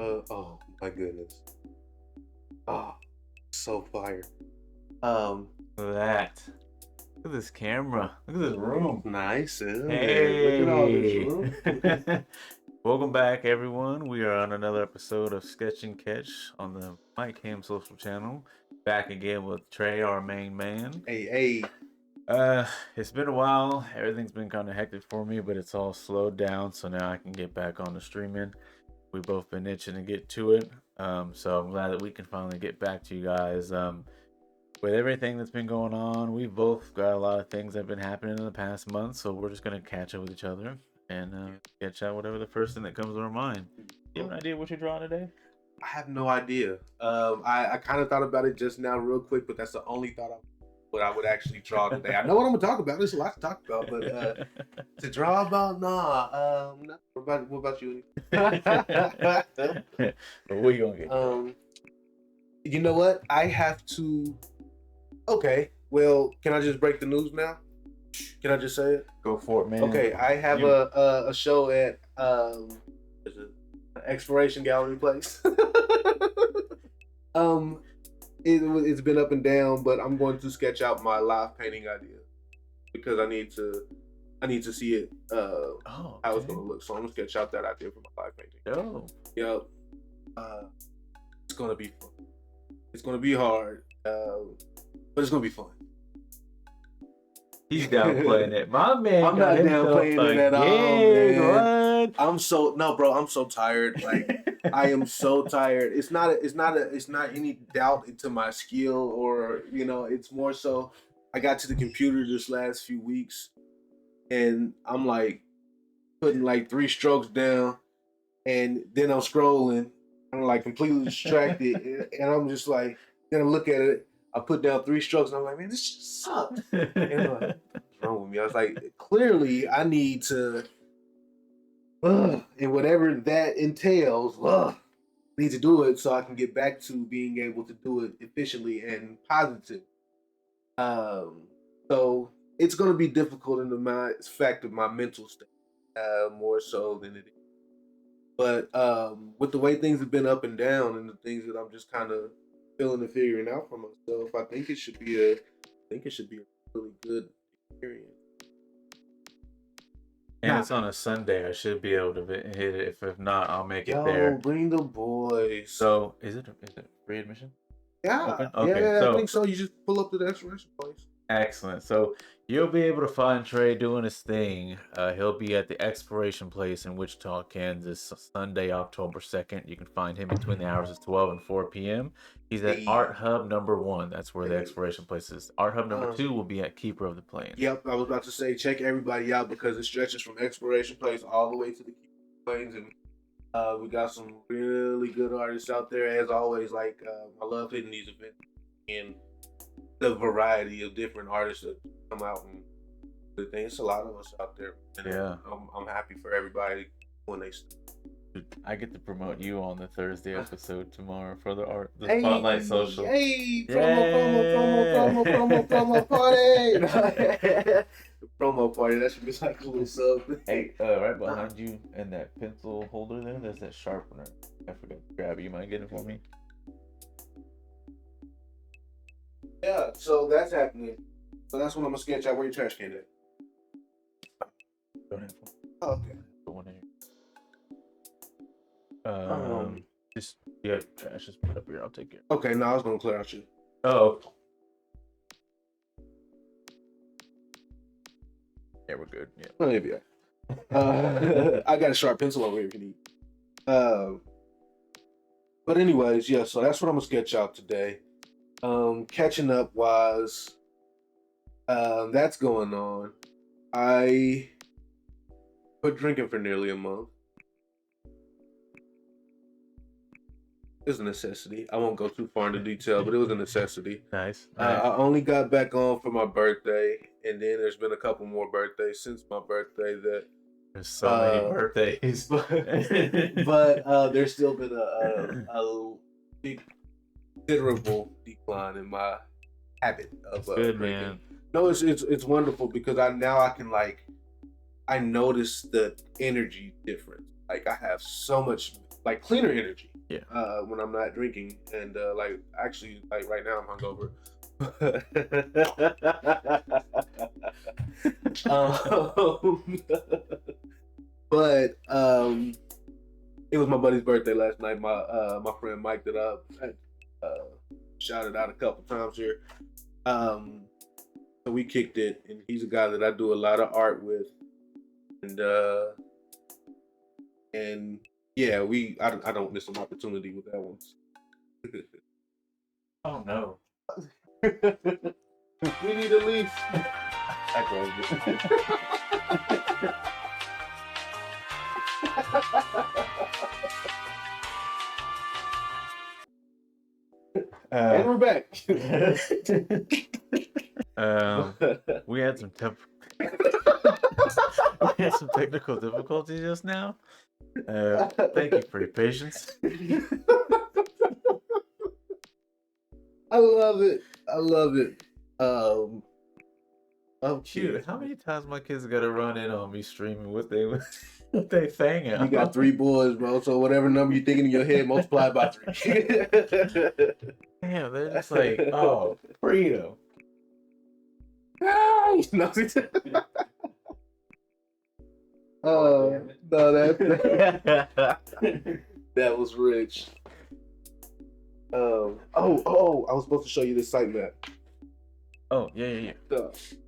Oh my goodness. Oh, so fire. Um, Look at that. Look at this camera. Look at this room. nice, isn't it? Hey. Look at all this room. Welcome back, everyone. We are on another episode of Sketch and Catch on the Mike Ham social channel. Back again with Trae, our main man. Hey. It's been a while. Everything's been kind of hectic for me, but it's all slowed down, so now I can get back on the streaming. We've both been itching to get to it. So I'm glad that we can finally get back to you guys. With everything that's been going on, we've both got a lot of things that have been happening in the past month, so we're just gonna catch up with each other and sketch out whatever the first thing that comes to our mind. Do you have an idea what you're drawing today? I have no idea. I kind of thought about it just now real quick, but that's the only thought I would actually draw today. I know what I'm gonna talk about. There's a lot to talk about, but to draw about, nah. What about you? But what you gonna get? You know what? I have to. Okay. Well, can I just break the news now? Can I just say it? Go for it, man. Okay. I have a show at is it Exploration Gallery Place. It's been up and down, but I'm going to sketch out my live painting idea because I need to see it how it's gonna look. So I'm gonna sketch out that idea for my live painting. Oh. Yep. It's gonna be fun. It's gonna be hard, but it's gonna be fun. He's downplaying it. My man. I'm not downplaying it at all, man. What? I'm so tired. Like I am so tired. It's not any doubt into my skill or it's more so I got to the computer this last few weeks and I'm like putting like 3 strokes down and then I'm scrolling. I'm like completely distracted and I'm just like, then I look at it, I put down 3 strokes and I'm like, man, this just sucks. And I'm like, what's wrong with me? I was like, clearly I need to and whatever that entails, I need to do it so I can get back to being able to do it efficiently and positive. So it's going to be difficult in the fact of my mental state, more so than it is. But with the way things have been up and down and the things that I'm just kind of feeling and figuring out for myself, I think it should be a really good experience. And it's on a Sunday. I should be able to hit it. If not, I'll make it Yo, there. bring the boys. So is it free admission? Yeah. Okay. Yeah, So, I think so. You just pull up to the Exploration Place. Excellent. So you'll be able to find Trae doing his thing. He'll be at the Exploration Place in Wichita, Kansas, Sunday, October 2nd. You can find him between the hours of 12 and 4 p.m. He's at Art Hub number 1. That's where the Exploration Place is. Art Hub number 2 will be at Keeper of the Plains. Yep, I was about to say check everybody out because it stretches from Exploration Place all the way to the Keeper of the Plains, and we got some really good artists out there. As always, like I love hitting these events and the variety of different artists that come out and the thing. It's a lot of us out there. And yeah, I'm happy for everybody when they. I get to promote you on the Thursday episode tomorrow for the Spotlight Social. Hey, promo party! Promo party. That should be like a little sub. Hey, right behind you and that pencil holder there, there's that sharpener. I forgot to grab it. You mind getting it for me? Yeah, so that's happening. So that's when I'm gonna sketch out where your trash can is. Don't have one. Oh, okay. Put one in here. Just trash. Just put it up here. I'll take care. Okay, no, I was gonna clear out you. Oh. Yeah, we're good. Yeah. Oh, maybe. I got a sharp pencil over here if you need. But anyways, yeah. So that's what I'm gonna sketch out today. Catching up wise, that's going on. I quit drinking for nearly a month. It's a necessity. I won't go too far into detail, but it was a necessity. Nice. I only got back on for my birthday, and then there's been a couple more birthdays since my birthday that. There's so many birthdays, but there's still been a big, considerable decline in my habit of good, drinking. man. No, it's wonderful because I can I notice the energy difference. Like I have so much cleaner energy. Yeah. When I'm not drinking, and like actually, like right now I'm hungover. um, but it was my buddy's birthday last night. My friend Mike that I shouted out a couple times here. So we kicked it, and he's a guy that I do a lot of art with, and and yeah, I don't miss an opportunity with that one. Oh no. We need at least. And we're back. We had some we had some technical difficulties just now. Thank you for your patience. I love it. I love it. I'm Dude, how many times my kids gotta run in on me streaming what they sang out? You got 3 boys, bro. So whatever number you're thinking in your head, multiply by 3. Damn, they're just like, oh, freedom. No, no, that was rich. I was supposed to show you this site map. Oh, yeah.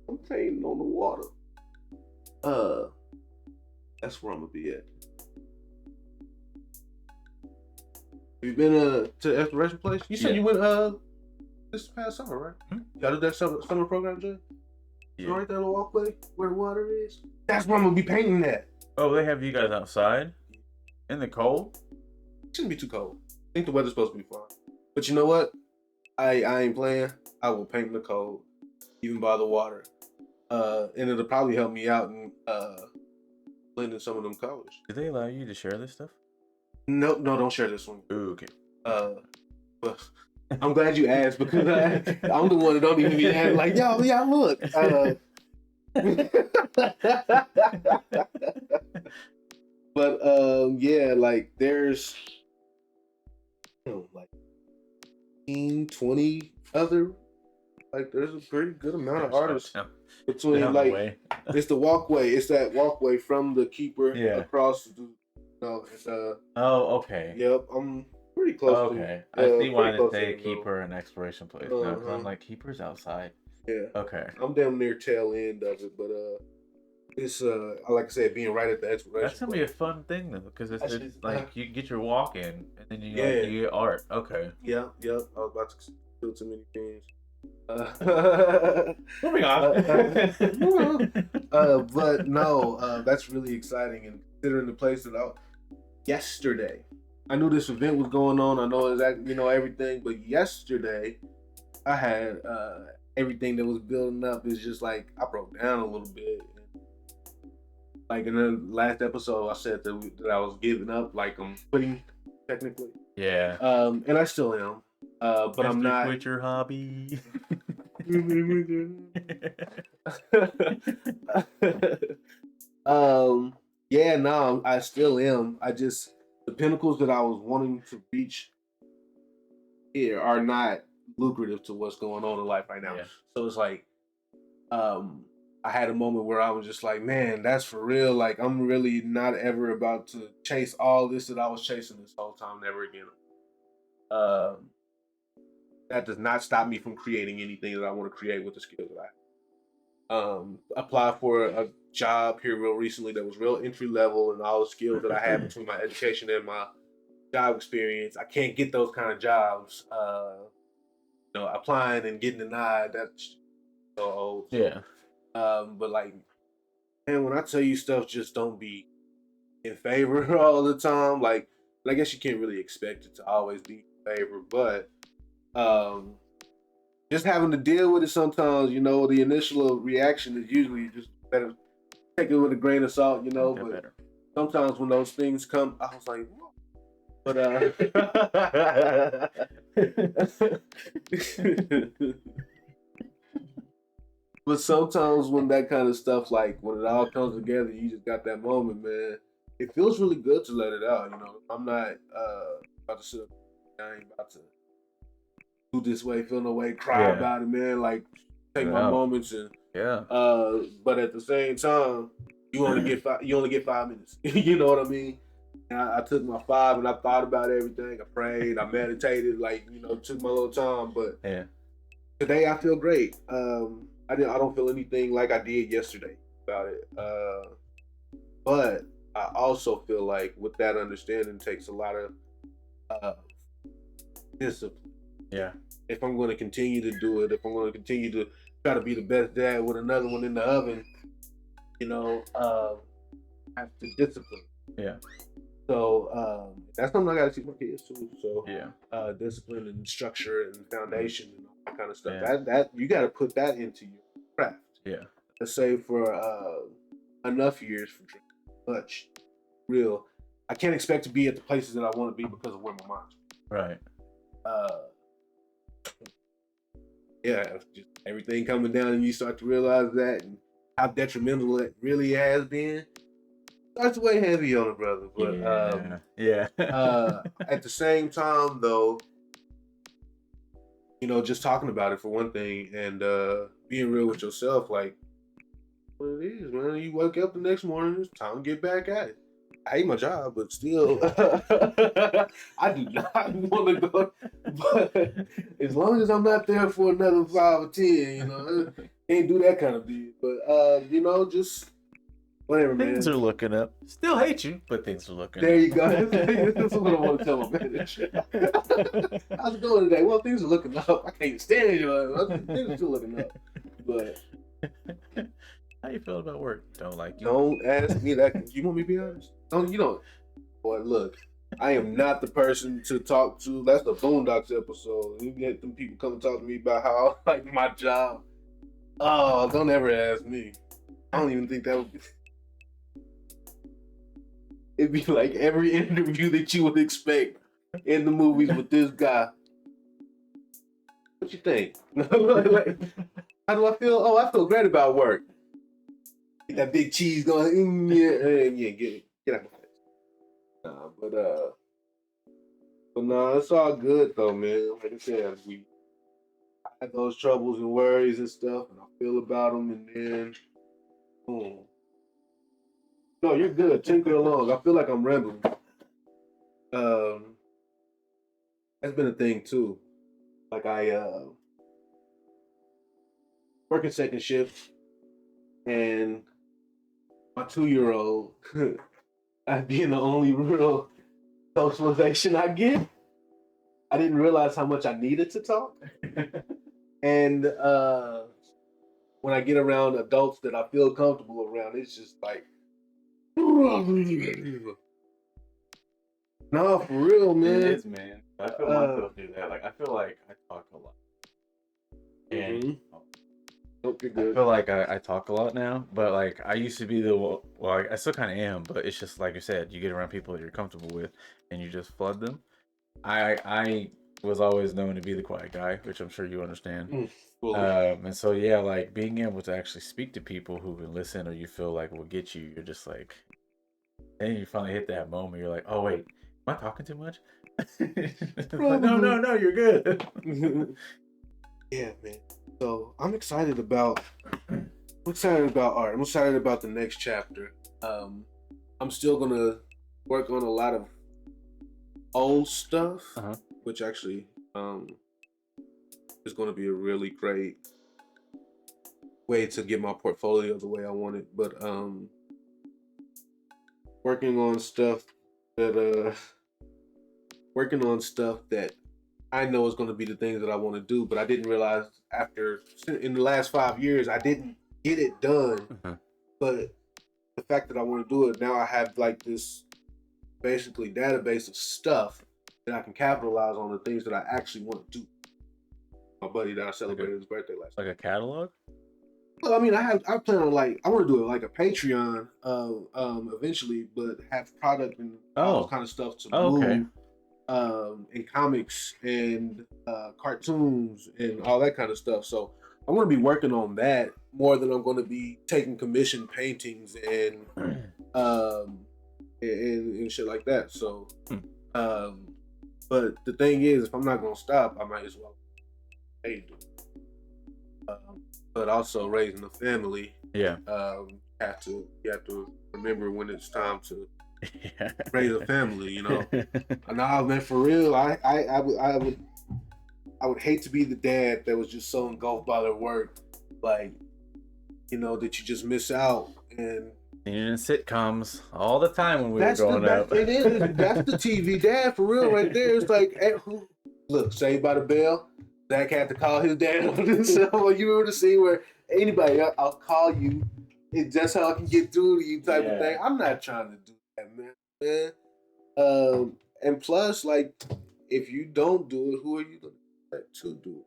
I'm painting on the water. That's where I'm gonna be at. You been to the exploration place? You said you went this past summer, right? Y'all did that summer program, Jay? Yeah. Right there, the walkway where the water is. That's where I'm gonna be painting that. Oh, they have you guys outside in the cold? Shouldn't be too cold. I think the weather's supposed to be fine. But you know what? I ain't playing. I will paint in the cold, even by the water. And it'll probably help me out in blending some of them colors. Do they allow you to share this stuff? No, don't share this one. Ooh, okay. But I'm glad you asked because I'm the one that don't even be asking, like, yo, yeah, look. But yeah, like there's like 20 other, like there's a pretty good amount of artists between like it's the walkway. It's that walkway from the keeper across the oh, okay. Yep, I'm pretty close. Okay, I see why they say keeper and exploration place. No, because I'm like keeper's outside. Yeah. Okay. I'm damn near tail end of it, but it's like I said, being right at the exploration. That's gonna be a fun thing though, because it's like you get your walk in and then you get art. Okay. Yep. I was about to do too many things. Moving on. But no, that's really exciting, and considering the place that yesterday, I knew this event was going on. I know exactly, everything, but yesterday I had everything that was building up is just like I broke down a little bit. Like in the last episode, I said that I was giving up, like I'm quitting technically. Yeah. And I still am. But I'm not. Quit your hobby. Yeah, no, I still am. The pinnacles that I was wanting to reach here are not lucrative to what's going on in life right now. Yeah. So it's like, I had a moment where I was just like, man, that's for real. Like, I'm really not ever about to chase all this that I was chasing this whole time, never again. That does not stop me from creating anything that I want to create with the skills that I applied for a job here real recently that was real entry level, and all the skills that I have between my education and my job experience. I can't get those kind of jobs. Applying and getting denied, that's so old. Yeah. But like, man, when I tell you stuff just don't be in favor all the time, like, I guess you can't really expect it to always be in favor, but just having to deal with it sometimes, the initial reaction is usually just better take it with a grain of salt, but better. Sometimes when those things come, I was like, whoa. But sometimes when that kind of stuff, like when it all comes together, you just got that moment, man. It feels really good to let it out, I'm not about about to sit up. I ain't about to do this way, feel no way, cry about it, man. Like take my moments and but at the same time, you only get 5 minutes. You know what I mean? And I took my 5 and I thought about everything. I prayed, I meditated, like took my little time. But today I feel great. I don't feel anything like I did yesterday about it. But I also feel like with that understanding takes a lot of discipline. Yeah. If I'm going to continue to do it, if I'm going to continue to try to be the best dad with another one in the oven, I have to discipline. Yeah. So that's something I got to teach my kids too. So yeah, discipline and structure and foundation and all that kind of stuff. That you got to put that into your craft. Yeah. Let's say for enough years for much real. I can't expect to be at the places that I want to be because of where my mind's. Right. Just everything coming down and you start to realize that and how detrimental it really has been. Starts to weigh heavy on it, brother. But at the same time, though, just talking about it for one thing and being real with yourself, like what it is, man. You wake up the next morning, it's time to get back at it. I hate my job, but still, I do not want to go. But as long as I'm not there for another 5 or 10, can't do that kind of deal. But just whatever, man. Things are looking up. Still hate you, but things are looking up. There you go. That's what I want to tell my manager. How's it going today? Well, things are looking up. I can't stand you. Things are still looking up. But how you feel about work? Don't like you. Don't ask me that. You want me to be honest? Don't. Boy, look, I am not the person to talk to. That's the Boondocks episode. You get them people come and talk to me about how I like my job. Oh, don't ever ask me. I don't even think that would be. It'd be like every interview that you would expect in the movies with this guy. What you think? Like, how do I feel? Oh, I feel great about work. Get that big cheese going. Get out of my face. But no, it's all good though, man. Like I said, we had those troubles and worries and stuff, and I feel about them, and then boom. No, you're good. Tinker along. I feel like I'm rambling. That's been a thing too. Like I working second shift, and my 2-year-old, being the only real socialization I get, I didn't realize how much I needed to talk. And when I get around adults that I feel comfortable around, it's just like, no, for real, man. It is, man. I feel myself do that. Like I feel like I talk a lot, and I feel like I talk a lot now. But like I used to be I still kind of am. But it's just like you said, you get around people that you're comfortable with, and you just flood them. I was always known to be the quiet guy, which I'm sure you understand. And so like being able to actually speak to people who can listen or you feel like will get you, you're just like, and you finally hit that moment. You're like, oh wait, am I talking too much? Like, no, you're good. Yeah, man. So I'm excited about art. I'm excited about the next chapter. I'm still gonna work on a lot of old stuff, which actually is going to be a really great way to get my portfolio the way I want it. But working on stuff that I know is going to be the things that I want to do, but I didn't realize in the last 5 years I didn't get it done. But the fact that I want to do it now, I have like this basically database of stuff that I can capitalize on the things that I actually want to do. My buddy that I celebrated his birthday last night. Like a catalog? Well, I mean, I plan on I want to do it like a Patreon eventually, but have product and all those kind of stuff to move. And comics and cartoons and all that kind of stuff. So I'm going to be working on that more than I'm going to be taking commission paintings and shit like that. So But the thing is, if I'm not gonna stop, I might as well pay to. But also raising a family, Yeah. you have to remember when it's time to Yeah. raise a family. You know, nah, man, for real, I would hate to be the dad that was just so engulfed by their work, like, you know, that you just miss out. And Seen it in sitcoms all the time when we were that's the growing up. that's the TV dad for real right there. It's like, hey, look, Saved by the Bell. Zach had to call his dad on this. You remember the scene where anybody, I'll call you. That's how I can get through to you, type of thing. I'm not trying to do that, man. And plus, like, if you don't do it, who are you gonna let to do it?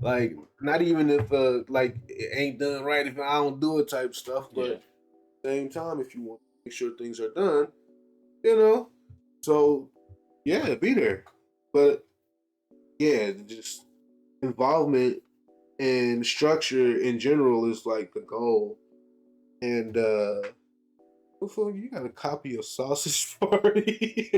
Like, not even if like it ain't done right, if I don't do it, type stuff. But at the same time, if you want to make sure things are done, you know. So yeah, be there. But yeah, just involvement and structure in general is like the goal. And you got a copy of Sausage Party.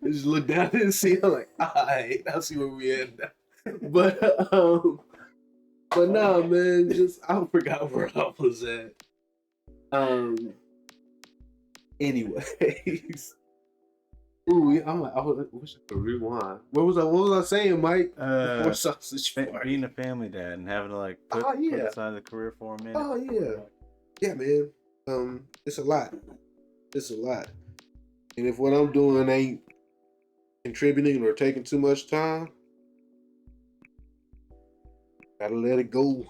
Just look down and see. I'm like, alright, I'll see where we at now. But no, man, just I forgot where I was at. Anyways, ooh, I wish I could rewind. What was I saying, Mike? Before Sausage Party. Being a family dad and having to like put aside the career for a minute. Oh yeah, yeah, man. It's a lot. It's a lot. And if what I'm doing ain't contributing or taking too much time, gotta let it go.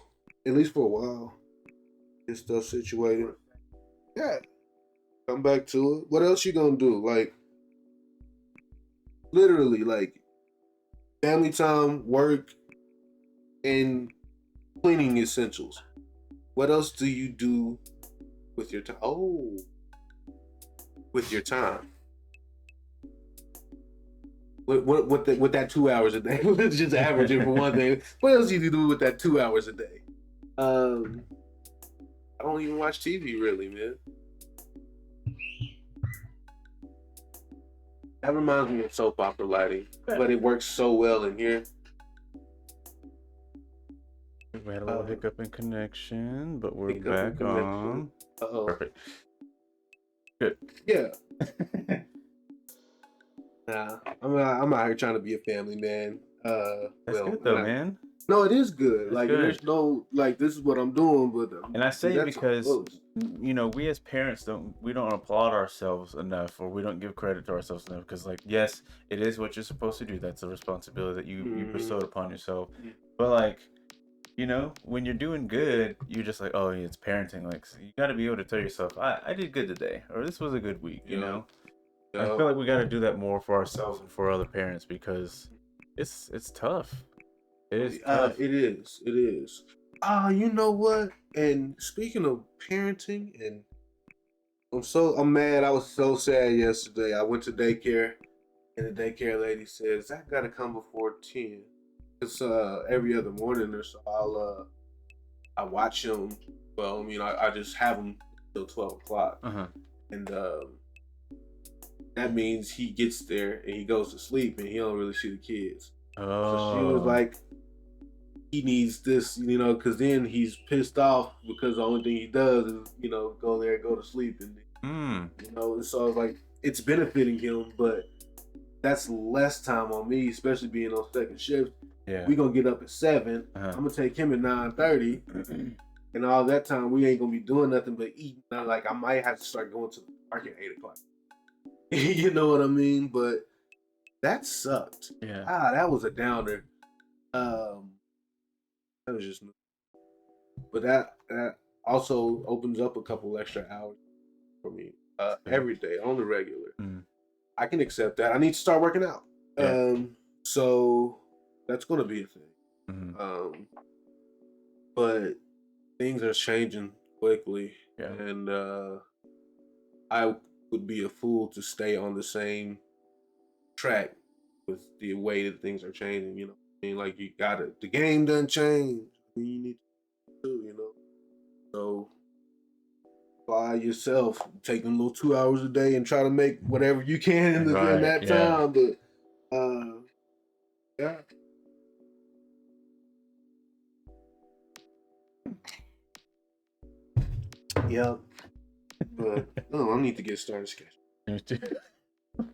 At least for a while. Get stuff situated. Yeah. Come back to it. What else you gonna do? Like, literally, like, family time, work, and cleaning essentials. What else do you do with your time? Oh, with your time. With that 2 hours a day? Let's just average it for one thing. What else do you do with that 2 hours a day? I don't even watch TV really, man. That reminds me of soap opera lighting, but it works so well in here. We had a little hiccup in connection, but we're back on. Perfect. Good. Yeah. Nah, I'm out here trying to be a family man. That's good though, man. No, it is good. It's like, good. There's no like this is what I'm doing, but and I say because you know we as parents don't applaud ourselves enough, or we don't give credit to ourselves enough. Because like, yes, it is what you're supposed to do. That's a responsibility that you bestowed upon yourself. But like, you know, when you're doing good, you're just like, oh, it's parenting. Like, so you got to be able to tell yourself, I did good today, or this was a good week. You know, I feel like we got to do that more for ourselves and for other parents because it's tough. It is tough. It is. You know what? And speaking of parenting, and I'm mad. I was so sad yesterday. I went to daycare, and the daycare lady says I gotta come before 10. It's every other morning or so. I watch him. Well, I mean, I just have him till 12 o'clock, and that means he gets there and he goes to sleep, and he don't really see the kids. So she was like, he needs this, you know, because then he's pissed off because the only thing he does is, you know, go there, go to sleep, and you know, so like it's benefiting him, but that's less time on me, especially being on second shift. Yeah, we gonna get up at 7. I'm gonna take him at 9:30, and all that time we ain't gonna be doing nothing but eating. Like I might have to start going to the park at 8 o'clock. You know what I mean? But that sucked. Yeah. That was a downer. That was just, but that also opens up a couple extra hours for me every day on the regular. I can accept that. I need to start working out. So that's gonna be a thing. But things are changing quickly, and I would be a fool to stay on the same track with the way that things are changing. You know, I mean, like the game done changed. I mean, you need to do, you know. So by yourself, take them little 2 hours a day and try to make whatever you can in Right. that Yeah. time. But yeah. Yeah. But I need to get started sketching.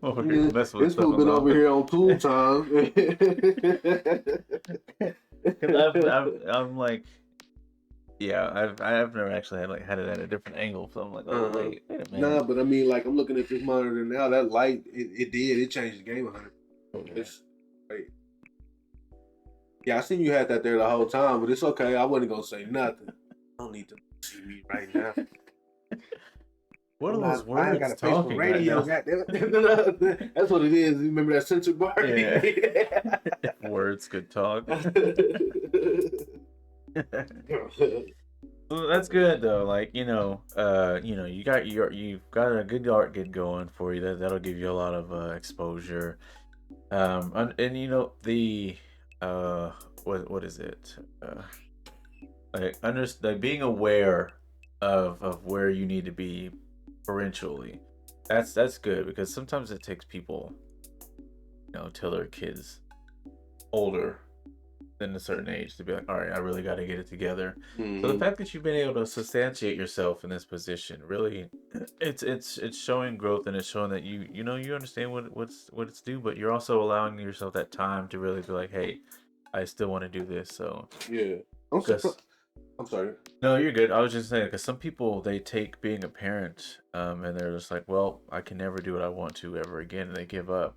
Over here messing with This fool been over here on tool time. I'm like, yeah, I've never actually had it at a different angle, so I'm like, oh wait a minute. Nah, but I mean, like, I'm looking at this monitor now. That light, it changed the game 100. It's great. Yeah, I seen you had that there the whole time, but it's okay. I wasn't gonna say nothing. I don't need to see me right now. What are those words I ain't got a face for talking radio. right That's what it is. You remember that censor bar? Yeah. If words could talk. Well, that's good though. Like you you've got a good art gig going for you. That'll give you a lot of exposure. And the what is it? Like being aware of where you need to be parentually. That's good because sometimes it takes people, till their kids older than a certain age to be like, all right, I really got to get it together. So the fact that you've been able to substantiate yourself in this position, really, it's showing growth, and it's showing that you understand what it's due, but you're also allowing yourself that time to really be like, hey, I still want to do this. So yeah, I'm sorry. No, you're good. I was just saying because some people they take being a parent, and they're just like, well, I can never do what I want to ever again, and they give up.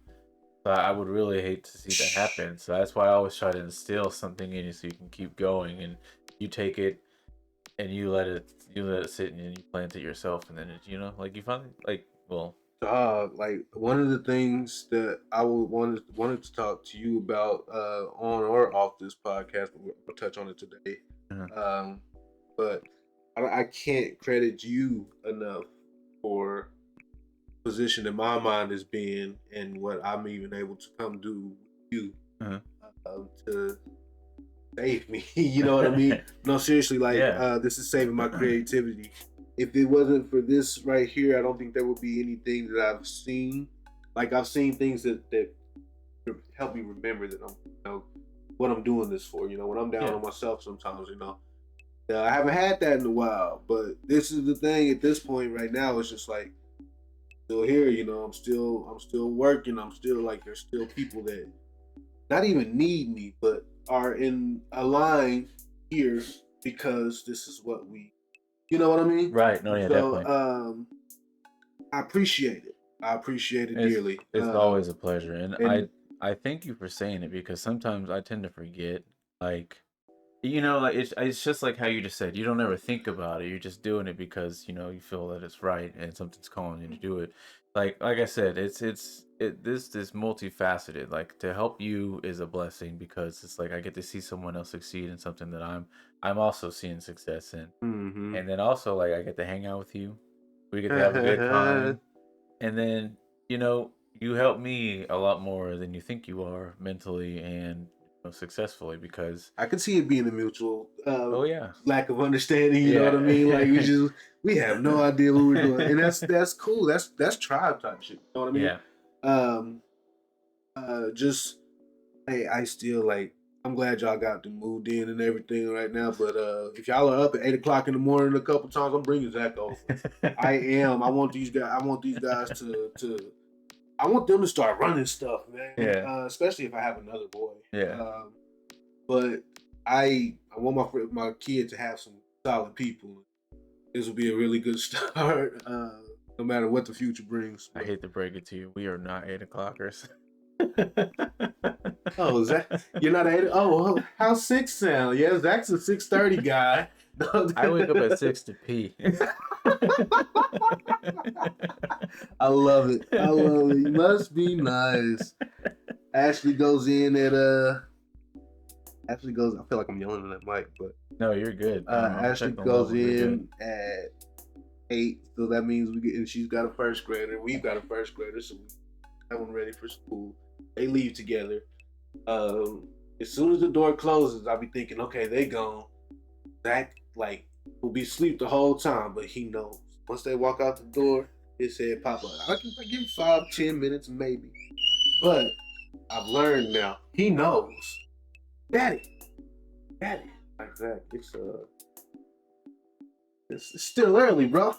But I would really hate to see that happen. So that's why I always try to instill something in you so you can keep going, and you take it and you let it sit and you plant it yourself, and then like you finally like like one of the things that I wanted to talk to you about on or off this podcast, but we'll touch on it today. But I can't credit you enough for the position in my mind as being and what I'm even able to come do with you to save me. You know what I mean? No, seriously, like this is saving my creativity. If it wasn't for this right here, I don't think there would be anything that I've seen. Like I've seen things that help me remember that I'm, what I'm doing this for. When I'm down on myself, sometimes, I haven't had that in a while. But this is the thing. At this point, right now, it's just like still here. I'm still working. I'm still like there's still people that not even need me, but are in a line here because this is what we. You know what I mean? Right. No, yeah, so, definitely. I appreciate it. I appreciate it dearly. It's always a pleasure, and I thank you for saying it because sometimes I tend to forget. Like, like it's just like how you just said. You don't ever think about it. You're just doing it because you feel that it's right and something's calling you to do it. Like I said, this multifaceted. Like to help you is a blessing because it's like I get to see someone else succeed in something that I'm also seeing success in. And then also like I get to hang out with you. We get to have a good time. And then, you help me a lot more than you think you are mentally and successful because I can see it being a mutual lack of understanding, you know what I mean? Like we have no idea what we're doing. And that's cool. That's tribe type shit. You know what I mean? Yeah. Just hey, I still like I'm glad y'all got them moved in and everything right now. But if y'all are up at 8 o'clock in the morning a couple times, I'm bringing Zach over. I am. I want these guys to. I want them to start running stuff, man. Yeah. Especially if I have another boy. Yeah. But I want my kid to have some solid people. This will be a really good start. No matter what the future brings. I hate to break it to you, we are not 8 o'clockers. Oh, Zach, you're not 8? Oh, how's 6 sound? Yeah, Zach's a 6:30 guy. I wake up at 6 to pee. I love it. It must be nice. Ashley goes in at I feel like I'm yelling at that mic, but no, you're good. Ashley goes in at 8, so that means and she's got a first grader. We've got a first grader, so we have them ready for school. They leave together. As soon as the door closes, I'll be thinking, okay, they gone. Zach will be asleep the whole time, but he knows Once they walk out the door, it said pop up. I give 5-10 minutes maybe, but I've learned now. He knows, Daddy. Exactly. It's still early, bro.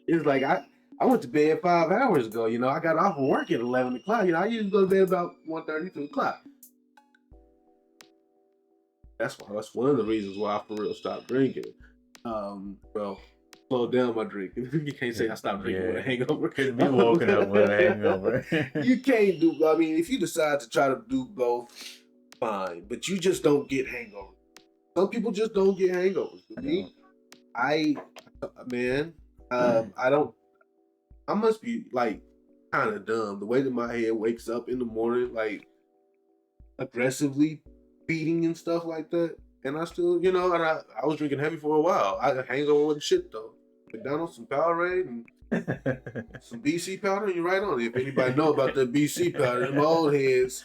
It's like I went to bed 5 hours ago. You know, I got off of work at 11 o'clock. You know, I usually go to bed about 1:30, 2 o'clock. That's one of the reasons why I for real stopped drinking. Well, slow down my drinking. You can't say I stopped drinking with a hangover. Couldn't be woken up with a hangover. You can't do. I mean, if you decide to try to do both, fine. But you just don't get hangovers. Some people just don't get hangovers. For me, I don't. I must be like kind of dumb. The way that my head wakes up in the morning, like aggressively beating and stuff like that. And I still, you know, and I was drinking heavy for a while. I hangover wasn't shit though. McDonald's, some Powerade, and some BC powder, and you're right on it. If anybody know about the BC powder, them old heads,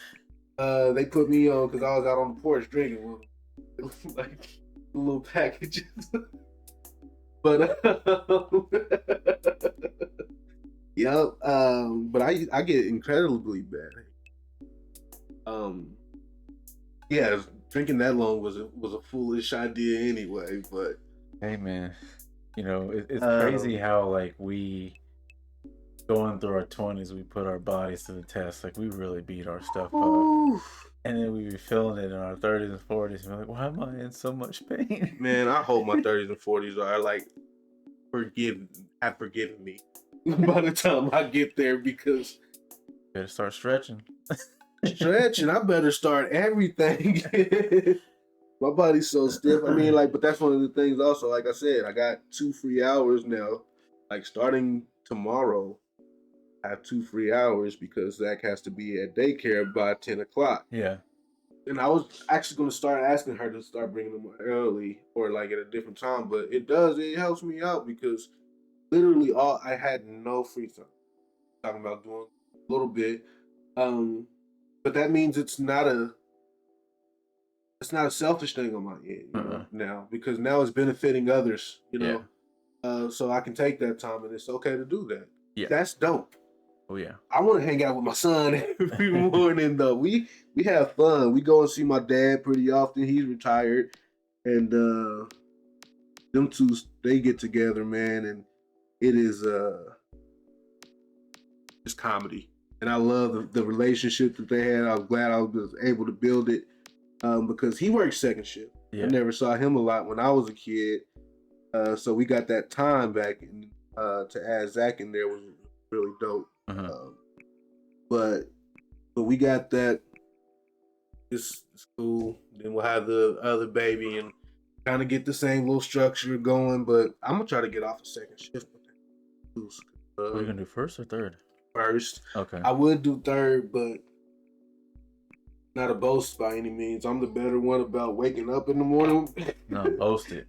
they put me on because I was out on the porch drinking with them. Like little packages. But yep. But I get incredibly bad. Yeah, drinking that long was a foolish idea anyway. But hey, man, you know it's crazy how like we going through our 20s, we put our bodies to the test. Like we really beat our stuff up, and then we be feeling it in our 30s and 40s. And we're like, why am I in so much pain? Man, I hope my 30s and 40s are like have forgiven me by the time I get there, because Better start stretching. I better start everything. My body's so stiff. I mean, like, but that's one of the things also, like I said, I got 2 free hours now. Like starting tomorrow, I have 2 free hours because Zach has to be at daycare by 10 o'clock. Yeah. And I was actually going to start asking her to start bringing them early or like at a different time, but it helps me out because literally I had no free time. Talking about doing a little bit. But that means it's not a selfish thing on my end, you know, now, because now it's benefiting others, you know. Yeah. So I can take that time and it's okay to do that. Yeah. That's dope. Oh yeah. I want to hang out with my son every morning though. We have fun. We go and see my dad pretty often. He's retired. And them two, they get together, man, and it is it's comedy. And I love the relationship that they had. I'm glad I was able to build it because he works second shift. Yeah. I never saw him a lot when I was a kid. So we got that time back, and to add Zach in there was really dope. But we got that. It's cool. Then we'll have the other baby and kind of get the same little structure going. But I'm going to try to get off a second shift. What are you going to do, first or third? First. Okay. I would do third, but not a boast by any means. I'm the better one about waking up in the morning. No, boast it.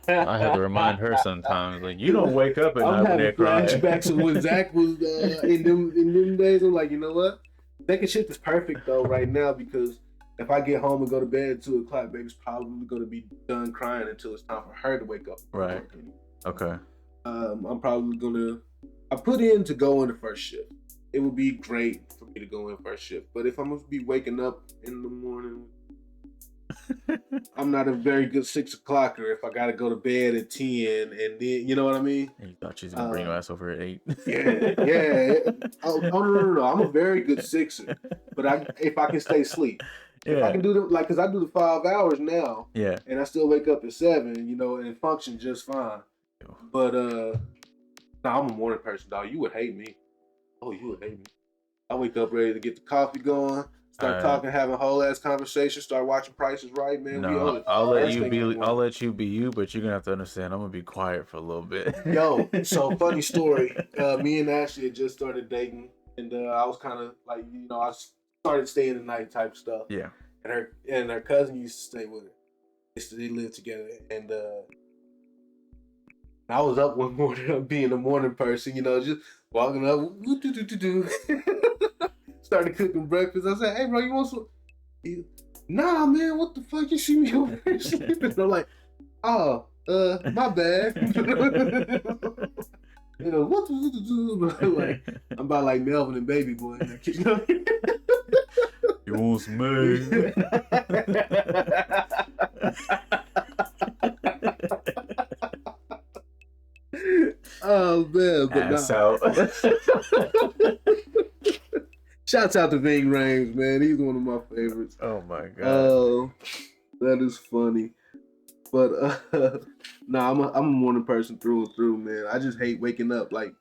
I have to remind her sometimes, like, you don't wake up at night when they're crying. Flashbacks of when Zach was in them days. I'm like, you know what? Second shift is perfect though right now, because if I get home and go to bed at 2 o'clock, baby's probably going to be done crying until it's time for her to wake up. Right. Okay. I'm probably going to. I put in to go in the first shift. It would be great for me to go in first shift. But if I'm going to be waking up in the morning, I'm not a very good 6 o'clocker if I got to go to bed at 10 and then, you know what I mean? You thought she was going to bring your ass over at 8. Yeah. Oh, no. I'm a very good sixer. But if I can stay asleep. Yeah. If I can do because I do the 5 hours now. Yeah. And I still wake up at 7, you know, and function just fine. But, I'm a morning person, dog. You would hate me. Oh, you would hate me. I wake up ready to get the coffee going, start talking, having whole ass conversations, start watching Price is Right, man. No, I'll let you be you, but you're gonna have to understand. I'm gonna be quiet for a little bit. Yo, so funny story. Me and Ashley had just started dating, and I was kind of like, you know, I started staying the night type stuff. Yeah. And her cousin used to stay with her. They lived together, and I was up one morning, being a morning person, you know, just walking up, started cooking breakfast. I said, "Hey, bro, you want some?" Nah, man, what the fuck? You see me over here sleeping? And I'm like, "Oh, My bad. You know, what like I'm about like Melvin and Baby Boy. You want some eggs? Oh man, but Ass nah. out. Shouts out to Ving Rhames, man. He's one of my favorites. Oh my god. Oh, that is funny. But nah, I'm a morning person through and through, man. I just hate waking up like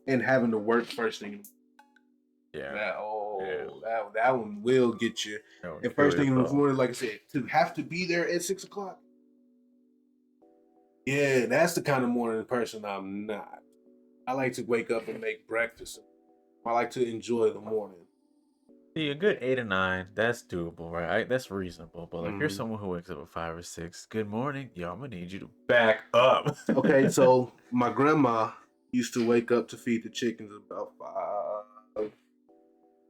and having to work first thing. Yeah. That one will get you. No, And first thing in the morning, like I said, to have to be there at 6 o'clock. Yeah, that's the kind of morning person I'm not. I like to wake up and make breakfast. I like to enjoy the morning. See, a good 8 or 9, that's doable, right? That's reasonable. But like, you're someone who wakes up at 5 or 6. Good morning, yo. I'm gonna need you to back up. Okay, so my grandma used to wake up to feed the chickens about 5,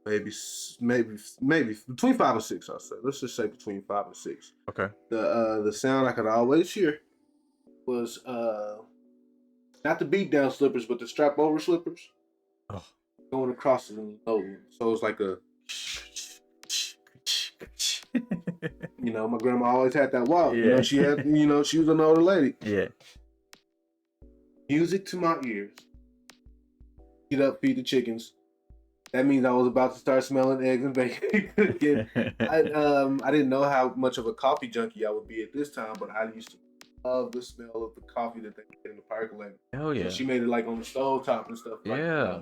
maybe between 5 and 6. I'll say. Let's just say between 5 and 6. Okay. The sound I could always hear was not the beat down slippers, but the strap over slippers going across the load. So it's like a, you know, my grandma always had that walk. Yeah. You know, she had, you know, she was an older lady. Yeah. Music to my ears. Get up, feed the chickens. That means I was about to start smelling eggs and bacon. I didn't know how much of a coffee junkie I would be at this time, but I used to love the smell of the coffee that they made in the percolator. Hell yeah. So she made it like on the stove top and stuff. Yeah.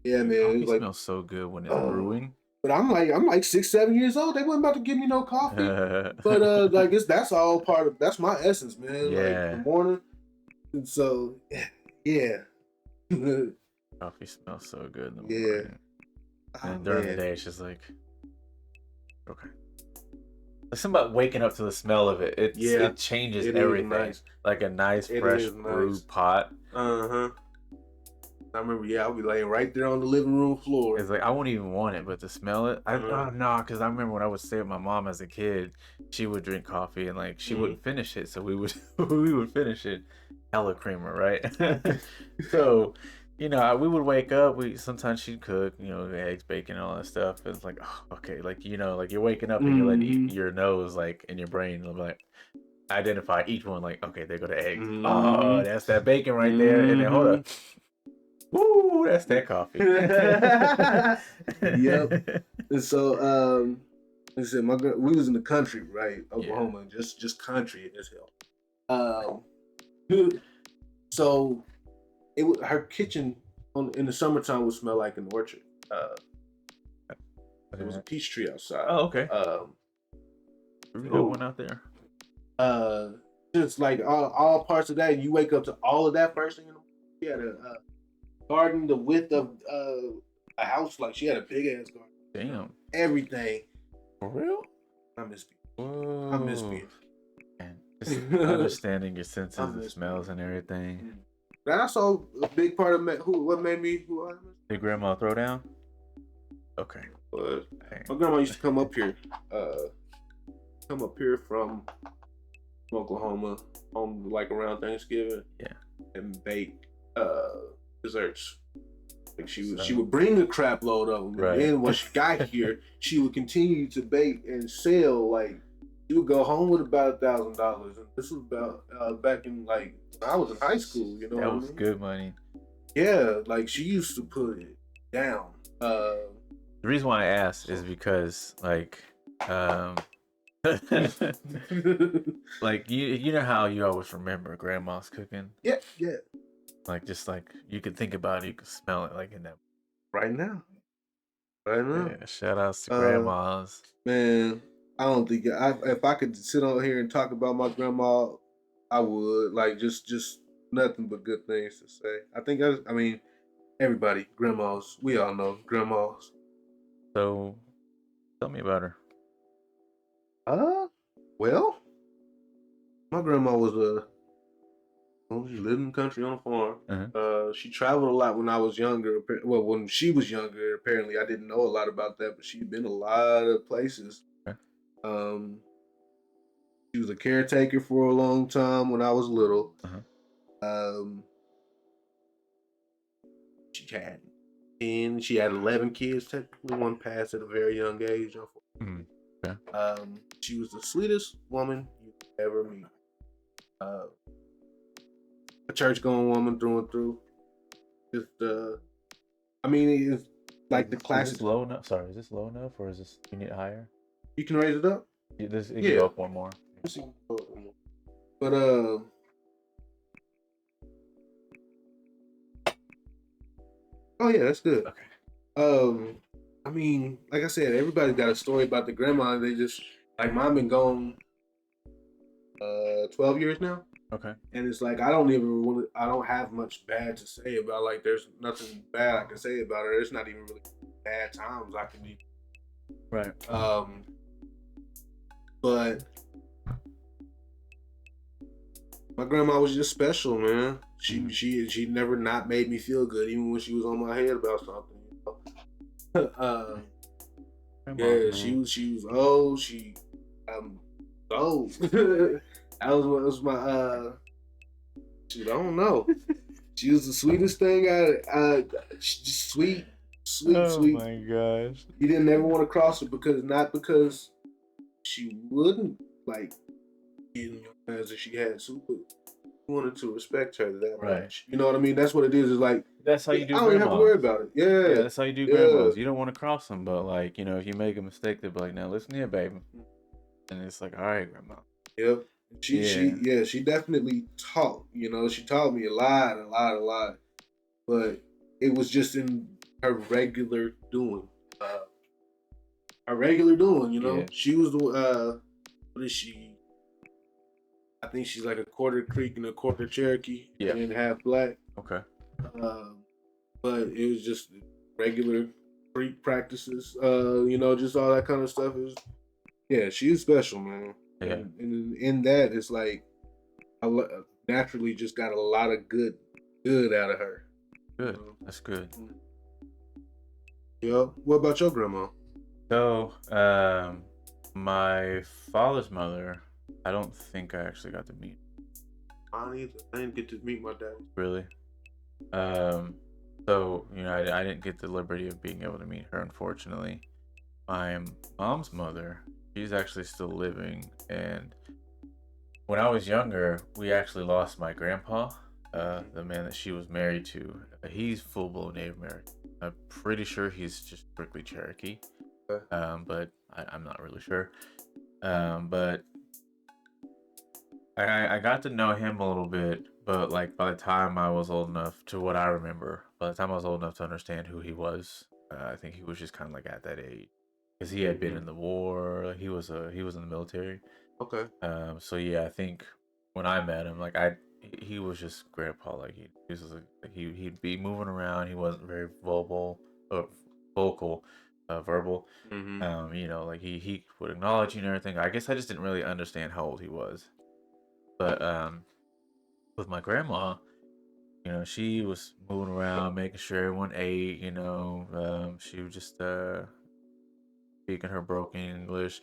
Yeah, man. Coffee it was smells so good when it's brewing. But I'm like 6, 7 years old. They wasn't about to give me no coffee. But like that's all part of, that's my essence, man. Yeah. Like the morning. And so yeah. Coffee smells so good in the morning. And during the day, it's just like, okay. There's something about waking up to the smell of it. It changes everything. Nice. Like a nice, fresh brewed pot. I remember, I'll be laying right there on the living room floor. It's like, I wouldn't even want it, but to smell it, no, because I remember when I would stay with my mom as a kid, she would drink coffee and like she wouldn't finish it, so we would finish it, hella creamer, right? So, you know, we would wake up. Sometimes she'd cook, you know, eggs, bacon, and all that stuff. It's like, oh, okay, like, you know, like you're waking up and you're letting your nose, like, in your brain, like, identify each one. Like, okay, there go the eggs. Oh, that's that bacon right there. And then hold up. Woo, that's that coffee. Yep. And so, like I said, we was in the country, right? Oklahoma, just country as hell. So her kitchen in the summertime would smell like an orchard. There was a peach tree outside. Oh, okay. We got one out there. Just like all parts of that, and you wake up to all of that first thing in the morning. She had a garden the width of a house. Like she had a big ass garden. Damn. Everything. For real? I miss being. Whoa. I miss being. And just understanding your senses and smells and everything. That's all a big part of what made me who I am. Did grandma throw down? Okay. But my grandma used to come up here from Oklahoma on like around Thanksgiving. Yeah. And bake desserts. Like she would bring a crap load of them, right. And then when she got here, she would continue to bake and sell. Like she would go home with about $1,000, and this was about back in like when I was in high school. You know, that was good money. Yeah, like she used to put it down. The reason why I asked is because like like you know how you always remember grandma's cooking? Yeah. Like just like you could think about it, you could smell it like in that right now. Yeah, shout outs to grandmas. Man, I don't think if I could sit on here and talk about my grandma, I would. Like just nothing but good things to say. I mean everybody, grandmas, we all know grandmas. So tell me about her. Well, my grandma was she lived in the country on a farm. Uh-huh. She traveled a lot when I was younger. Well, when she was younger, apparently I didn't know a lot about that, but she'd been a lot of places. Okay. She She was a caretaker for a long time when I was little. Uh-huh. Um, she had she had 11 kids. Technically, one passed at a very young age. Mm. Yeah. She was the sweetest woman you could ever meet. A church-going woman through and through. Just, I mean, it's like the Is classic. this low enough? Sorry, is this low enough, or is this you need it higher? You can raise it up. It can Yeah. go up one more. But oh yeah, that's good. Okay. I mean, like I said, everybody's got a story about the grandma. They just like mine been gone 12 years now. Okay. And it's like I don't have much bad to say about, like, there's nothing bad I can say about her. There's not even really bad times I can be. Right. But my grandma was just special, man. She never not made me feel good, even when she was on my head about something. You know? Yeah, she was old. She old. that was my shoot, I don't know. She was the sweetest thing. Just sweet. Oh my gosh. You didn't ever want to cross her because she wouldn't like getting your hands if she had to, but you wanted to respect her that much. You know what I mean? That's what it is. It's like that's how you do. I don't even have to worry about it. Yeah, that's how you do grandmas. You don't want to cross them, but like if you make a mistake, they'll be like, "Now listen here, baby," and it's like, "All right, grandma." Yep. She definitely taught. She taught me a lot. But it was just in her regular doing. Yeah. She was the what is she? I think she's like a quarter Creek and a quarter Cherokee, and half black. Okay. But it was just regular Creek practices. Just all that kind of stuff. She was special, man. Yeah. And in that, it's like I naturally just got a lot of good out of her. Good. That's good. Yeah. What about your grandma? So, my father's mother, I don't think I actually got to meet. I didn't get to meet my dad. Really? So, I didn't get the liberty of being able to meet her, unfortunately. My mom's mother, she's actually still living, and when I was younger, we actually lost my grandpa, the man that she was married to. He's full-blown Native American. I'm pretty sure he's just strictly Cherokee, but I'm not really sure. But I got to know him a little bit, but like by the time I was old enough to what I remember, by the time I was old enough to understand who he was, I think he was just kind of like at that age, because he had been in the war. He was in the military. Okay. So yeah, I think when I met him, he was just grandpa. Like he'd be moving around. He wasn't very verbal. Like he would acknowledge you and everything. I guess I just didn't really understand how old he was. But with my grandma, she was moving around, making sure everyone ate. She was just speaking her broken English.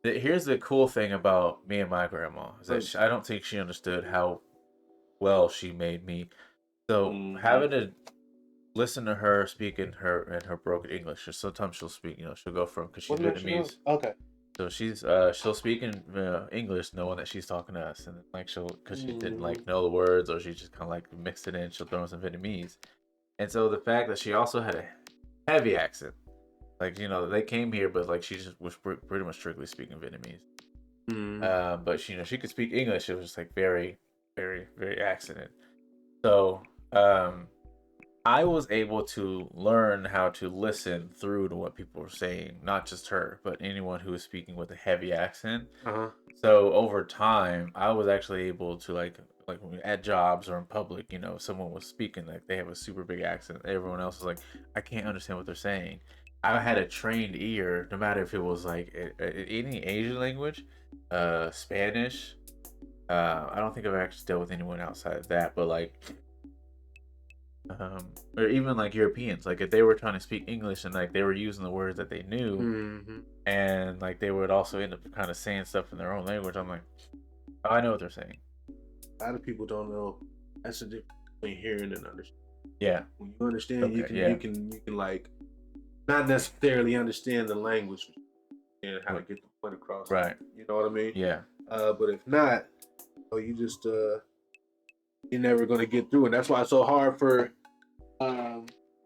Here's the cool thing about me and my grandma is that I don't think she understood how well she made me. So having to listen to her speak in her broken English, or sometimes she'll speak, she'll go from, because she's Vietnamese. Okay. So she'll speak in English, knowing that she's talking to us, and like because she didn't like know the words, or she just kind of like mixed it in. She'll throw in some Vietnamese, and so the fact that she also had a heavy accent. Like, they came here, but like she just was pretty much strictly speaking Vietnamese. But she could speak English. It was just like very, very, very accented. So I was able to learn how to listen through to what people were saying, not just her, but anyone who was speaking with a heavy accent. So over time, I was actually able to like at jobs or in public, if someone was speaking, like they have a super big accent, everyone else is like, I can't understand what they're saying. I had a trained ear, no matter if it was like any Asian language, Spanish. I don't think I've actually dealt with anyone outside of that, but like or even like Europeans, like if they were trying to speak English and like they were using the words that they knew, Mm-hmm. and like they would also end up kind of saying stuff in their own language. I'm like, oh, I know what they're saying. A lot of people don't know that's the difference between hearing and understanding. Yeah. When you understand, Okay, yeah. you can like not necessarily understand the language and how to get the point across. Right. You know what I mean? Yeah. But if not, you just you're never gonna get through, and that's why it's so hard for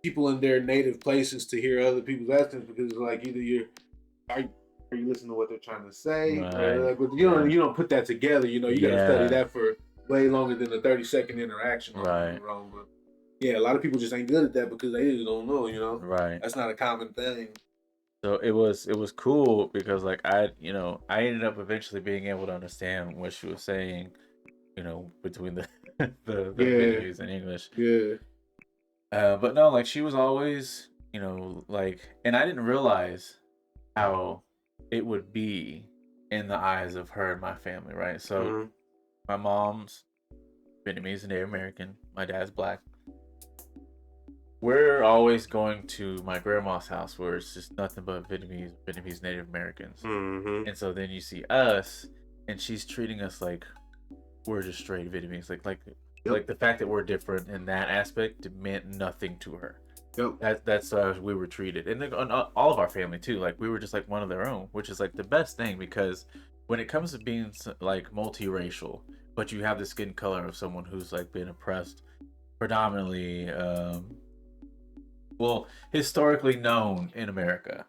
people in their native places to hear other people's accents, because it's like either are you listening to what they're trying to say, Right. but you don't put that together. You know, you got to study that for way longer than a 30-second interaction. Right. Wrong, but yeah, a lot of people just ain't good at that because they just don't know. You know, Right. that's not a common thing. So it was cool because like I ended up eventually being able to understand what she was saying, between the the Vietnamese and English. Yeah. But no, like she was always, like, and I didn't realize how it would be in the eyes of her and my family, right? So my mom's Vietnamese and Native American, my dad's black. We're always going to my grandma's house where it's just nothing but Vietnamese Native Americans. And so then you see us, and she's treating us like we're just straight Vietnamese. Like the fact that we're different in that aspect meant nothing to her. Yep. That's how we were treated, and then all of our family too. Like we were just like one of their own, which is like the best thing, because when it comes to being like multiracial, but you have the skin color of someone who's like been oppressed predominantly, historically known in America,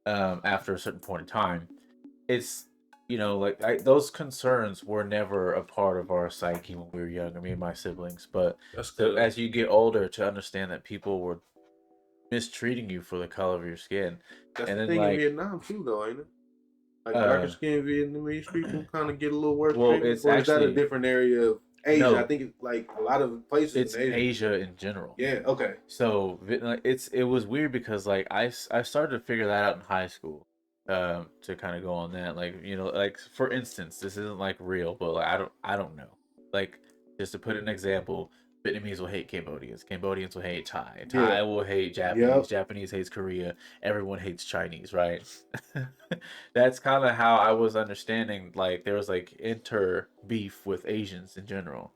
after a certain point in time, it's like those concerns were never a part of our psyche when we were younger, me and my siblings. But as you get older, to understand that people were mistreating you for the color of your skin. That's and the then thing like in Vietnam too, though, ain't it? Like darker skinned Vietnamese people kind of get a little worse. Well, treatment, it's or is actually that a different area of Asia? No, I think it's like a lot of places. It's in Asia in general. Yeah. Okay. So it was weird because like I started to figure that out in high school, to kind of go on that, like like for instance, this isn't like real, but like I don't know, like just to put an example. Vietnamese will hate Cambodians. Cambodians will hate Thai. Thai will hate Japanese. Japanese hates Korea. Everyone hates Chinese, right? That's kind of how I was understanding. Like there was like inter beef with Asians in general.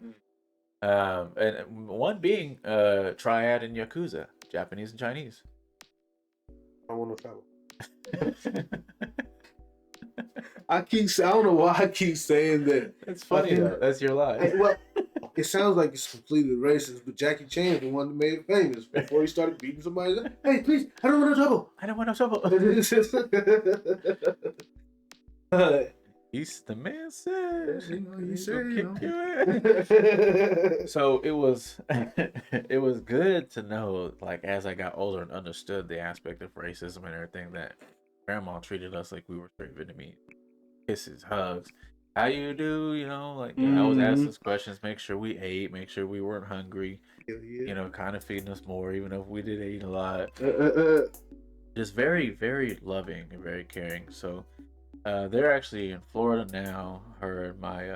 And one being Triad and Yakuza, Japanese and Chinese. I want to travel. I don't know why I keep saying that. It's funny though. That's your lie. Well, it sounds like it's completely racist, but Jackie Chan's the one that made it famous before he started beating somebody. Like, hey, please, I don't want no trouble. I don't want no trouble. He's the man said. So it was it was good to know, like as I got older and understood the aspect of racism and everything, that grandma treated us like we were straight Vietnamese. Kisses, hugs, how you do, like I was asking questions, make sure we ate, make sure we weren't hungry, kind of feeding us more, even if we did eat a lot. Just very, very loving and very caring. So they're actually in Florida now. Her and my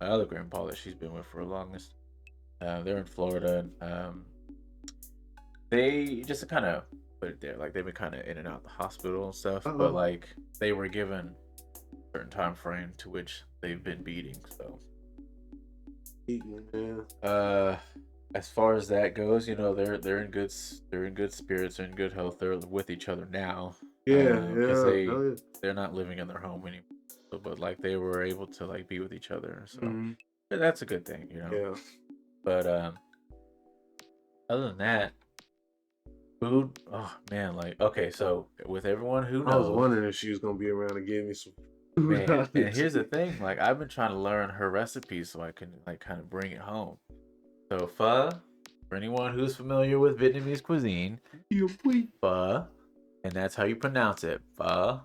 other grandpa that she's been with for the longest. They're in Florida. They just kind of put it there, like they've been kind of in and out of the hospital and stuff, but like they were given a certain time frame to which they've been beating. So, as far as that goes, they're in good spirits, they're in good health. They're with each other now. Because they're not living in their home anymore. But like they were able to like be with each other. So that's a good thing, Yeah. But other than that, food. Oh man, like okay, so with everyone who knows, I was wondering if she was gonna be around to give me some. Man, and here's the thing, like I've been trying to learn her recipes so I can like kind of bring it home. So pho, for anyone who's familiar with Vietnamese cuisine, pho, and that's how you pronounce it, pho,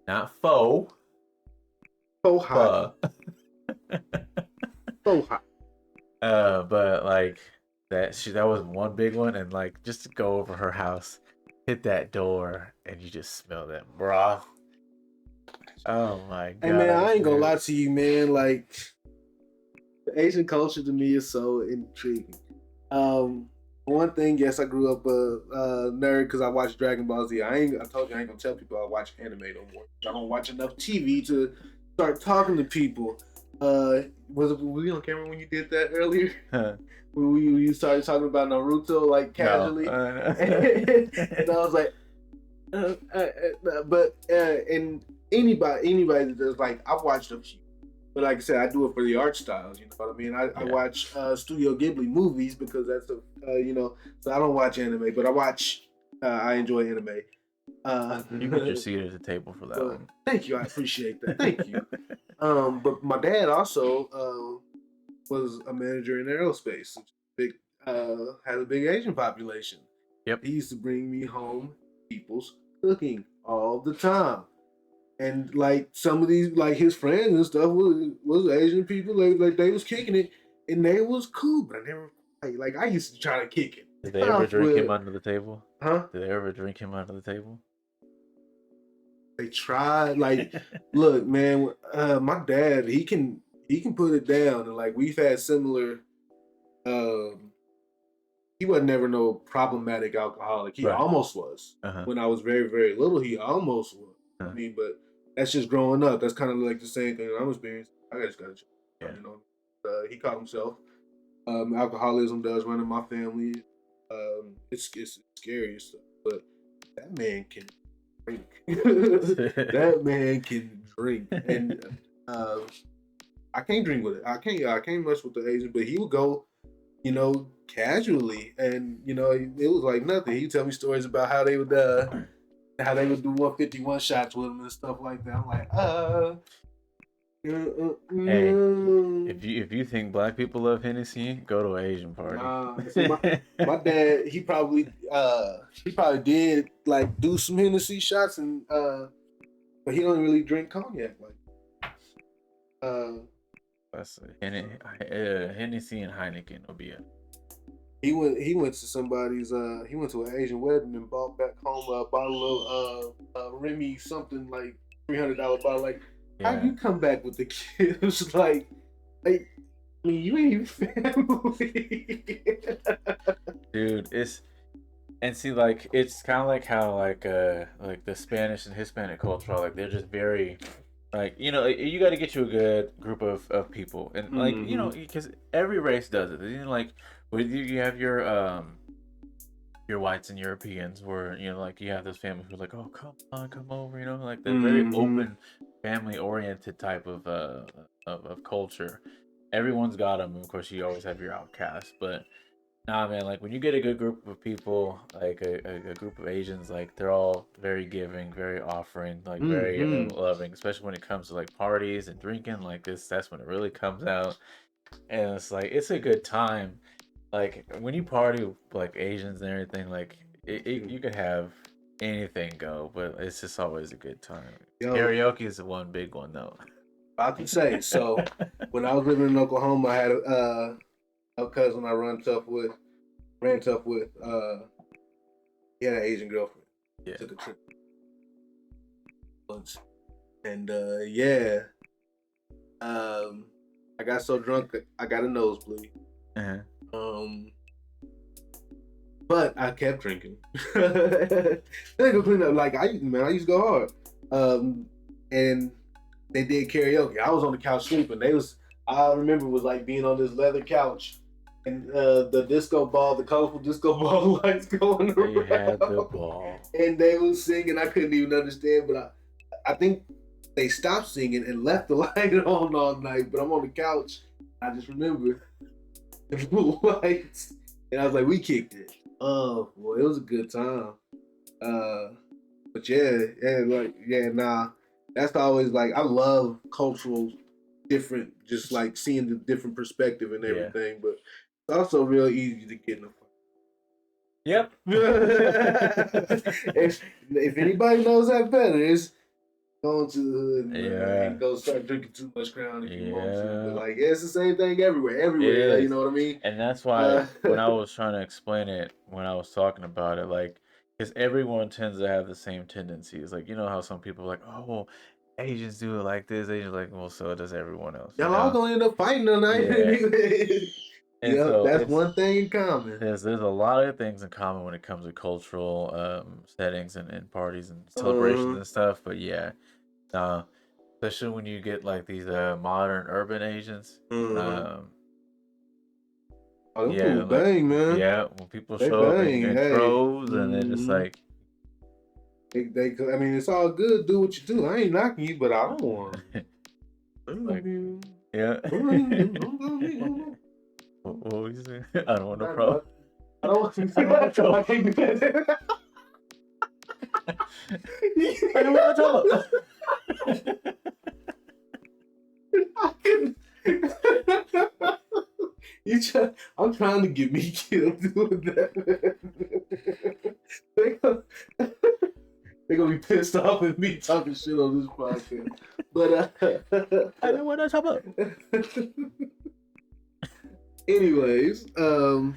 not pho. Pho hot. Pho hot. But like that was one big one, and like just to go over her house, hit that door, and you just smell that broth. Oh my god! Hey man, I ain't gonna lie to you, man. Like the Asian culture to me is so intriguing. One thing, yes, I grew up a nerd because I watched Dragon Ball Z. I told you I ain't gonna tell people I watch anime no more. I don't watch enough TV to start talking to people. Was we on camera when you did that earlier? When you started talking about Naruto like casually, No. and I was like, and anybody that does like I've watched a few, but like I said, I do it for the art styles. You know what I mean? I watch Studio Ghibli movies because that's a So I don't watch anime, but I enjoy anime. You got your seat at the table for that one. Thank you, I appreciate that. Thank you. But my dad also was a manager in aerospace. Big has a big Asian population. Yep. He used to bring me home people's cooking all the time. And like some of these, like his friends and stuff was Asian people. Like they was kicking it, and they was cool. But I never like I used to try to kick it. Did they ever drink him under the table? Huh? Did they ever drink him under the table? They tried. Like, look, man, my dad he can put it down, and like we've had similar. He was never no problematic alcoholic. He almost was when I was very very little. He almost was. I mean, but that's just growing up. That's kind of like the same thing I'm experiencing. I just got to, you know. He caught himself. Alcoholism does run in my family. It's scary and stuff, but that man can drink. That man can drink, and I can't drink with it. I can't mess with the Asian, but he would go, casually, and it was like nothing. He'd tell me stories about how they would do 151 shots with him and stuff like that. I'm like, Hey, if you think black people love Hennessy, go to an Asian party. My dad, he probably did like do some Hennessy shots, and but he don't really drink cognac like. That's Hennessy and Heineken will be it. He went to somebody's he went to an Asian wedding and brought back home a bottle of Remy something like $300 bottle. Like, how you come back with the kids? like I mean, you ain't even family. Dude, it's like it's kind of like how like the Spanish and Hispanic culture, like they're just very like you got to get you a good group of people, and like because every race does it. Like with you have your whites and Europeans where like you have those families who are like, oh come on, come over, like the very open family oriented type of culture. Everyone's got them. Of course, you always have your outcasts, but nah, man, like when you get a good group of people, like a group of Asians, like they're all very giving, very offering, like very loving, especially when it comes to like parties and drinking. Like that's when it really comes out, and it's like it's a good time. Like when you party with like Asians and everything, like you could have anything go, but it's just always a good time. Karaoke is the one big one though. I can say so. When I was living in Oklahoma, I had a cousin I ran tough with. He had an Asian girlfriend. Yeah. Took a trip once, and I got so drunk that I got a nosebleed. But I kept drinking. They go clean up. Like I used to go hard. And they did karaoke. I was on the couch sleeping. I remember was like being on this leather couch, and the colorful disco ball lights going around. They had the ball. And they was singing. I couldn't even understand, but I think they stopped singing and left the light on all night. But I'm on the couch. I just remember the blue lights, and I was like, we kicked it. Oh boy, it was a good time. But that's always like I love cultural different, just like seeing the different perspective and everything. But it's also real easy to get in a fight. Yep. if anybody knows that better, it's going to the hood and go start drinking too much Crown if you want to. But like, it's the same thing everywhere. You know what I mean? And that's why when I was trying to explain it, when I was talking about it, like, because everyone tends to have the same tendencies. Like, how some people are like, oh, well, Asians do it like this. Asians like, well, so does everyone else. Y'all all gonna end up fighting tonight. And Yep, so that's it's one thing in common. there's a lot of things in common when it comes to cultural settings and parties and celebrations Uh-huh. and stuff. But yeah, uh, especially when you get like these modern urban Asians. Uh-huh. Um, Oh, them yeah, fools like bang, man. yeah, when people They show up bang. in Hey. troves and they're just like, I mean, it's all good. Do what you do. I ain't knocking you, but I don't want. like yeah. I What were you saying? I don't want no don't problem. want to. I can't do that. I don't want no trouble. I couldn't. I'm trying to get me killed doing that. They gonna be pissed off at me talking shit on this podcast. But I don't want no trouble. anyways, oh,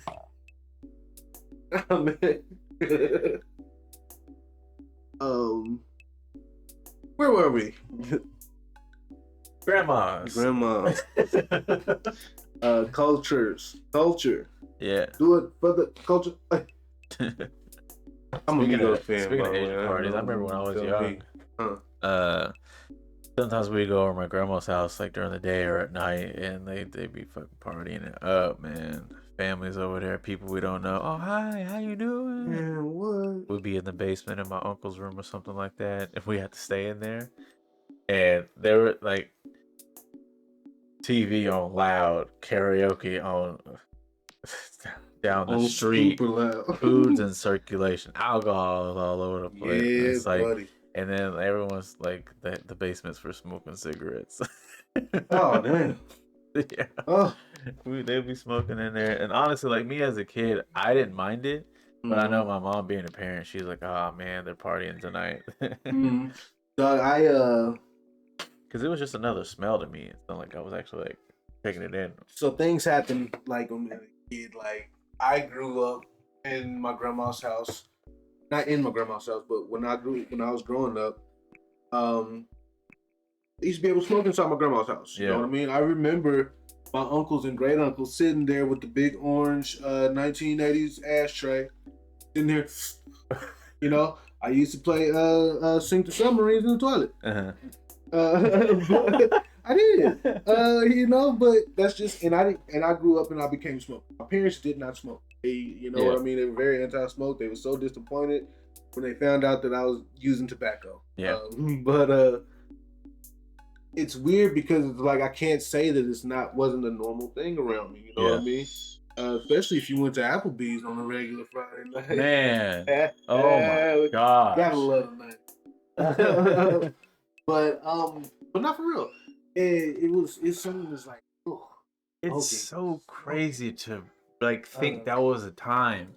man. Where were we? Grandmas. Grandma. Culture. Yeah. Do it for the culture. I'm a Migos fan. Speaking by of the Asian way. parties, I remember when I was young. Huh. Sometimes we go over to my grandma's house like during the day or at night, and they be fucking partying it up, man. Families over there, people we don't know. Oh hi, how you doing? Man, what? We'd be in the basement in my uncle's room or something like that, if we had to stay in there. And there were like TV on loud, karaoke on down the street, Super loud. foods in circulation, alcohol is all over the place. And Yeah, it's like, buddy. and then everyone's like the basements for smoking cigarettes. Oh damn. Yeah, Oh. they'd be smoking in there. And honestly, like me as a kid, I didn't mind it, but I know my mom being a parent, she's like, oh man, they're partying tonight. Dog, Because it was just another smell to me. It's not like I was actually like taking it in. so things happen like when I was a kid. Like I grew up in my grandma's house, not in my grandma's house, but when I was growing up, I used to be able to smoke inside my grandma's house. You know what I mean? I remember my uncles and great uncles sitting there with the big orange 1980s ashtray, sitting there. You know, I used to play Sink the Submarines in the toilet. I did. You know, but that's just and I grew up and I became a smoker. My parents did not smoke. They, you know what I mean? They were very anti-smoke. They were so disappointed when they found out that I was using tobacco. Yeah. But it's weird because it's like I can't say that wasn't a normal thing around me. You know what I mean? Especially if you went to Applebee's on a regular Friday night. Man, oh my gosh, gotta love that. But not for real. It's something that's like, oh, it's so crazy to like think that was a time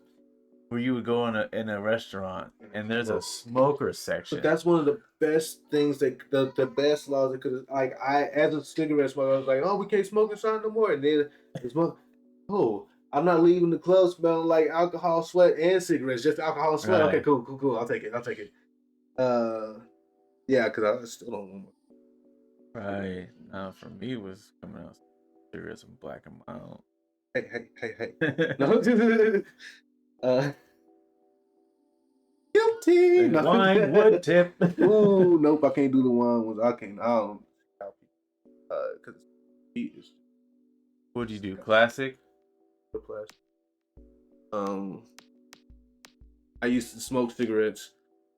where you would go in a restaurant and there's a smoker section. But that's one of the best things that the best laws that could like I as a cigarette smoker I was like, oh, we can't smoke inside no more, and then it's oh, I'm not leaving the club smelling like alcohol, sweat, and cigarettes, just alcohol and sweat. Right. Okay, cool. I'll take it. Yeah, because I still don't want more. Right. For me, it was coming out cigarettes and black and mild. Hey. No. Guilty. Wine wood tip. Ooh, nope, I can't do the wine ones. I don't. Because it's What'd you do? Classic? plastic. I used to smoke cigarettes,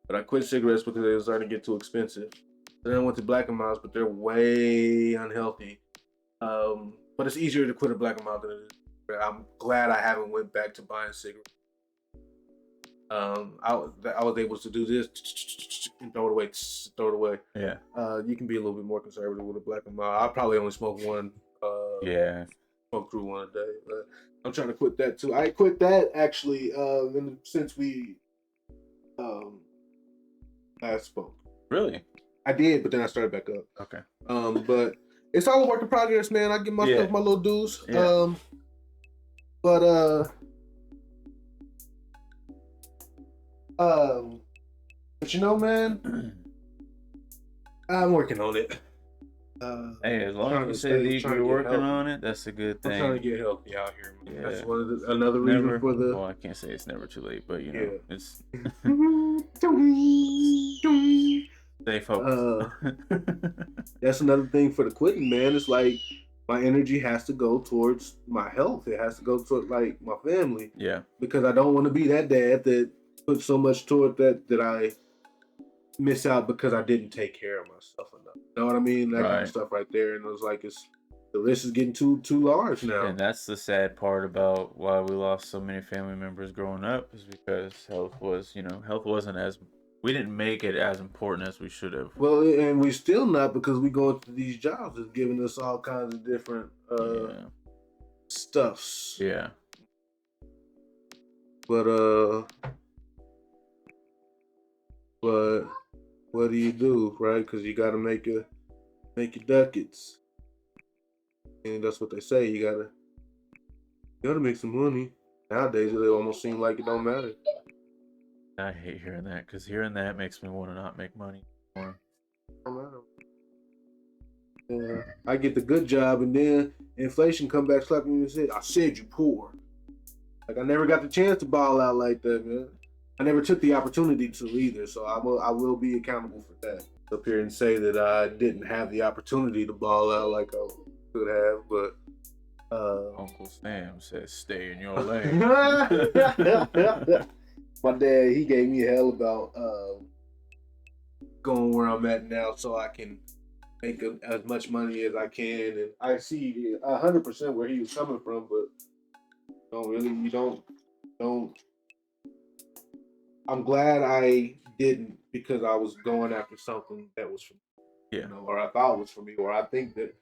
but I quit cigarettes because they were starting to get too expensive. Then I went to black and milds, but they're way unhealthy. But it's easier to quit a black and mild than it is. I'm glad I haven't went back to buying cigarettes. I was able to do this and throw it away. Yeah. You can be a little bit more conservative with a black and mild. I'll probably only smoke one. Smoke through one a day. But I'm trying to quit that too. I quit that actually since we last spoke. Really? I did, but then I started back up. Okay. But it's all a work in progress, man. I give myself my little dues. Yeah. But you know, man, I'm working on it. Hey, as long as trying you to say that stay, trying you're to get working healthy. on it, that's a good I'm trying to thing. get healthy out here, man. Yeah. That's another reason Never. for the Well, I can't say it's never too late, but you know, it's stay focused. that's another thing for the quitting, man. It's like my energy has to go towards my health. It has to go toward like my family. Yeah. Because I don't want to be that dad that puts so much toward that I miss out because I didn't take care of myself enough. You know what I mean? That kind of Right. stuff right there. And it was like the list is getting too large now. And that's the sad part about why we lost so many family members growing up, is because health wasn't as, we didn't make it as important as we should have. Well, and we still not, because we go into these jobs that's giving us all kinds of different stuffs. Yeah. But what do you do, right? Because you got to make your ducats, and that's what they say. You gotta make some money. Nowadays, it almost seems like it don't matter. I hate hearing that, because hearing that makes me want to not make money anymore. Don't matter. Yeah, I get the good job, and then inflation come back slapping me in the head. I said you poor. Like, I never got the chance to ball out like that, man. I never took the opportunity to either, so I will be accountable for that. Up here and say that I didn't have the opportunity to ball out like I could have, but Uncle Sam says stay in your lane. My dad, he gave me hell about going where I'm at now, so I can make as much money as I can, and I see 100% where he was coming from, but you don't. I'm glad I didn't, because I was going after something that was for me, or I thought was for me, or I think that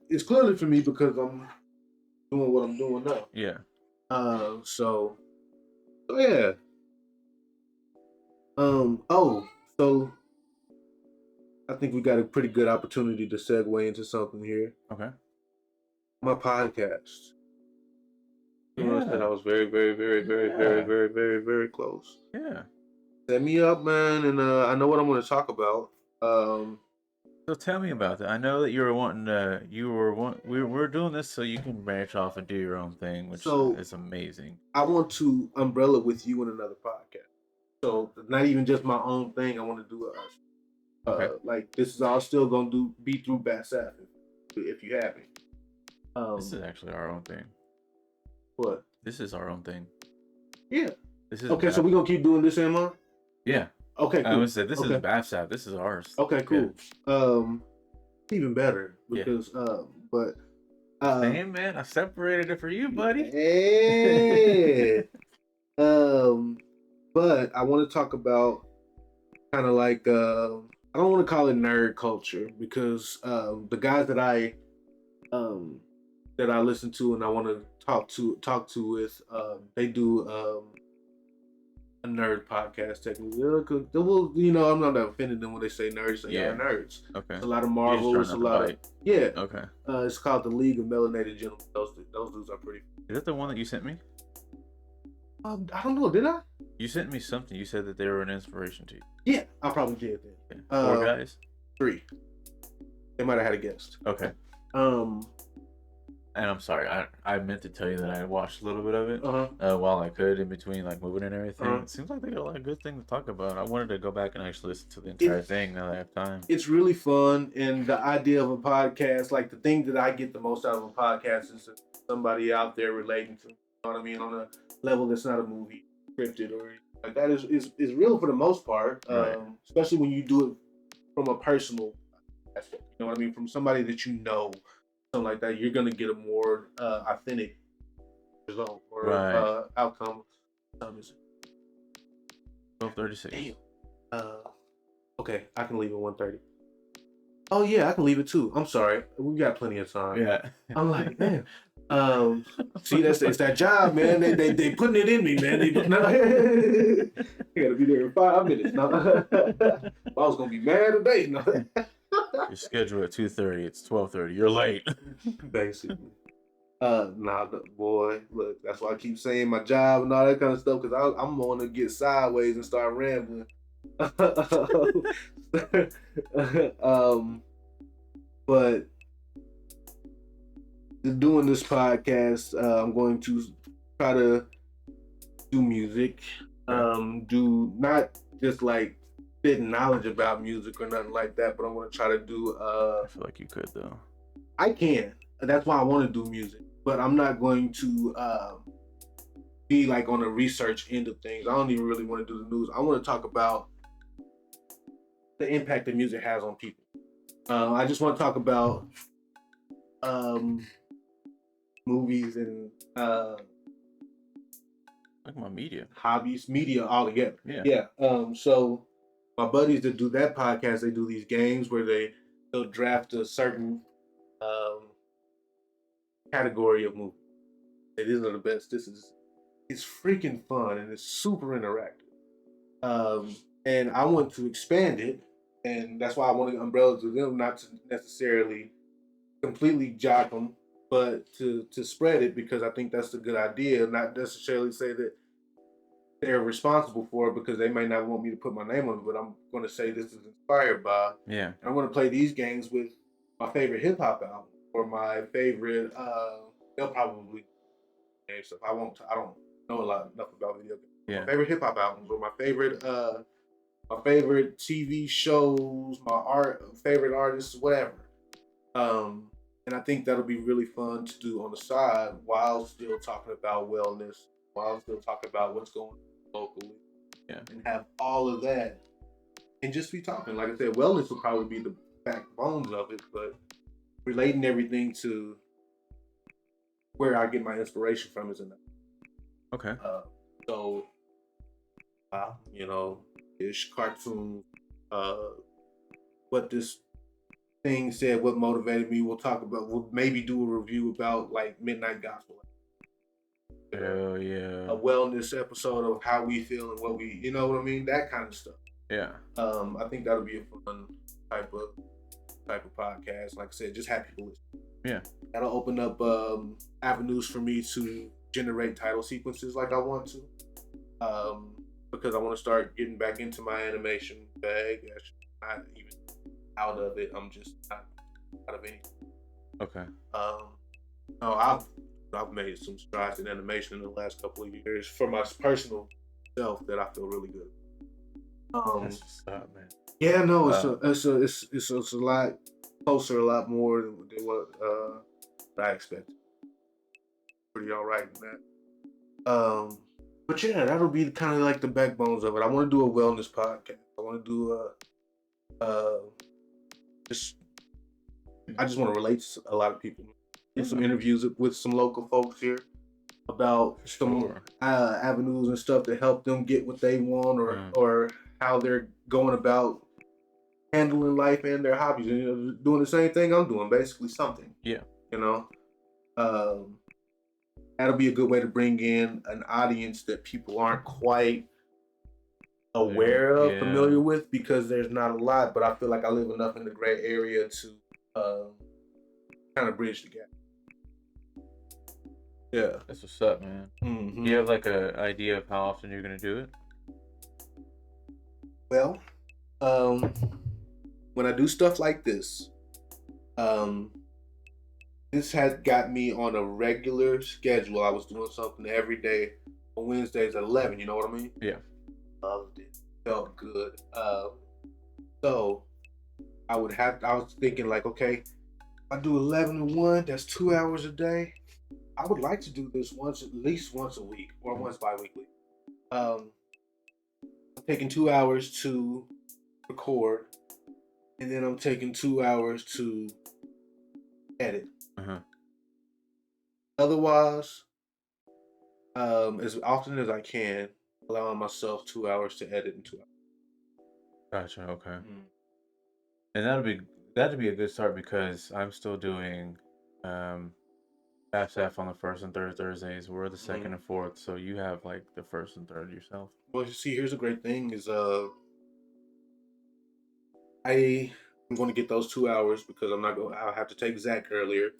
it's clearly for me because I'm doing what I'm doing now. Yeah. So yeah. So I think we got a pretty good opportunity to segue into something here. Okay. My podcast. Yeah. I said I was very, very, very, very, very, very, very, very close. Yeah. Set me up, man, and I know what I'm going to talk about. So tell me about that. I know that we're doing this so you can branch off and do your own thing, which is amazing. I want to umbrella with you in another podcast. So not even just my own thing. I want to do like, this is all still going to be through BASF if you have it. This is actually our own thing. What? This is our own thing. Yeah. This is okay. So we're gonna keep doing this, Emma? Yeah. Okay. Cool. I would say this is BASF. This is ours. Okay. Cool. Yeah. Even better because but same, man. I separated it for you, buddy. Hey. But I want to talk about kind of like I don't want to call it nerd culture, because the guys that I listen to and I want to talk to with they do a nerd podcast technically. I'm not offending them when they say nerds. They are nerds. Okay. It's a lot of Marvel. It's a lot of Okay. It's called the League of Melanated Gentlemen. Those dudes are pretty. Is that the one that you sent me? I don't know. Did I? You sent me something. You said that they were an inspiration to you. Yeah, I probably did that. Okay. 4 guys? 3. They might have had a guest. Okay. And I'm sorry, I meant to tell you that I watched a little bit of it while I could, in between like moving and everything. It seems like they got a lot of good things to talk about. I wanted to go back and actually listen to the entire thing now that I have time. It's really fun, and the idea of a podcast, like the thing that I get the most out of a podcast, is somebody out there relating to, you know what I mean, on a level that's not a movie, scripted, or like that is real for the most part, especially when you do it from a personal aspect. You know what I mean, from somebody that you know. Something like that, you're gonna get a more authentic result or outcome. 12:36. Damn. Okay, I can leave at 1:30. Oh yeah, I can leave it too. I'm sorry, we got plenty of time. Yeah. I'm like, man. See, it's that job, man. They putting it in me, man. You gotta be there in 5 minutes. No. I was gonna be mad today. No. Your schedule at 2:30. It's 12:30. You're late. Basically. Boy, look, that's why I keep saying my job and all that kind of stuff, because I'm going to get sideways and start rambling. but doing this podcast, I'm going to try to do music. Do not just like spit knowledge about music or nothing like that, but I'm going to try to do. I feel like you could though. I can. That's why I want to do music, but I'm not going to be like on the research end of things. I don't even really want to do the news. I want to talk about the impact that music has on people. I just want to talk about um, movies and Like my media. hobbies, media all together. Yeah. Yeah. So my buddies that do that podcast, they do these games where they'll draft a certain category of movie. These are the best. It's freaking fun and it's super interactive. And I want to expand it, and that's why I wanted Umbrella to them, not to necessarily completely jock them, but to spread it, because I think that's a good idea. Not necessarily say that they're responsible for it, because they may not want me to put my name on it, but I'm going to say this is inspired by. Yeah. I'm going to play these games with my favorite hip hop album or my favorite. They'll probably name stuff. I won't. I don't know enough about video games. Yeah. My favorite hip hop albums or my favorite TV shows, favorite artists, whatever. And I think that'll be really fun to do on the side while still talking about wellness, while still talking about what's going on locally, and have all of that, and just be talking. Like I said, wellness will probably be the backbones of it, but relating everything to where I get my inspiration from is enough. Okay. So, ish cartoon, what this thing said, what motivated me. We'll maybe do a review about like Midnight Gospel. Oh yeah. A wellness episode of how we feel and what we, you know what I mean? That kind of stuff. Yeah. I think that'll be a fun type of podcast. Like I said, just have people listen. Yeah. That'll open up avenues for me to generate title sequences like I want to. Because I want to start getting back into my animation bag. Not even out of it. I'm just not out of anything. Okay. No, I've made some strides in animation in the last couple of years for my personal self that I feel really good. That's what's up, man. Yeah, no, it's a lot closer, a lot more than what I expected. Pretty all right in that. But yeah, that'll be kind of like the backbones of it. I want to do a wellness podcast. I want to do I just want to relate to a lot of people. Do some interviews with some local folks here about some avenues and stuff to help them get what they want, or how they're going about handling life and their hobbies, and doing the same thing I'm doing, basically something. Yeah. That'll be a good way to bring in an audience that people aren't quite aware of, familiar with, because there's not a lot, but I feel like I live enough in the gray area to kind of bridge the gap. Yeah. That's what's up, man. Mm-hmm. Do you have like an idea of how often you're gonna do it? Well, when I do stuff like this, this has got me on a regular schedule. I was doing something every day on Wednesdays at 11. You know what I mean? Yeah. Loved it. Felt good. So I was thinking like, okay, I do 11 to 1. That's 2 hours a day. I would like to do this at least once a week or once bi-weekly. I'm taking 2 hours to record, and then I'm taking 2 hours to edit. Otherwise, as often as I can, allowing myself 2 hours to edit in 2 hours. Gotcha. Okay. Mm-hmm. And that'd be a good start, because I'm still doing FF on the first and third Thursdays. We're the second and fourth, so you have like the first and third yourself. Well, you see, here's a great thing is I'm going to get those 2 hours because I'll have to take Zach earlier.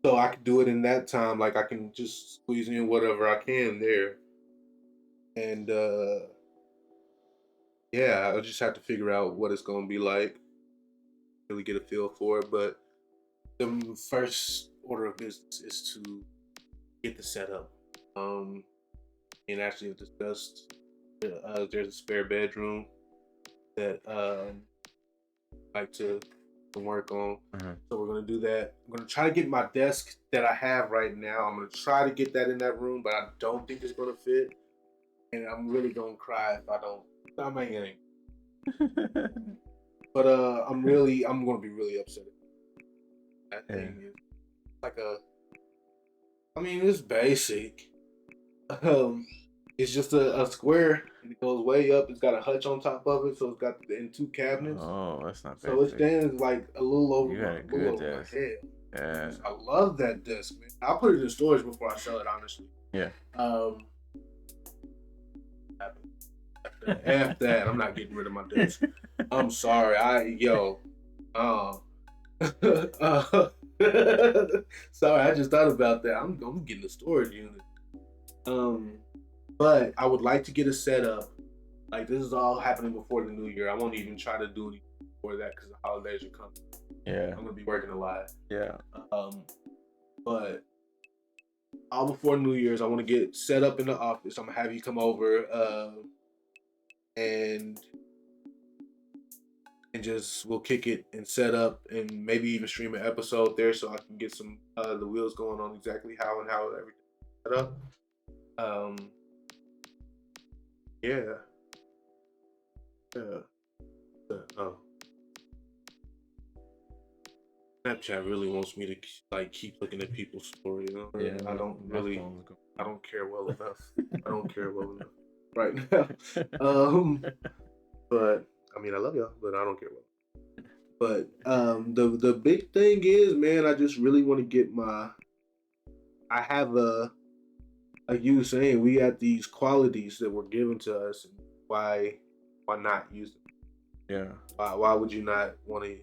So I can do it in that time. Like I can just squeeze in whatever I can there. And yeah, I just have to figure out what it's gonna be like. Really get a feel for it. But the first order of business is to get the setup. And actually discussed. There's a spare bedroom that I like to work on. Mhm. So we're gonna do that. I'm gonna try to get my desk that I have right now. I'm gonna try to get that in that room, but I don't think it's gonna fit. And I'm really gonna cry if I don't. I mean, it ain't. But I'm gonna be really upset. That Yeah. thing is like I mean, it's basic. It's just a square and it goes way up. It's got a hutch on top of it, so it's got in two cabinets. Oh, that's not So it basic. stands like a little over You got a little good over my desk. head. Yeah. I love that desk, man. I'll put it in storage before I sell it, honestly. Yeah. F that. I'm not getting rid of my desk. I'm sorry. Uh, sorry, I just thought about that. I'm getting a storage unit. But I would like to get a setup. Like this is all happening before the new year. I won't even try to do anything before that because the holidays are coming. Yeah. I'm gonna be working a lot. Yeah. But all before New Year's, I want to get set up in the office. I'm gonna have you come over, and just we'll kick it and set up and maybe even stream an episode there so I can get some the wheels going on exactly how everything set up. Yeah. Oh. Snapchat really wants me to like keep looking at people's story, you know? Yeah. I don't my really phone's going- I don't care well enough. I don't care well enough right now. But I mean I love y'all, but I don't care well. But the big thing is, man, I just really want to get I have like you were saying, we got these qualities that were given to us, and why not use them? Yeah. Why would you not want to?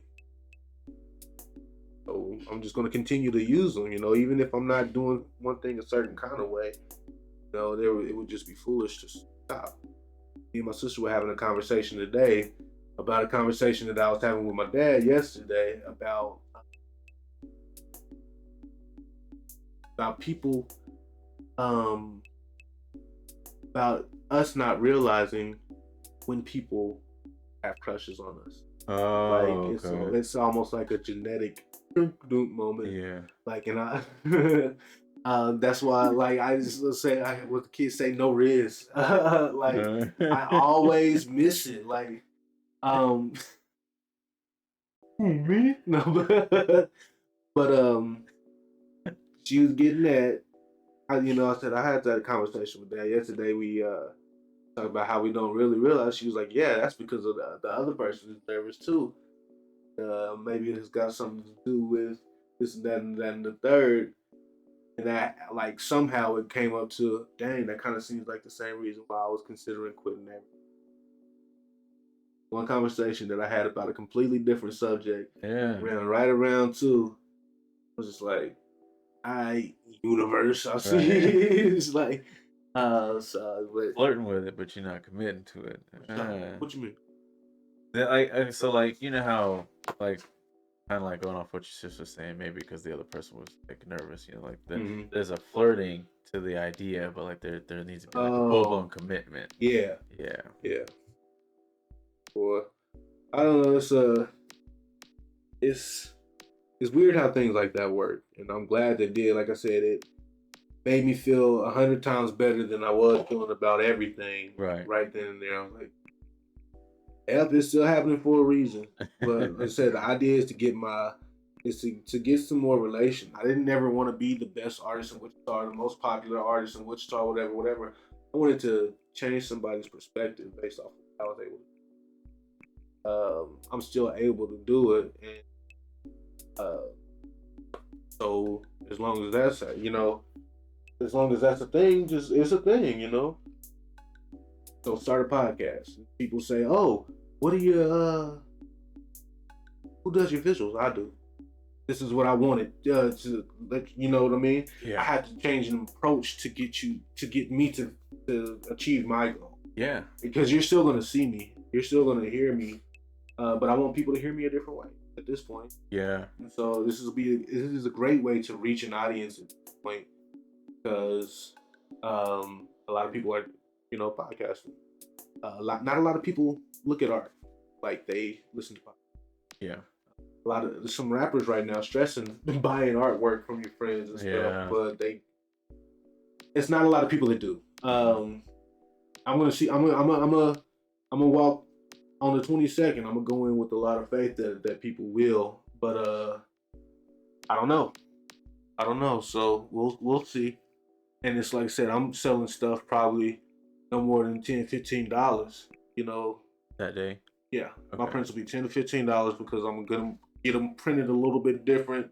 So I'm just gonna continue to use them, you know, even if I'm not doing one thing a certain kind of way. You know, it would just be foolish to stop. Me and my sister were having a conversation today about a conversation that I was having with my dad yesterday about people, about us not realizing when people have crushes on us. Oh, Like okay. it's almost like a genetic moment. Yeah. Like, and that's why, like, I just say, what the kids say, no riz. Like, I always miss it. Like, me? No, but she was getting that. I said I had that conversation with Dad yesterday. We talked about how we don't really realize. She was like, "Yeah, that's because of the other person's nervous too. Maybe it's got something to do with this and that and that and the third." And that, like, somehow it came up to, dang, that kind of seems like the same reason why I was considering quitting that. One conversation that I had about a completely different subject, Yeah. ran right around to, I was just like, universe, I see. Right. It's like, but Flirting with it, but you're not committing to it. what you mean? So like you know how like kind of like going off what your sister was saying, maybe because the other person was like nervous, you know, like there's a flirting to the idea, but like there needs to be like a full-blown commitment. Yeah. Yeah. Boy, I don't know. It's weird how things like that work, and I'm glad they did. Like I said, it made me feel 100 times better than I was feeling about everything. Right then and there, I was like, "Yep, it's still happening for a reason." But like I said, the idea is to get to get some more relation. I didn't ever want to be the best artist in Wichita, the most popular artist in Wichita, whatever. I wanted to change somebody's perspective based off of what I was able to. I'm still able to do it, and so as long as that's as long as that's a thing, just it's a thing, you know. So start a podcast. People say, "Oh, what do you? Who does your visuals?" I do. This is what I wanted to let you know what I mean. Yeah. I had to change an approach to get me to achieve my goal. Yeah. Because you're still gonna see me. You're still gonna hear me, but I want people to hear me a different way at this point. Yeah. And so this is a great way to reach an audience at this point because a lot of people are, podcasting. Not a lot of people look at art like they listen to podcasts. Yeah. There's some rappers right now stressing buying artwork from your friends and stuff, but it's not a lot of people that do. I'm gonna walk on the 22nd. I'm gonna go in with a lot of faith that people will, but I don't know. So we'll see. And it's like I said, I'm selling stuff probably no more than $10-$15. That day. Yeah, okay. My prints will be $10 to $15 because I'm gonna get them printed a little bit different,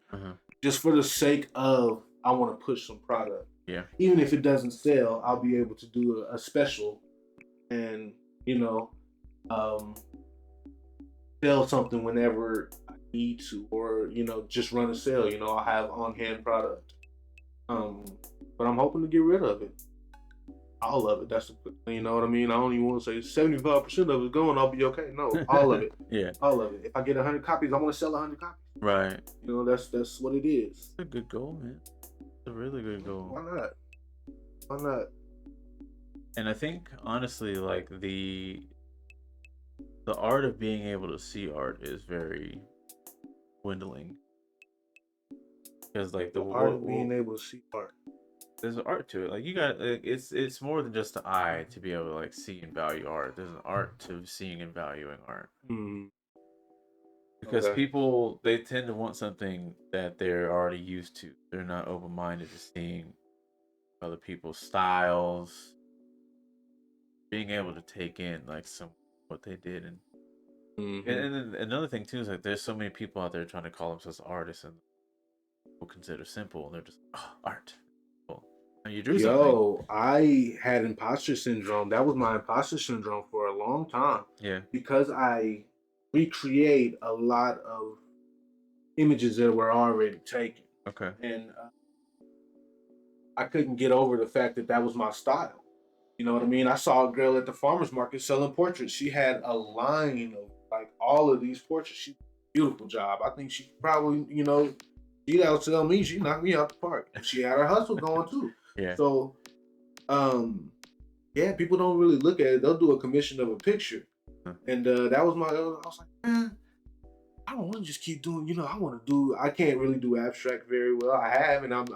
just for the sake of I want to push some product. Yeah. Even if it doesn't sell, I'll be able to do a special, and sell something whenever I need to, or just run a sale. I'll have on hand product. But I'm hoping to get rid of it. All of it. That's you know what I mean. I don't even want to say 75% of it's going. I'll be okay. No, all of it. Yeah, all of it. If I get 100 copies, I want to sell 100 copies. Right. That's what it is. It's a good goal, man. It's a really good goal. Why not? And I think honestly, like the art of being able to see art is very dwindling. Because like the art of being able to see art. There's an art to it. Like you got, it's more than just the eye to be able to like see and value art. There's an art to seeing and valuing art. Because people, they tend to want something that they're already used to. They're not open-minded to seeing other people's styles, being able to take in like what they did, and then another thing too is like there's so many people out there trying to call themselves artists and people consider simple, and they're just art. You drew something. I had imposter syndrome. That was my imposter syndrome for a long time. Yeah. Because I recreate a lot of images that were already taken. Okay. And I couldn't get over the fact that was my style. You know what I mean? I saw a girl at the farmer's market selling portraits. She had a line of like all of these portraits. She did a beautiful job. I think she probably, she'd outsell me. She knocked me out the park. She had her hustle going too. Yeah. So, people don't really look at it. They'll do a commission of a picture, and that was I was like, man, I don't want to just keep doing. I can't really do abstract very well. I have, and I've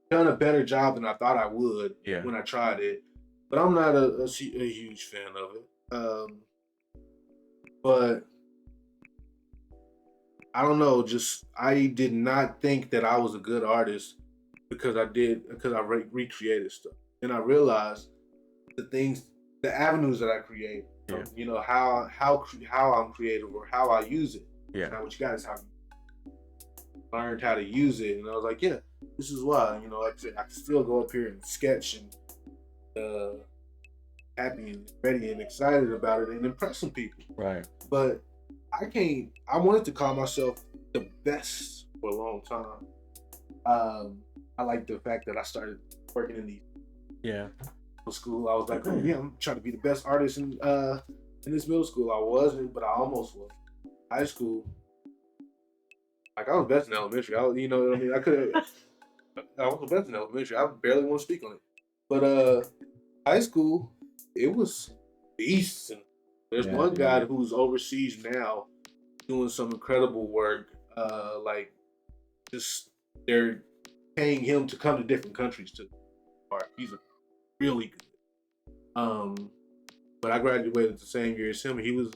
done a better job than I thought I would when I tried it. But I'm not a huge fan of it. But I don't know. I did not think that I was a good artist because I recreated stuff, and I realized the avenues that I create, how I'm creative or how I use it. Yeah. Now what you got is how you learned how to use it, and I was like, this is why, like I said, I can still go up here and sketch and happy and ready and excited about it and impress some people. Right. But I wanted to call myself the best for a long time. I like the fact that I started working in the school. I was like, I'm trying to be the best artist in this middle school. I wasn't, but I almost was. High school, like I was best in elementary. I was the best in elementary. I barely want to speak on it. But high school, it was beasts. And there's one guy who's overseas now doing some incredible work. They're paying him to come to different countries to art. He's really good. But I graduated the same year as him. He was,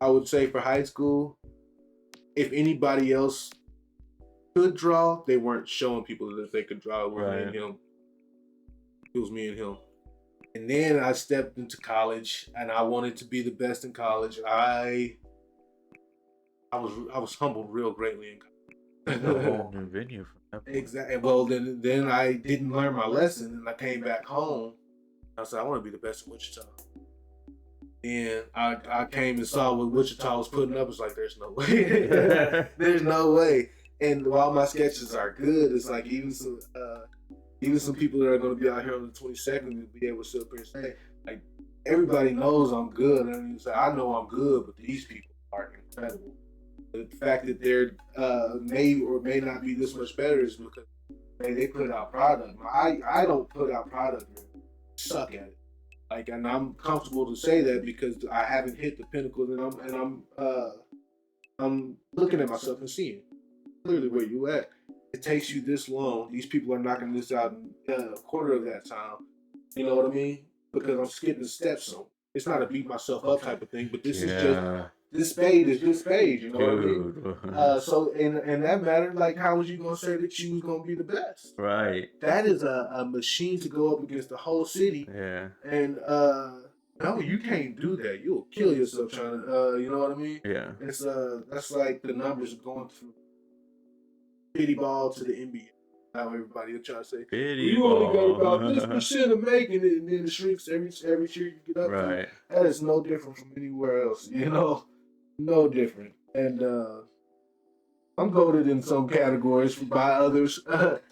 I would say, for high school, if anybody else could draw, they weren't showing people that they could draw. It was me and him. It was me and him. And then I stepped into college, and I wanted to be the best in college. I was humbled real greatly in college. A whole new venue for that. Exactly. Well, then I didn't learn my lesson, and I came back home. I said I want to be the best in Wichita. And I came and saw what Wichita was putting up. It's like there's no way. There's no way. And while my sketches are good, it's like even some people that are going to be out here on the 22nd will be able to sit up here and say, like, everybody knows I'm good. I mean, so I know I'm good, but these people are incredible. The fact that they're may or may not be this much better is because they put out product. I don't put out product. Man. Suck at it. Like, and I'm comfortable to say that because I haven't hit the pinnacle, I'm looking at myself and seeing clearly where you at. It takes you this long. These people are knocking this out in a quarter of that time. You know what I mean? Because I'm skipping steps. So it's not a beat myself up type of thing, but this is just Yeah, this spade is this spade. You know what I mean? dude. So in that matter, like, how was you gonna say that you was gonna be the best? Right. That is a machine to go up against the whole city, Yeah. and no, you can't do that. You'll kill yourself trying to, you know what I mean? Yeah. It's that's like the numbers going through pity ball to the NBA. How everybody will try to say, Pity you only got about ball. this percent of making it, and then the streaks every year you get up to. Right. That is no different from anywhere else. You know, no different. And I'm goaded in some categories by others, but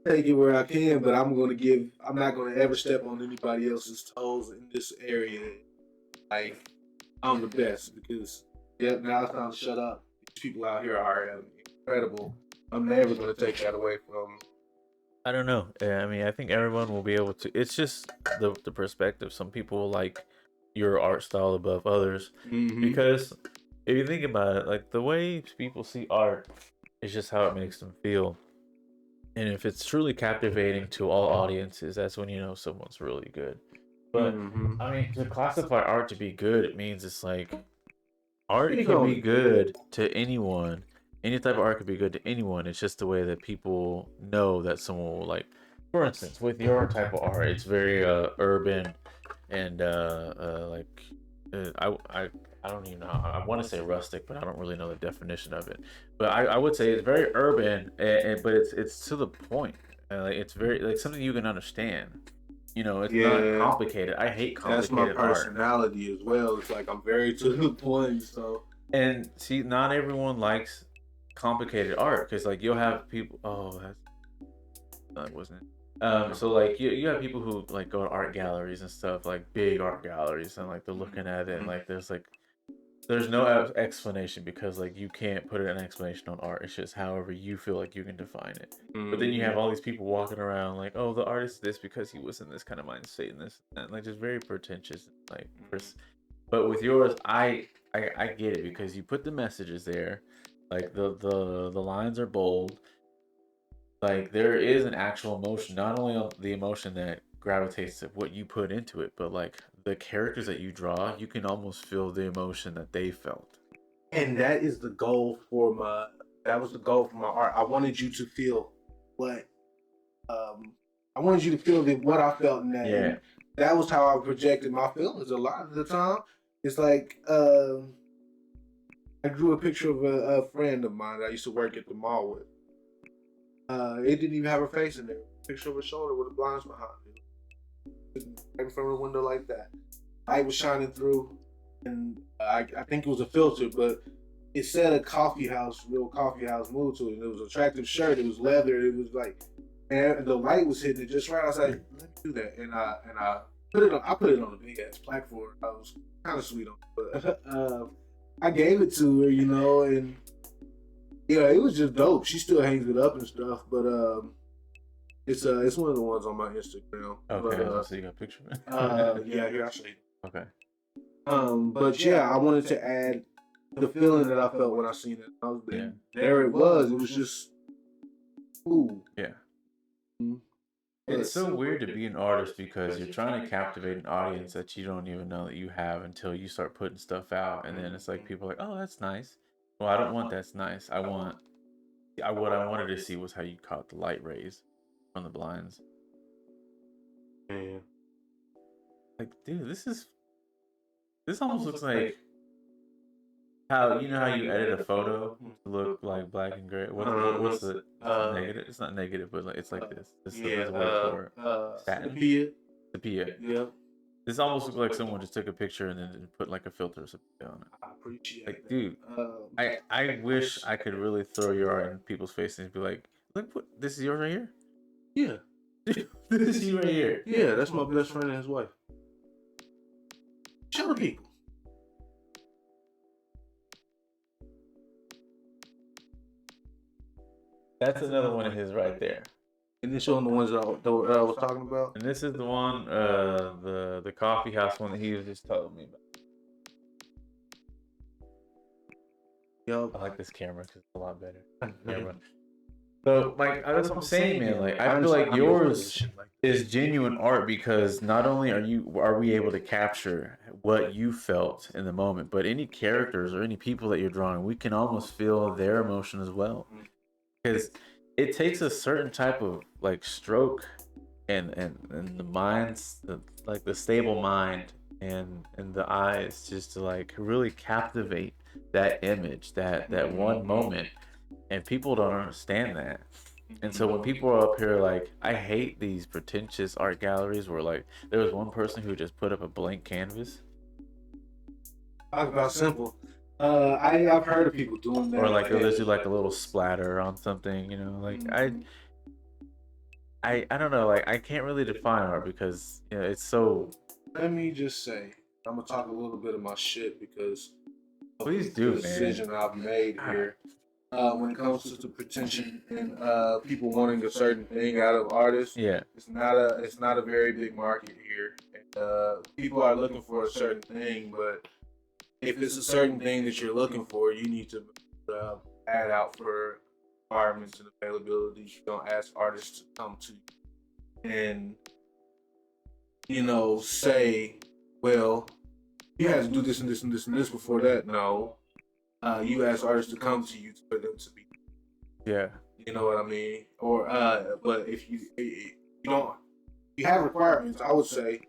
take it where I can. But I'm not going to ever step on anybody else's toes in this area. Like, I'm the best because, yep, now it's time to shut up. These people out here are incredible. I'm never going to take that away from. I don't know. I mean, I think everyone will be able to. It's just the perspective. Some people like your art style above others because if you think about it, like the way people see art is just how it makes them feel. And if it's truly captivating to all audiences, that's when you know someone's really good. But I mean, to classify art to be good, it means it's like art can be good to anyone. Any type of art could be good to anyone. It's just the way that people know that someone will like. For instance, with your type of art, it's very urban and like I don't even know. I want to say rustic, but I don't really know the definition of it. But I would say it's very urban, but it's to the point. Like it's very like something you can understand. You know, it's not complicated. I hate That's my complicated art. personality as well. It's like I'm very to the point. So And see, not everyone likes complicated art because like you'll have people. Oh, that wasn't it. So like you have people who like go to art galleries and stuff, like big art galleries, and like they're looking at it, and like there's no explanation because like you can't put an explanation on art. It's just however you feel like you can define it. But then you have all these people walking around like, oh, the artist is this because he was in this kind of mind state and this and like just very pretentious. Like, but with yours, I get it because you put the messages there, like the lines are bold. Like there is an actual emotion, not only on the emotion that gravitates to what you put into it, but like the characters that you draw, you can almost feel the emotion that they felt. and that is the goal for my. That was the goal for my art. I wanted you to feel what. I wanted you to feel what I felt in that. Yeah. And that was how I projected my feelings a lot of the time. It's like I drew a picture of a friend of mine that I used to work at the mall with. It didn't even have her face in there. Picture of her shoulder with the blinds behind it. Right in front of the window like that. Light was shining through, and I think it was a filter, but it said a coffee house, real coffee house mood to it. And it was an attractive shirt. It was leather. It was like, and the light was hitting it just right. I was like, let me do that, and I put it on. I put it on a big ass plaque for her. I was kind of sweet on it, but I gave it to her, you know, and yeah, it was just dope. She still hangs it up and stuff, but it's one of the ones on my Instagram. Okay, But, so you got a picture of it? yeah, here I show you. Okay. But yeah, I wanted to add the feeling that I felt when I seen it. I was there. There it was. It was just ooh. Yeah. Mm-hmm. It's so weird to be an artist because you're trying to captivate an audience that you don't even know that you have until you start putting stuff out, and then it's like people are like, "Oh, that's nice." Well, I don't want that's nice. What I wanted to see was how you caught the light rays from the blinds. Yeah. Like, dude, this almost looks like how you know how you edit a photo to look like black and gray. What's the negative? It's not negative, but like it's like this. There's a word for it. Satin. Sepia. Yeah. This almost looks like someone just took a picture and then put like a filter of sepia on it. I appreciate Like, that. dude, I wish I could really throw your art in people's faces and be like, look, this is yours right here. Yeah. This is you right here. Yeah, that's my best friend and his wife. Show the people. That's another one of his right there. And then showing the ones that I was talking about. And this is the one, the coffee house one that he was just telling me about. Yup. I like this camera because it's a lot better. Camera. So, like, that's what I'm saying, man. Like, I feel like yours is genuine art because not only are we able to capture what you felt in the moment, but any characters or any people that you're drawing, we can almost feel their emotion as well. Because it takes a certain type of like stroke and the minds, the stable mind and the eyes, just to like really captivate that image, that one moment. And people don't understand that. And so when people are up here like, I hate these pretentious art galleries where like there was one person who just put up a blank canvas. Talk about simple. I've heard of people doing that. Or like they'll just do like a little splatter on something, you know, like I don't know, like I can't really define art because you know it's so. Let me just say, I'm gonna talk a little bit of my shit because Please do, the decision I've made here. When it comes to the pretension and people wanting a certain thing out of artists, Yeah. it's not a very big market here. And, people are looking for a certain thing, but if it's a certain thing that you're looking for, you need to add out for requirements and availability. You don't ask artists to come to you and say, well, you had to do this and this and this and this before that. No. You ask artists to come to you for them to be. Yeah. You know what I mean? Or but if you don't, you have requirements. I would say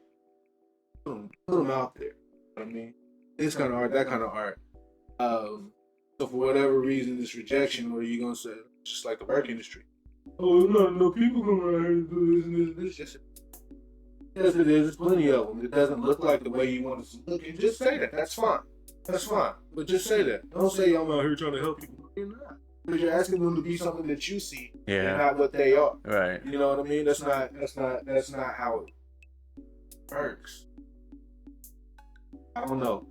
put them out there. You know what I mean, this kind of art, that kind of art. So for whatever reason, this rejection, what are you gonna say? Just like the work industry. Oh, no people come around here and do this and this. Yes, yes, it is. There's plenty of them. It doesn't look like the way you want it to look, and just say that. That's fine. That's fine, but just say that. Don't say I'm out here trying to help people. You're not, because you're asking them to be something that you see, and not what they are. Right. You know what I mean? That's not how it works. I don't know,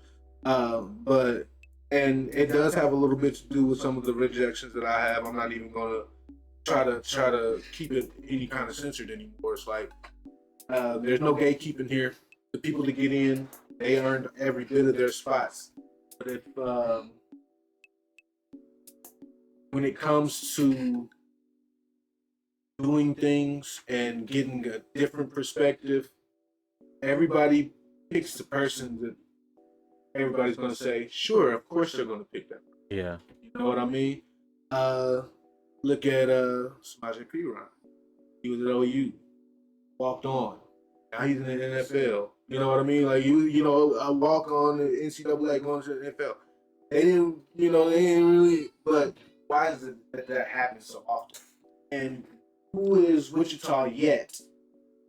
but it does have a little bit to do with some of the rejections that I have. I'm not even gonna try to keep it any kind of censored anymore. It's like there's no gatekeeping here. The people that get in, they earned every bit of their spots. But if when it comes to doing things and getting a different perspective, everybody picks the person that everybody's going to say, sure, of course they're going to pick that. Yeah. You know what I mean? Look at Samaje Perine. He was at OU, walked on. Now he's in the NFL. You know what I mean? Like a walk on the NCAA going to the NFL. They didn't really. But why is it that happens so often? And who is Wichita yet?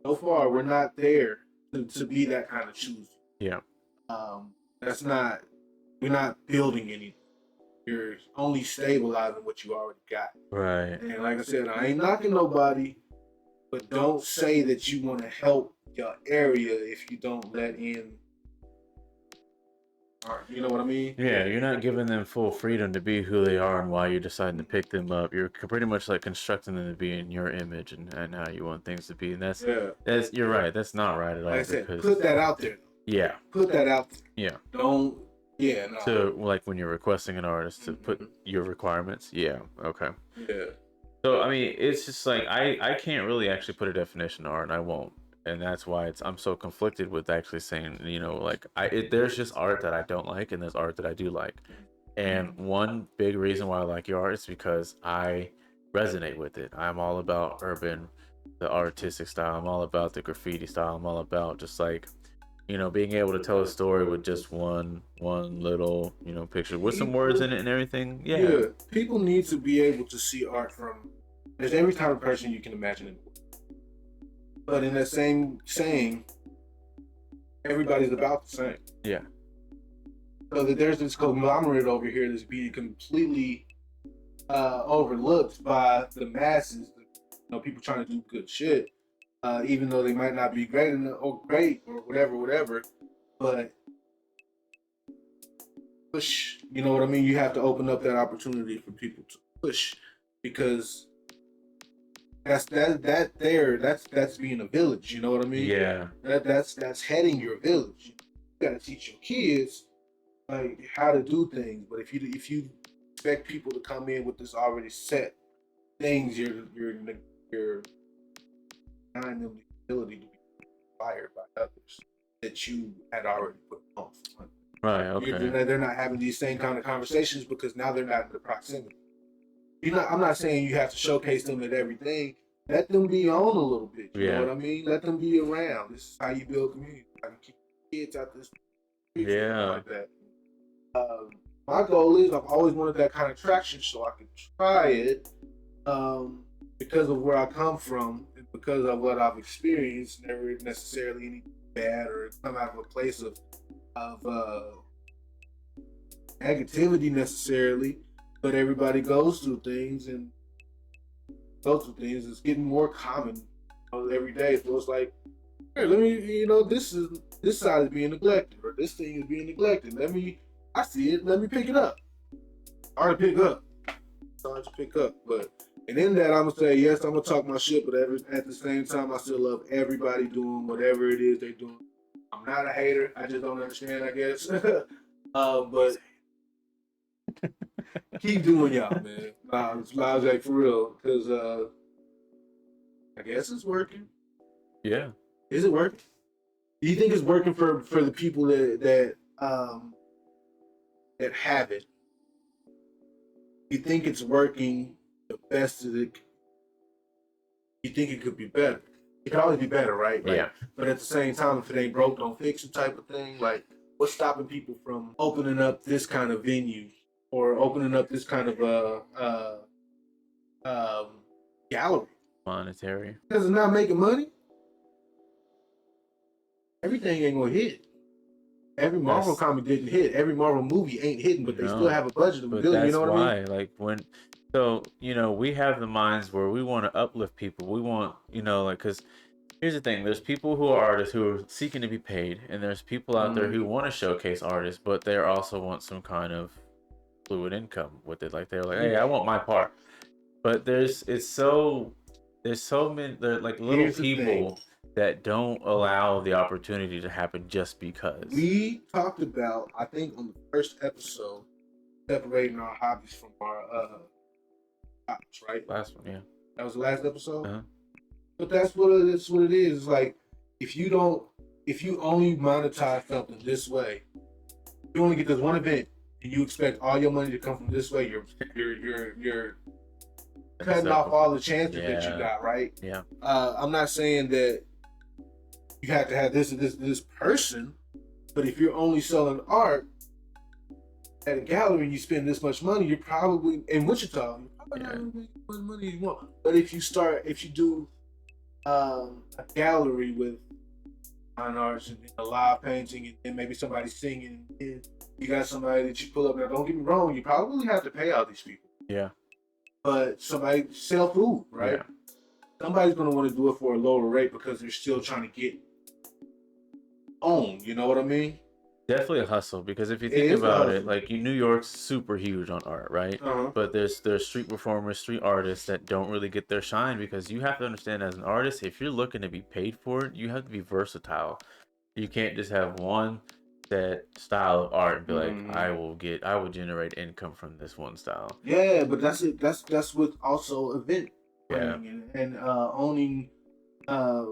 So far, we're not there to be that kind of choosing. Yeah. We're not building anything. You're only stabilizing what you already got. Right. And like I said, I ain't knocking nobody, but don't say that you want to help your area if you don't let in. You know what I mean? Yeah, you're not giving them full freedom to be who they are and why you're deciding to pick them up. You're pretty much like constructing them to be in your image and how you want things to be. And that's you're right. That's not right at all. Like I said, put that out there. Yeah. Put that out there. Yeah. Don't. Yeah. No. So like when you're requesting an artist to put your requirements. Yeah. Okay. Yeah. So I mean, it's just like I can't really actually put a definition to art, and I won't. And that's why I'm so conflicted with actually saying, like there's just art that I don't like and there's art that I do like. And one big reason why I like your art is because I resonate with it. I'm all about the artistic style. I'm all about the graffiti style. I'm all about just like, being able to tell a story with just one little, picture with some words in it and everything. Yeah. People need to be able to see art from, there's every type of person you can imagine in the world. But in that same saying, everybody's about the same. Yeah. So that there's this conglomerate over here that's being completely overlooked by the masses. People trying to do good shit. even though they might not be great or whatever. But push, you know what I mean? You have to open up that opportunity for people to push, because that's being a village, you know what I mean? Yeah. That's heading your village. You gotta teach your kids like how to do things. But if you expect people to come in with this already set things, you're denying them the ability to be inspired by others that you had already put on. Right. Okay. They're not having these same kind of conversations because now they're not in the proximity. I'm not saying you have to showcase them at everything. Let them be on a little bit. You know what I mean? Let them be around. This is how you build community. How you keep kids out this street like that. My goal is I've always wanted that kind of traction so I could try it, because of where I come from and because of what I've experienced. Never necessarily anything bad or come out of a place of negativity necessarily, but everybody goes through things, and it's getting more common, every day. So it's like, hey, let me, this side is being neglected, or this thing is being neglected. I see it. Let me pick it up. Hard to pick up. But and in that, I'm gonna say yes. I'm gonna talk my shit, but at the same time, I still love everybody doing whatever it is they're doing. I'm not a hater. I just don't understand, I guess. But keep doing y'all, man. Lives like for real, because I guess it's working. Yeah. Is it working? Do you think it's working for the people that have it? You think it's working the best that it? You think it could be better? It could always be better, right? Yeah. But at the same time, if it ain't broke, don't fix it type of thing. Like, what's stopping people from opening up this kind of venue or opening up this kind of gallery? Monetary. Because it's not making money. Everything ain't gonna hit. Every Marvel comic didn't hit. Every Marvel movie ain't hitting, but they still have a budget of $1 billion. You know what I mean? Like we have the minds where we want to uplift people. We want, because here's the thing: there's people who are artists who are seeking to be paid, and there's people out there who want to showcase artists, but they also want some kind of fluid income with it. Like they're like, hey, I want my part. But there's so many, they're like little people that don't allow the opportunity to happen just because. We talked about, I think on the first episode, separating our hobbies from our hobbies, right? Last one, yeah. That was the last episode? Uh-huh. But that's what it is. It's like, if you only monetize something this way, you only get this one event, and you expect all your money to come from this way, you're cutting off all the chances that you got, right? Yeah. I'm not saying that you have to have this person, but if you're only selling art at a gallery and you spend this much money, you're probably in Wichita. You're probably not going to make as much money as you want. But if you do a gallery with fine arts and a live painting and maybe somebody singing, and you got somebody that you pull up. Now, don't get me wrong, you probably have to pay all these people. Yeah. But somebody sell food, right? Yeah. Somebody's going to want to do it for a lower rate because they're still trying to get on. You know what I mean? Definitely a hustle, because if you think about it, like New York's super huge on art, right? Uh-huh. But there's street performers, street artists that don't really get their shine, because you have to understand, as an artist, if you're looking to be paid for it, you have to be versatile. You can't just have one set style of art and be like, I will generate income from this one style. Yeah, but that's it. That's with also event planning and owning a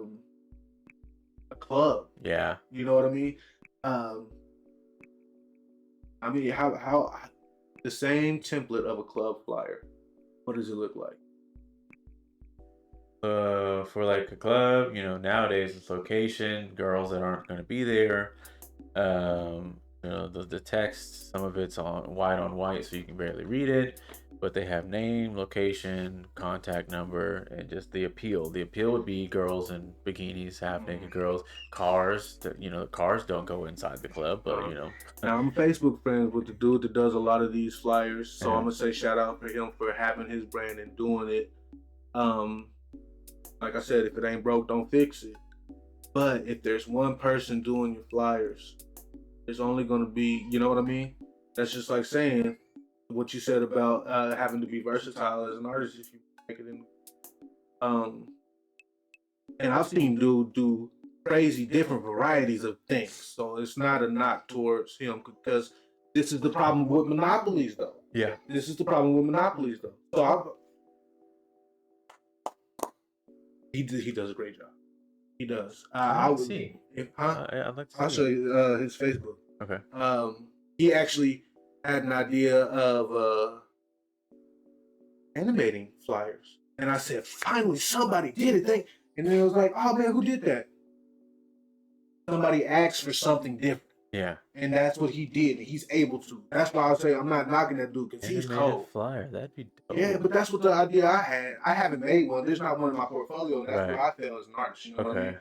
club. Yeah. You know what I mean? How the same template of a club flyer, what does it look like? For like a club, nowadays it's location, girls that aren't going to be there. The text, some of it's on white, so you can barely read it, but they have name, location, contact number, and just the appeal. The appeal would be girls in bikinis, half naked girls, cars. The cars don't go inside the club, but Now, I'm Facebook friends with the dude that does a lot of these flyers, so I'm gonna say shout out for him for having his brand and doing it. Like I said, if it ain't broke, don't fix it. But if there's one person doing your flyers, there's only going to be, you know what I mean? That's just like saying what you said about having to be versatile as an artist if you make it in. Um, and I've seen dude do crazy different varieties of things. So it's not a knock towards him because this is the problem with monopolies, though. Yeah. This is the problem with monopolies, though. So he does a great job. He does. I would see. I'd like to see. I'll show you his Facebook. Okay. He actually had an idea of animating flyers, and I said, finally, somebody did it. And then it was like, oh man, who did that? Somebody asked for something different. Yeah. And that's what he did, and he's able to. That's why I say I'm not knocking that dude because he's cold. Flyer, that'd be dope. Yeah, but that's what the idea I had. I haven't made one. There's not one in my portfolio, and that's where I fail as an artist. You know what I mean?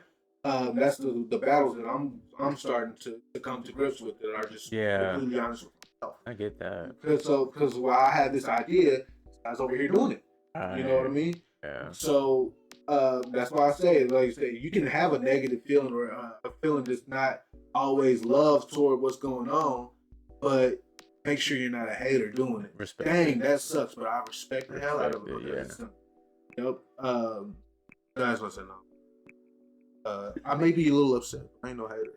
That's the battles that I'm starting to come to grips with that are just completely honest with myself. I get that. Because while I had this idea, I was over here doing it. You know what I mean? Yeah. So that's why I say, like you say, you can have a negative feeling or a feeling that's not always love toward what's going on, but make sure you're not a hater doing it. Respect. Dang, that sucks, but I respect the hell out of it. Yeah. Yep. That's what I said. No. I may be a little upset. I ain't no hater.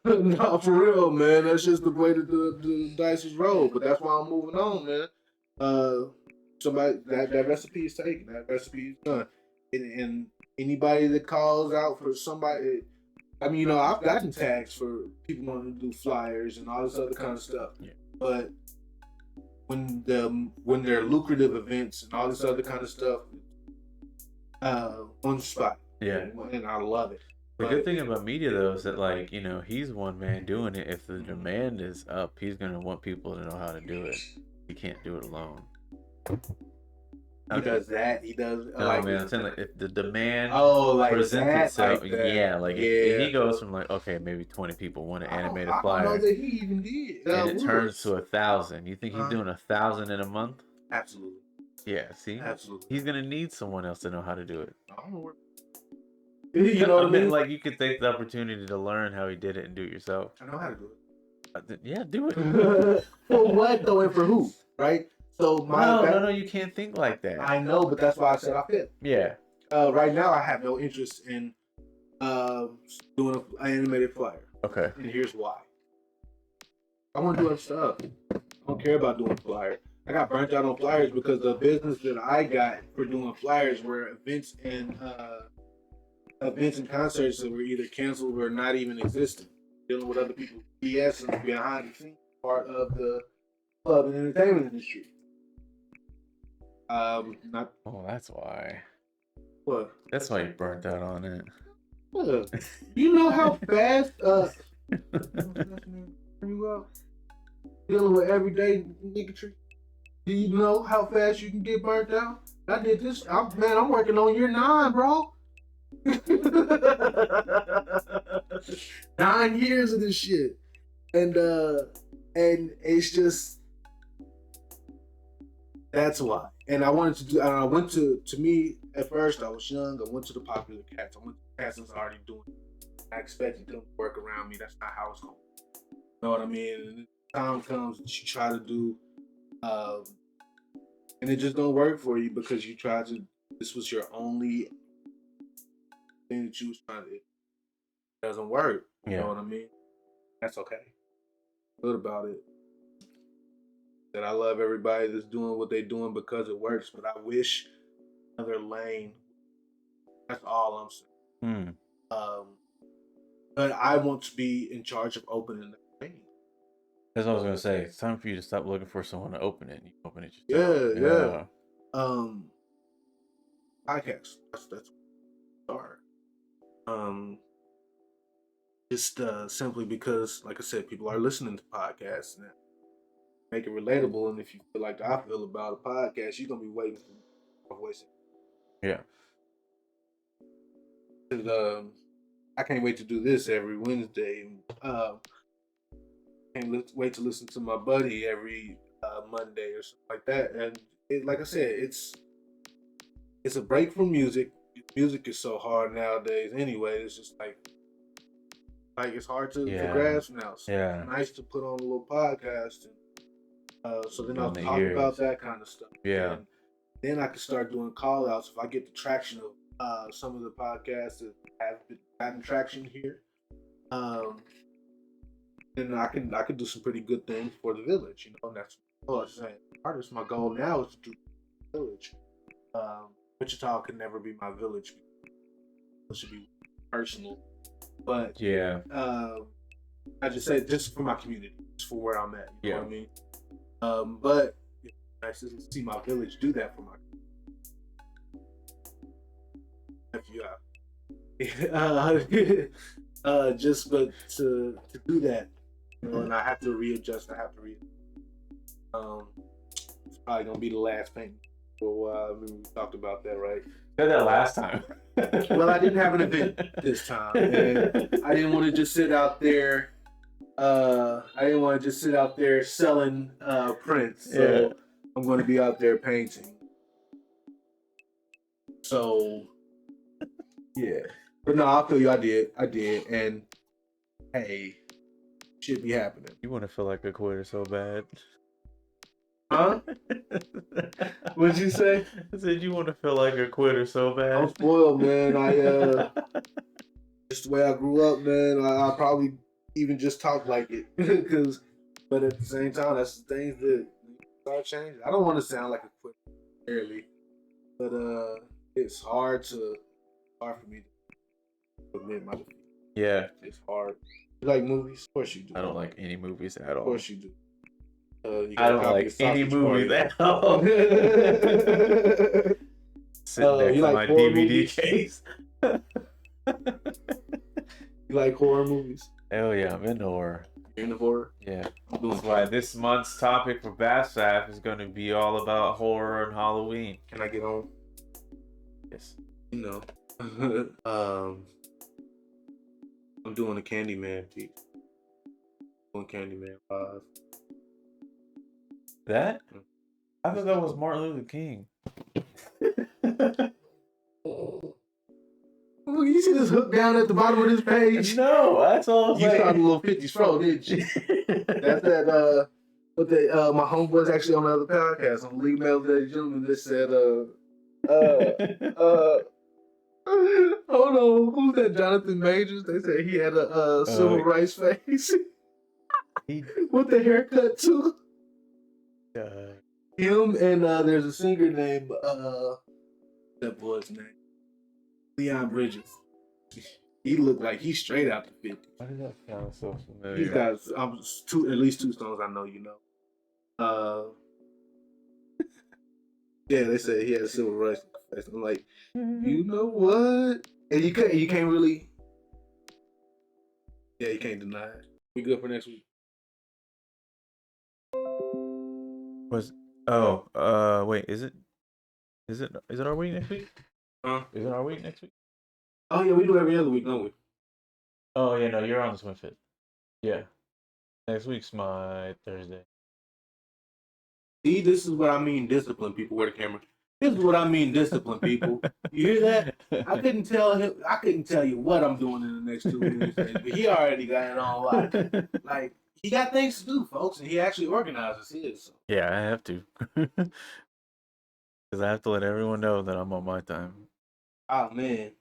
No, for real, man. That's just the way that the dice is rolled. But that's why I'm moving on, man. Somebody that recipe is taken. That recipe is done. And anybody that calls out for somebody, I mean, you know, I've gotten tags for people wanting to do flyers and all this other kind of stuff. Yeah. But when they're lucrative events and all this other kind of stuff, on the spot. Yeah. And I love it. The good thing about media though is that, like, you know, he's one man doing it. If the demand is up, he's gonna want people to know how to do it. He can't do it alone. He does that. He does. No, like, man, I'm saying, like, if the demand like presents itself, like if he goes from like, okay, maybe 20 people want to animate a flyer, I don't know that he even did, and it turns to 1,000. You think he's doing 1,000 in a month? Absolutely. Yeah. See, absolutely. He's gonna need someone else to know how to do it. I don't know. You know what I mean? Like, you could take the opportunity to learn how he did it and do it yourself. I know how to do it. Yeah, do it. For what though, and for who? Right? So no, you can't think like that. I know, but that's why I said I fit. Yeah. Right now, I have no interest in doing an animated flyer. Okay. And here's why. I want to do other stuff. I don't care about doing flyers. I got burnt out on flyers because the business that I got for doing flyers were events and concerts that were either canceled or not even existing. Dealing with other people, BS and behind the scenes part of the club and entertainment industry. Not. Oh, that's why. What? That's why you burnt out on it. You know how fast dealing with everyday niggatry. Do you know how fast you can get burnt out? I did this. I'm working on year 9, bro. 9 years of this shit, and it's just that's why. And I wanted to do. I went to me at first. I was young. I went to the popular cats. I went to the cats that's already doing it. I expected them to work around me. That's not how it's going. You know what I mean? And time comes that you try to do, and it just don't work for you because you tried to. This was your only thing that you was trying to. It doesn't work. You know what I mean? That's okay. Good about it. That I love everybody that's doing what they're doing because it works, but I wish another lane. That's all I'm saying. But I want to be in charge of opening that lane. That's what I was gonna say. It's time for you to stop looking for someone to open it. You open it yourself. Yeah. Podcasts. That's start. Just simply because, like I said, people are listening to podcasts now. Make it relatable, and if you feel like I feel about a podcast, you're gonna be waiting for my voice. Yeah. I can't wait to do this every Wednesday. Can't wait to listen to my buddy every Monday or something like that. And like I said, it's it's a break from music. Music is so hard nowadays. Anyway, it's just like it's hard to Yeah. grasp now. So Yeah. it's nice to put on a little podcast, and so then Be I'll on the talk about ears. that kind of stuff. Yeah. And then I can start doing call outs if I get the traction of some of the podcasts that have been gotten traction here. Um, then I can do some pretty good things for the village. And that's what I was saying. Artist, my goal now is to do the village. Wichita can never be my village. It should be personal. But Yeah. I just say just for my community, just for where I'm at. You know Yeah. what I mean? But it's nice to see my village do that for my nephew out. Just but to do that, and I have to readjust. It's probably gonna be the last paint for a while. I mean, we talked about that, right? Said that last time. Well, I didn't have an event this time, and I didn't want to just sit out there. I didn't want to just sit out there selling prints. So Yeah. I'm going to be out there painting. So yeah, but no, I feel you. I did, and hey, should be happening. You want to feel like a quitter so bad. Huh? What'd you say? I said you want to feel like a quitter so bad. I'm spoiled, man. Just the way I grew up, man. I probably even just talk like it, but at the same time, that's the things that start changing. I don't want to sound like a quitter, clearly, but it's hard for me to admit my defeat. Yeah. It's hard. You like movies? Of course you do. I don't like any movies at all. Of course you do. I don't like any movies at all. Sitting next to my DVD case. You like horror movies? Hell yeah, I'm into horror. You're into horror? Yeah. That's why this month's topic for BASSAF is going to be all about horror and Halloween. Can I get on? Yes. You know. I'm doing a Candyman piece. Doing Candyman 5. That? I thought that was Martin Luther King. Well, you see this hook down at the bottom of this page? No, that's all. You saw the little 50s fro, didn't you? That's that. But my homeboys actually on the other podcast on League Mail Ladies Gentlemen that said hold on, who's that? Jonathan Majors. They said he had a civil rights face with the haircut too. Him and there's a singer named that boy's name, Leon Bridges. He looked like he's straight out the 50s. Why does that sound so familiar? He's got at least 2 songs I know you know. Yeah, they said he had a civil rights face. I'm like, you know what? And you can't really. Yeah, you can't deny it. We good for next week. Wait, is it our week next week? Huh? Is it our week next week? Oh yeah, we do every other week, don't we? Oh yeah, no, you're on the 25th. Yeah. Next week's my Thursday. See, this is what I mean, discipline, people. Where the camera? This is what I mean, discipline, people. You hear that? I couldn't tell you what I'm doing in the next 2 weeks, but he already got it on lock. Like, he got things to do, folks, and he actually organizes his. So. Yeah, I have to. Because I have to let everyone know that I'm on my time. Oh man,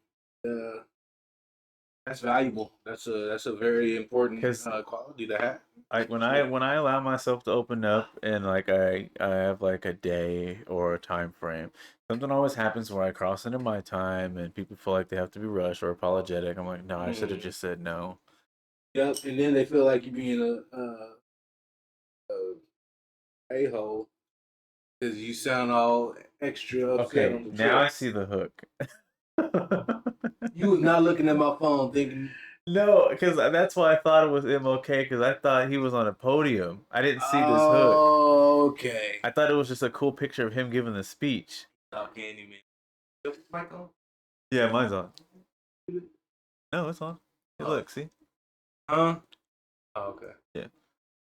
that's valuable. That's a very important quality to have. When I allow myself to open up and like I have like a day or a time frame, something always happens where I cross into my time and people feel like they have to be rushed or apologetic. I'm like, no, I should have just said no. Yep, and then they feel like you're being a-hole because you sound all extra upset. Okay, now I see the hook. You was not looking at my phone thinking. No, because that's why I thought it was MLK, because I thought he was on a podium. I didn't see this hook. Okay. I thought it was just a cool picture of him giving the speech. Oh, Candyman. Is your mic on? Yeah, mine's on. No, it's on. Hey, look, see? Huh? Oh, okay. Yeah.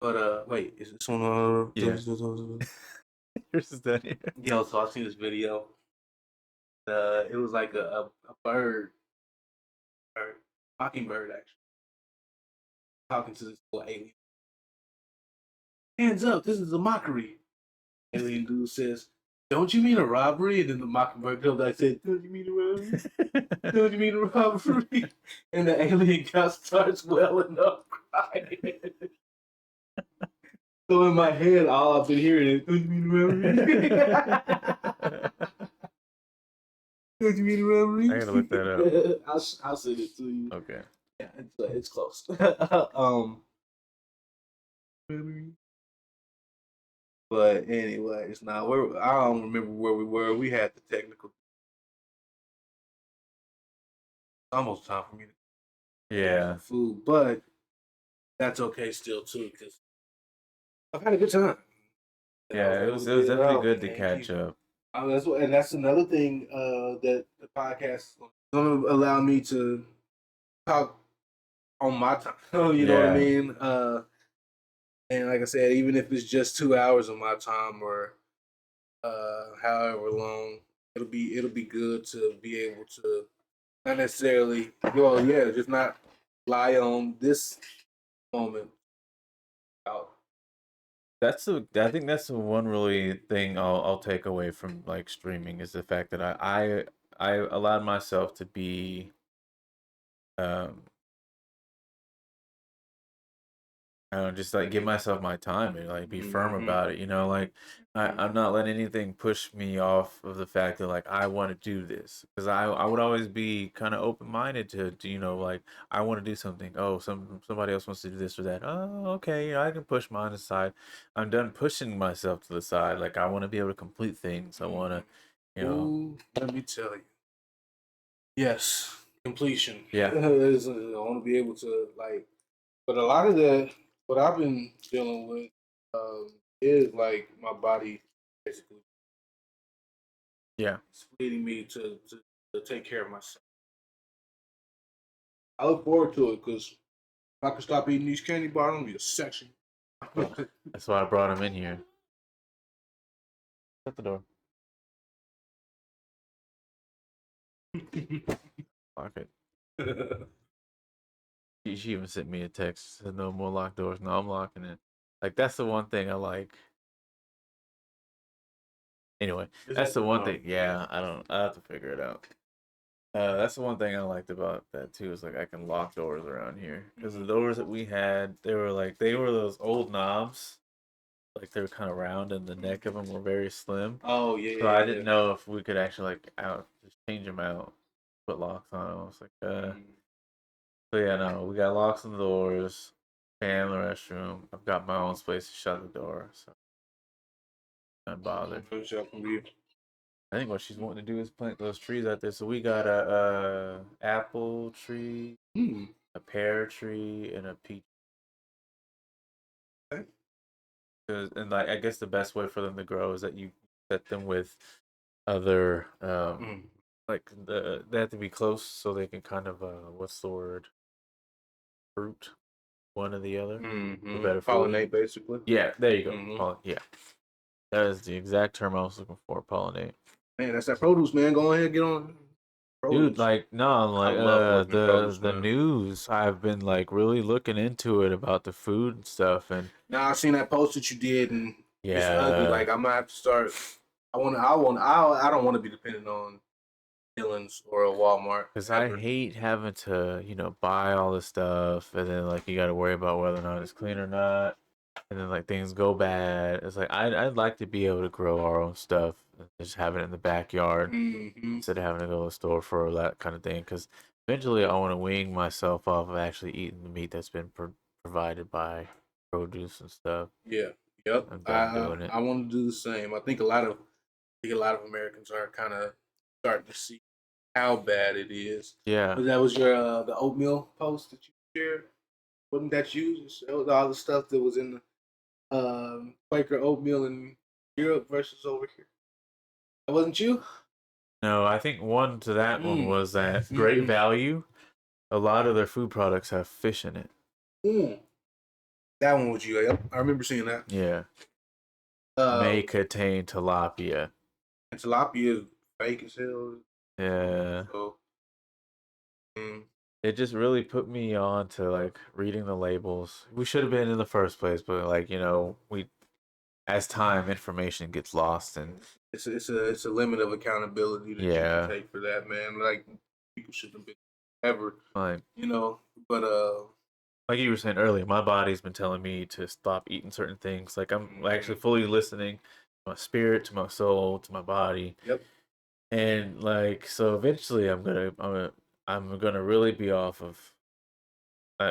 But wait, is this one? Yeah. Yours is down here. Yo, so I seen this video. It was like a bird, mockingbird actually, talking to this little alien. Hands up! This is a mockery. Alien dude says, "Don't you mean a robbery?" And then the mockingbird comes back and said, "Don't you mean a robbery? Don't you mean a robbery?" And the alien guy starts welling up, crying. So in my head, all I've been hearing is, "Don't you mean a robbery? Don't you mean a robbery?" I gotta look that up. I'll send it to you. Okay. Yeah, it's close. But anyways, now I don't remember where we were. We had the technical. Almost time for me to Yeah. food, but that's okay still too because I've had a good time. And I was Yeah, it able was to get it definitely out good to and catch keep. up. That's another thing that the podcast is going to allow me to talk on my time. You know what I Yeah. mean? And like I said, even if it's just 2 hours of my time or however long, it'll be good to be able to not necessarily just not lie on this moment out. I think that's the one really thing I'll take away from like streaming is the fact that I allowed myself to be um I don't know, just like give myself my time and like be firm about it, you know, like I'm not letting anything push me off of the fact that like I want to do this because I would always be kind of open minded to you know like I want to do something. Oh, somebody else wants to do this or that. Oh, okay, I can push mine aside. I'm done pushing myself to the side. Like I want to be able to complete things. I want to, you know, Ooh, let me tell you. Yes, completion. yeah, I want to be able to like, but a lot of that, what I've been dealing with, is like my body basically yeah. leading me to take care of myself. I look forward to it because if I can stop eating these candy bars, I'm gonna be a section. That's why I brought him in here. Shut the door. Lock it. She even sent me a text. Said no more locked doors. No, I'm locking it. Like that's the one thing I like. Anyway, that's the one thing. Yeah, I don't. I have to figure it out. That's the one thing I liked about that too. Is like I can lock doors around here because the doors that we had, they were those old knobs. Like they were kind of round, and the neck of them were very slim. Oh yeah, So yeah, I yeah. didn't know if we could actually like out just change them out, put locks on them. I was like, So yeah, no, we got locks on the doors, fan in the restroom. I've got my own space to shut the door, so I'm not bothered. Finish up and be I think what she's wanting to do is plant those trees out there. So we got a apple tree, a pear tree, and a peach. okay. And like I guess the best way for them to grow is that you set them with other like they have to be close so they can kind of what's the word, fruit one or the other for better Pollinate food. basically. Yeah, there you go. Yeah, that is the exact term I was looking for. Pollinate. Man, that's that produce, man. Go ahead, get on Dude, produce. like no, I like love working in produce, the man. news. I've been like really looking into it about the food and stuff, and Now I seen that post that you did, and it's ugly. yeah, Like I'm gonna have to start. I don't want to be dependent on Dillon's or a Walmart because I ever. hate having to you know buy all this stuff, and then like you got to worry about whether or not it's clean or not, and then like things go bad. It's like I'd like to be able to grow our own stuff, and just have it in the backyard instead of having to go to the store for that kind of thing. Because eventually, I want to wean myself off of actually eating the meat that's been provided by produce and stuff. Yeah. Yep. I'm done I doing it. I want to do the same. I think a lot of Americans are kind of starting to see how bad it is. Yeah. But that was your the oatmeal post that you shared. Wasn't that you? It was all the stuff that was in the Quaker oatmeal in Europe versus over here. That wasn't you? No, I think one to that one Mm. was that great value. A lot of their food products have fish in it. Mm. That one was you. Yep. I remember seeing that. Yeah. Uh, May contain tilapia. and tilapia is fake as hell. Yeah. So, mm, It just really put me on to like reading the labels. We should have been in the first place, but like, we as time information gets lost and it's a limit of accountability that you can yeah, take for that, man. Like people shouldn't have been ever, like you know. But like you were saying earlier, my body's been telling me to stop eating certain things. Like I'm actually fully listening to my spirit, to my soul, to my body. yep. And like so eventually I'm gonna really be off of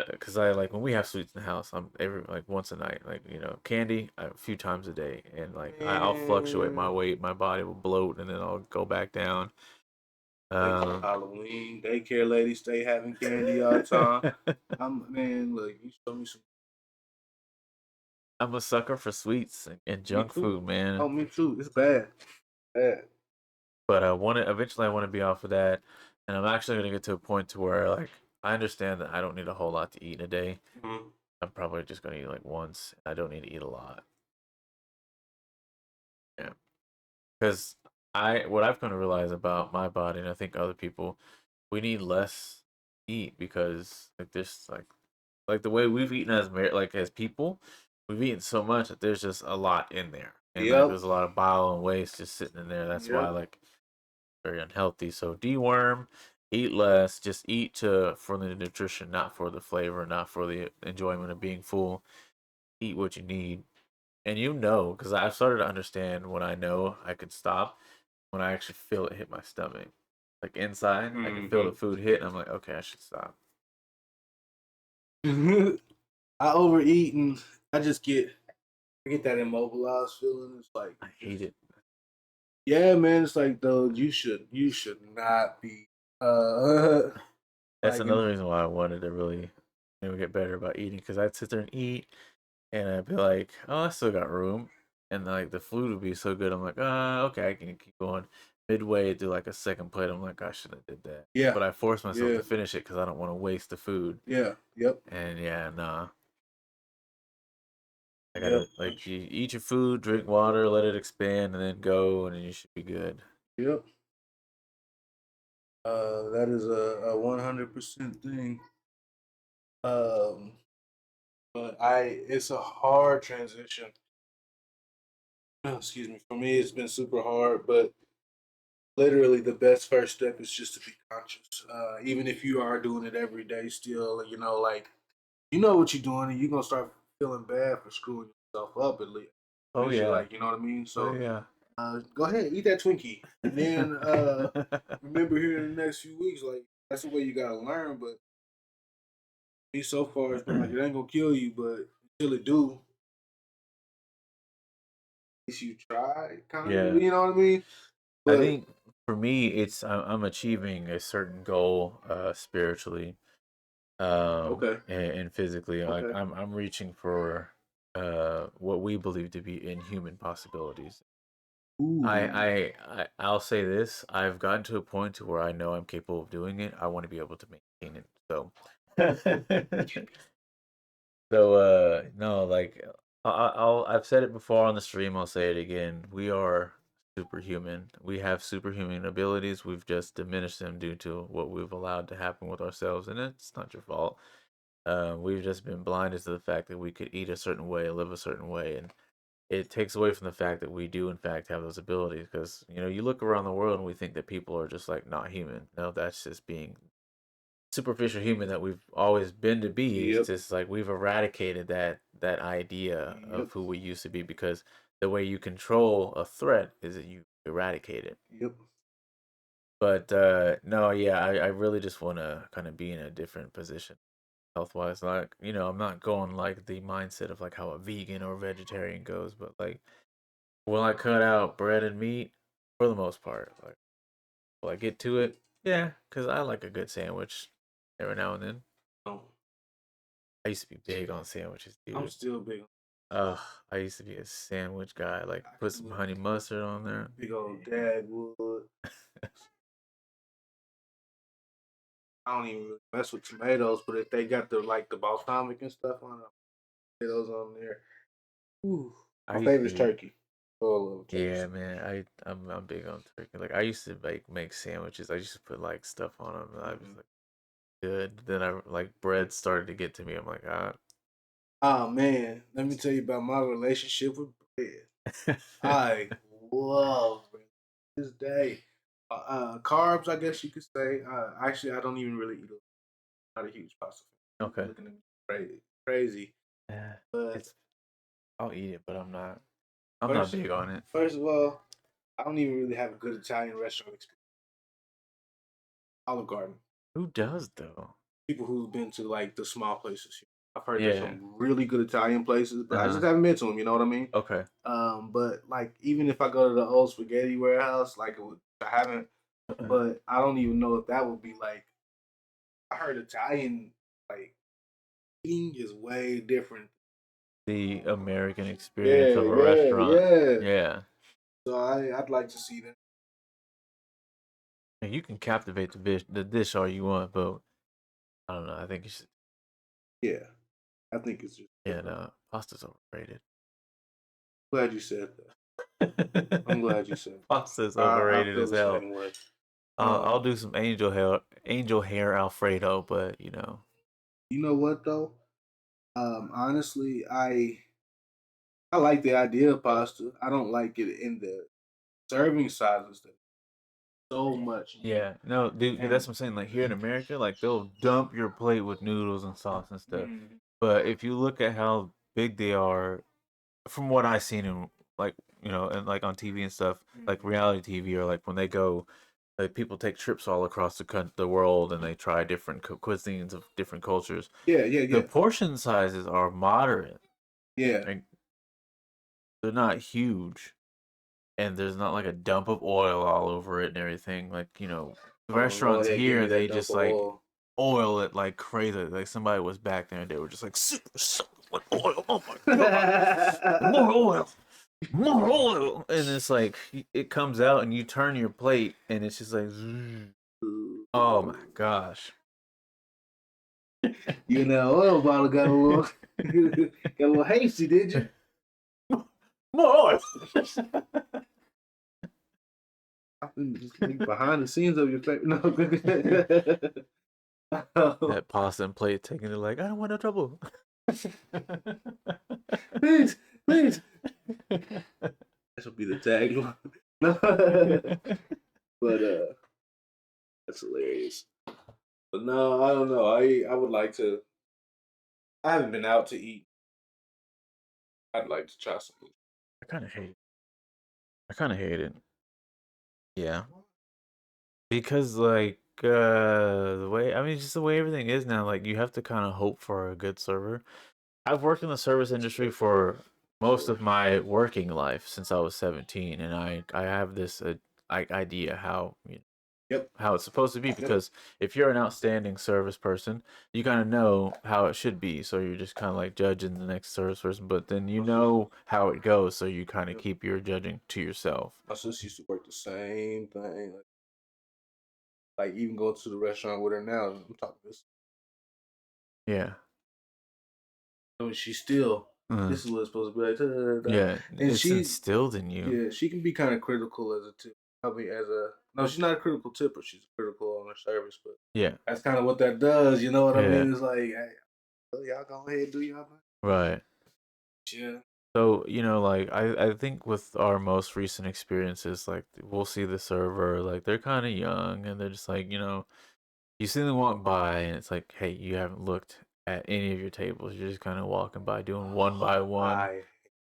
because I like when we have sweets in the house, I'm every like once a night, like candy a few times a day, and like I'll fluctuate my Man, weight, my body will bloat, and then I'll go back down. wait till Um, Halloween. Daycare ladies stay having candy all the time. I'm man, look, you show me some. I'm a sucker for sweets and Me junk too. food, man. Oh, me too. It's bad. Bad. But I want to be off of that, and I'm actually gonna get to a point to where like I understand that I don't need a whole lot to eat in a day. Mhm. I'm probably just gonna eat like once. I don't need to eat a lot. Yeah. Because what I've come to realize about my body, and I think other people, we need less eat because like this, like the way we've eaten like as people, we've eaten so much that there's just a lot in there, and like Yep. there's a lot of bile and waste just sitting in there. That's why Yep. like very unhealthy. So deworm, eat less, just eat to for the nutrition, not for the flavor, not for the enjoyment of being full. Eat what you need, and because I've started to understand when I know I could stop when I actually feel it hit my stomach. Like inside, I can feel the Hmm. food hit, and I'm like, okay, I should stop. I overeat and I get that immobilized feeling. It's like I just hate it. yeah, man. It's like though you should not be uh That's like in, another reason why I wanted to really get better about eating because I'd sit there and eat, and I'd be like, oh, I still got room, and like the food would be so good. I'm like, okay, I can keep going. Midway through like a second plate, I'm like, I should have did that, yeah, but I force myself yeah, to finish it because I don't want to waste the food. yeah, yep, And yeah, nah, I yep, gotta like you eat your food, drink water, let it expand, and then go, and then you should be good. yep. That is a 100% thing. Um, but it's a hard transition. Excuse me. For me, it's been super hard, but literally the best first step is just to be conscious. Even if you are doing it every day, still, like you know what you're doing, and you're gonna start feeling bad for screwing yourself up at least. Oh Eventually, yeah, like you know what I mean. oh So yeah. go ahead, eat that Twinkie, and then remember here in the next few weeks, like that's the way you gotta learn. But me so far, it's been like it ain't gonna kill you, but until it do, at least you try, kind of. Yeah, You know what I mean? I But think for me, I'm achieving a certain goal spiritually, okay, and physically. Like okay. I'm reaching for what we believe to be inhuman possibilities. Ooh, I'll say this: I've gotten to a point to where I know I'm capable of doing it. I want to be able to maintain it. So, no, like I've said it before on the stream. I'll say it again. We are superhuman. We have superhuman abilities. We've just diminished them due to what we've allowed to happen with ourselves, and it's not your fault. We've just been blinded to the fact that we could eat a certain way, live a certain way, and it takes away from the fact that we do in fact have those abilities. Because you look around the world and we think that people are just like not human. No, that's just being superficial human that we've always been to be. It's yep, just like we've eradicated that idea yep, of who we used to be because the way you control a threat is that you eradicate it. yep. But no, yeah, I really just want to kind of be in a different position health wise. Like, I'm not going like the mindset of like how a vegan or vegetarian goes, but like will I cut out bread and meat for the most part? Like, will I get to it? Yeah, because I like a good sandwich every now and then. Oh, I used to be big on sandwiches, I'm dude. still big. Ugh, I used to be a sandwich guy. Like, I put can some look honey mustard on there. big old Dagwood. I don't even really mess with tomatoes, but if they got the balsamic and stuff on them, tomatoes on there. Ooh, I my used favorite is to. turkey. Oh, I love turkey Yeah, sandwich. man, I'm big on turkey. Like I used to make sandwiches. I used to put like stuff on them. And I was Mhm. like good. Then I like bread started to get to me. I'm like, Oh man, let me tell you about my relationship with bread. ah. I love bread this day. Carbs, I guess you could say. Actually, I don't even really eat. Not a huge pasta fan. Okay. Looking at me crazy. Yeah, But it's I'll eat it, but I'm not first, big on it. first of all, I don't even really have a good Italian restaurant experience. Olive Garden. Who does though? People who've been to like the small places. I've heard there's Yeah. some really good Italian places, but I just Uh-huh. haven't been to them. You know what I mean? Okay. But like even if I go to the old spaghetti warehouse, I haven't. But I don't even know if that would be like. I heard Italian like eating is way different. The American experience Yeah, of a yeah, restaurant. yeah. Yeah. So I'd like to see that. And you can captivate the dish all you want, but I don't know. I think you should. Yeah, I think it's just Yeah, different. no, pasta's overrated. Glad you said that. I'm glad you said that. Pasta's I overrated feel as the hell. same way. I'll Um, do some angel hair Alfredo, but you know, you know what though? Honestly, I like the idea of pasta. I don't like it in the serving sizes that so much. yeah, no, dude, that's And what I'm saying. Like here in America, like they'll dump your plate with noodles and sauce and stuff. mm, But if you look at how big they are, from what I've seen in like and like on TV and stuff, like mm, reality TV, or like when they go, like people take trips all across the world and they try different cuisines of different cultures. yeah, yeah, The yeah, portion sizes are moderate, yeah. like they're not huge, and there's not like a dump of oil all over it and everything. Like Oh, go restaurants ahead, give me here that they dump just of like oil. oil it like crazy. Like somebody was back there and they were just like super soaked with oil. Oh my god, more oil, more oil, and it's like it comes out and you turn your plate and it's just like, zzz. Oh my gosh. You and that oil bottle got a little got a little hasty, did you? More oil. I've been just like behind the scenes of your favorite. No. Oh, That pasta and plate taking it like I don't want no trouble. please, please. That should be the tagline. No. But that's hilarious. But no, I don't know. I would like to. I haven't been out to eat. I'd like to try some. I kind of hate it. I kind of hate it. Yeah. Because like the way I mean just the way everything is now, like you have to kind of hope for a good server. I've worked in the service industry for most of my working life since I was 17, and I have this idea how Yep. how it's supposed to be, Yep. because if you're an outstanding service person, you kind of know how it should be. So you're just kind of like judging the next service person, but then you know how it goes, so you kind of Yep. keep your judging to yourself. My sister used to work the same thing. Like even going to the restaurant with her now. I'm talking this. Yeah. I mean, she's still. Uh, This is what it's supposed to be like. Da, da, da, da. yeah, And it's she, instilled in you. yeah, she can be kind of critical as a tip. I mean, as a no, she's not a critical tipper. She's critical on her service, but Yeah. that's kind of what that does. You know what I Yeah. mean? It's like, hey, y'all go ahead and do y'all thing. Right. Yeah. So, like I think with our most recent experiences, like we'll see the server, like they're kind of young and they're just like, you see them walk by and it's like, hey, you haven't looked at any of your tables. You're just kind of walking by doing one by one. I.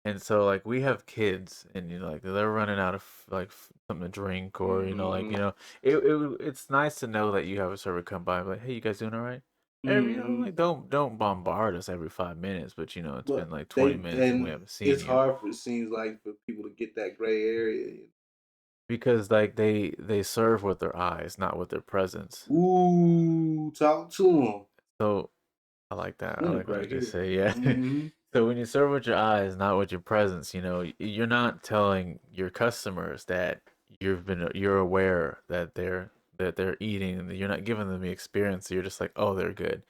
And so like we have kids and like they're running out of like something to drink, or like Mm-hmm. it's nice to know that you have a server come by and be like, hey, you guys doing all right? Every Mm-hmm. like don't bombard us every 5 minutes, but it's been But like 20 they minutes and we and haven't seen it's you. hard for it seems like for people to get that gray area. Because like they serve with their eyes, not with their presence. Ooh, talk to them. So I like that. I like Clinic what I right just here. say. Yeah. Mm-hmm. So when you serve with your eyes, not with your presence, you're not telling your customers that you're aware that they're eating, and you're not giving them the experience. So you're just like, oh, they're good.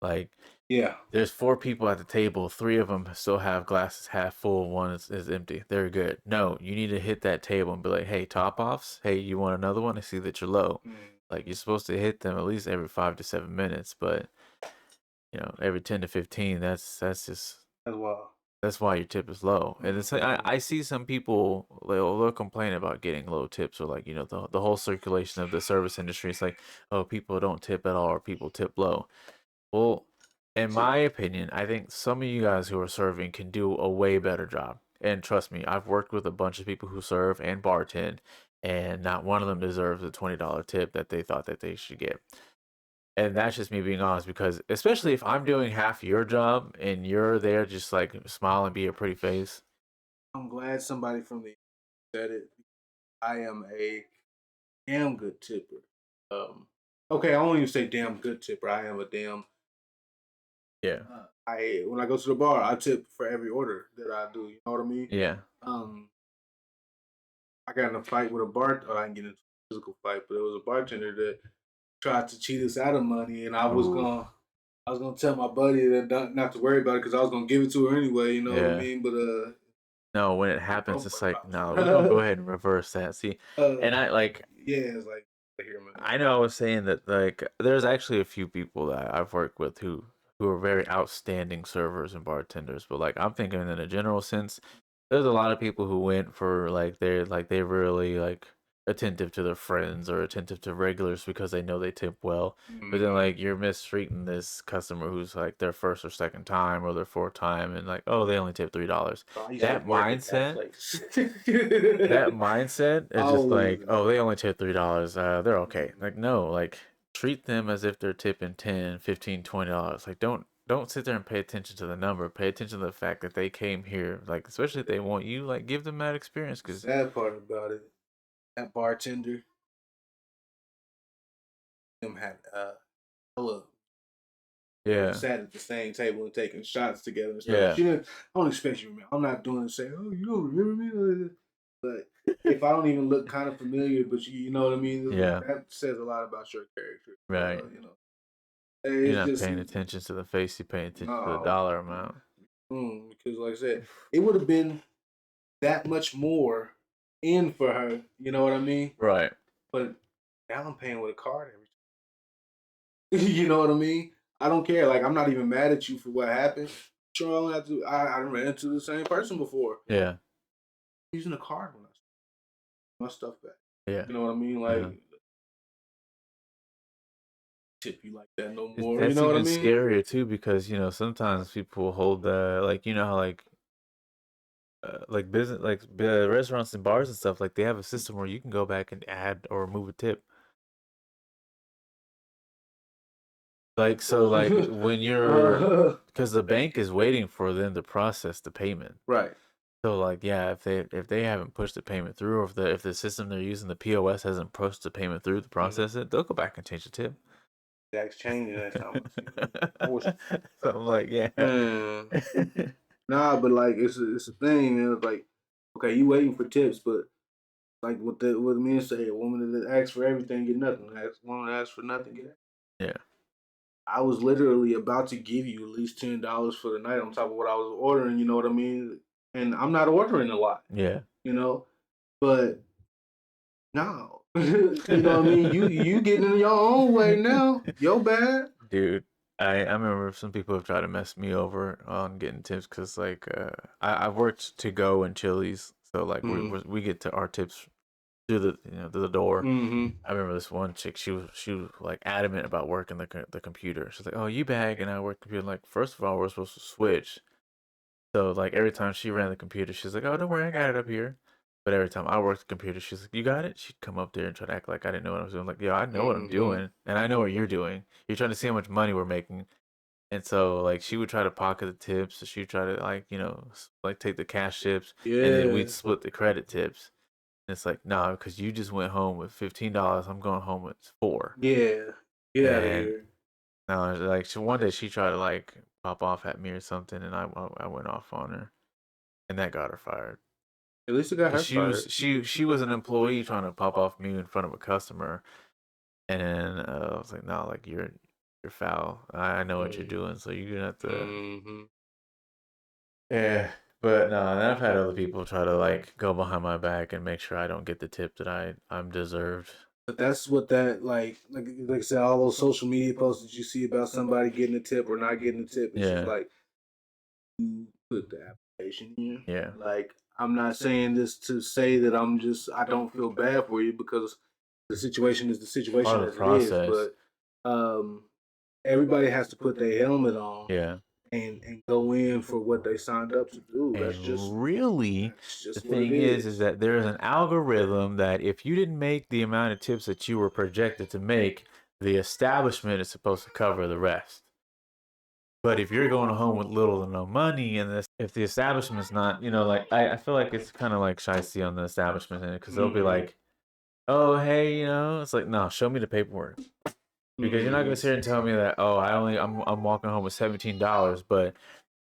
Like Yeah. There's 4 people at the table. 3 of them still have glasses half full. One is empty. They're good. No, you need to hit that table and be like, "Hey, top offs. Hey, you want another one? I see that you're low." Like you're supposed to hit them at least every 5 to 7 minutes, but every 10 to 15. That's just As well. that's why your tip is low. And it's like I see some people they'll complain about getting low tips or like the whole circulation of the service industry. It's like, oh, people don't tip at all or people tip low. Well, in my opinion, I think some of you guys who are serving can do a way better job. And trust me, I've worked with a bunch of people who serve and bartend, and not one of them deserves a $20 tip that they thought that they should get. And that's just me being honest because especially if I'm doing half your job and you're there just like smile and be a pretty face. I'm glad somebody from the said it. I am a damn good tipper. Okay, I won't even say damn good tipper. I am a damn. Yeah. I when I go to the bar, I tip for every order that I do. You know what I mean? Yeah. Um, I got in a fight with a bar. I didn't get into a physical fight, but it was a bartender that tried to cheat us out of money, and Ooh. I was gonna tell my buddy that not to worry about it because I was gonna give it to her anyway. You know what I Yeah. mean? But No, when it I happens, broke it's my like, no, we're gonna go house. ahead and reverse that. See, uh, and I like yeah, it's like here, man. I know I was saying that like there's actually a few people that I've worked with who are very outstanding servers and bartenders, but like I'm thinking in a general sense, there's a lot of people who went for they're really like attentive to their friends or attentive to regulars because they know they tip well. But then Mm-hmm. like you're mistreating this customer who's like their first or second time or their fourth time and like, oh, they only tip $3. I used to That work at that mindset place. that mindset is just Always. like, oh, they only tip $3. They're okay. Like, no, like treat them as if they're tipping 10, 15, $20. Like, don't sit there and pay attention to the number. Pay attention to the fact that they came here. Like, especially if they want you, like give them that experience. The Cause sad part about it, that bartender, him had hella we yeah, sat at the same table and taking shots together and stuff. yeah, She didn't. I don't expect you to remember. I'm not doing it say, oh, you don't remember me. But if I don't even look kind of familiar, but you know what I mean, yeah, that says a lot about your character. right. You know, You're it's not just paying attention to the face. You're paying attention to the no, dollar amount. because like I said, it would have been that much more in for her. You know what I mean? Right. But now I'm paying with a card every you know what I mean? I don't care. Like I'm not even mad at you for what happened. Sure, I don't have to. I ran into the same person before. Yeah. Using a card when I my stuff back. Yeah. You know what I mean? Uh-huh. Like tip you like that no more. You That's know what I even mean? scarier too because sometimes people hold like how like business like restaurants and bars and stuff like they have a system where you can go back and add or remove a tip like so like when you're uh, because the bank is waiting for them to process the payment right. so like yeah if they haven't pushed the payment through or if the system they're using the POS hasn't pushed the payment through to process it they'll go back and change the tip. That's changing that time. I wish. So I'm like yeah. Man. Nah, but like it's a thing. And it's like, okay, you waiting for tips, but like what the men say, a woman that asks for everything get nothing. Woman that asks for nothing get. Yeah. I was literally about to give you at least $10 for the night on top of what I was ordering. You know what I mean? And I'm not ordering a lot. Yeah. You know, but no, you know what I mean. You getting in your own way now. Yo bad. Dude, I remember some people have tried to mess me over on getting tips because like I've worked to go in Chili's, so like we get to our tips through the door. Mm-hmm. I remember this one chick. She was like adamant about working the computer. She's like, "Oh, you bag and I work computer." Like, first of all, we're supposed to switch. So like every time she ran the computer, she's like, "Oh, don't worry, I got it up here." But every time I worked the computer, she's like, "You got it?" She'd come up there and try to act like I didn't know what I was doing. Like, yeah, I know what I'm Mm-hmm. doing, and I know what you're doing. You're trying to see how much money we're making, and so like she would try to pocket the tips. So she'd try to like like take the cash tips, and then we'd Yeah. split the credit tips. And it's like, nah, because you just went home with $15. I'm going home with four. Yeah. Get out of And here. no, like one day she tried to like pop off at me or something, and I went off on her, and that got her fired. At least it got 'Cause her she was fired. she was an employee trying to pop off me in front of a customer, and then I was like, no, like you're foul. I know what you're doing, so you're gonna have to. Mm-hmm. Yeah, but no, and I've had other people try to like go behind my back and make sure I don't get the tip that I'm deserved. But that's what that like I said, all those social media posts that you see about somebody getting a tip or not getting a tip. It's just Yeah, like you put the application in. yeah, Like I'm not saying this to say that I don't feel bad for you because the situation is the part situation of the as it is. process. But um, everybody has to put their helmet on Yeah. and go in for what they signed up to do. And really, That's the just what it thing is is. that there is an algorithm that if you didn't make the amount of tips that you were projected to make, the establishment is supposed to cover the rest. But if you're going home with little to no money, and if the establishment's not, like I feel like it's kind of like shysty on the establishment because they'll be like, oh hey, it's like no, show me the paperwork because you're not gonna sit here and tell me that I'm walking home with $17, but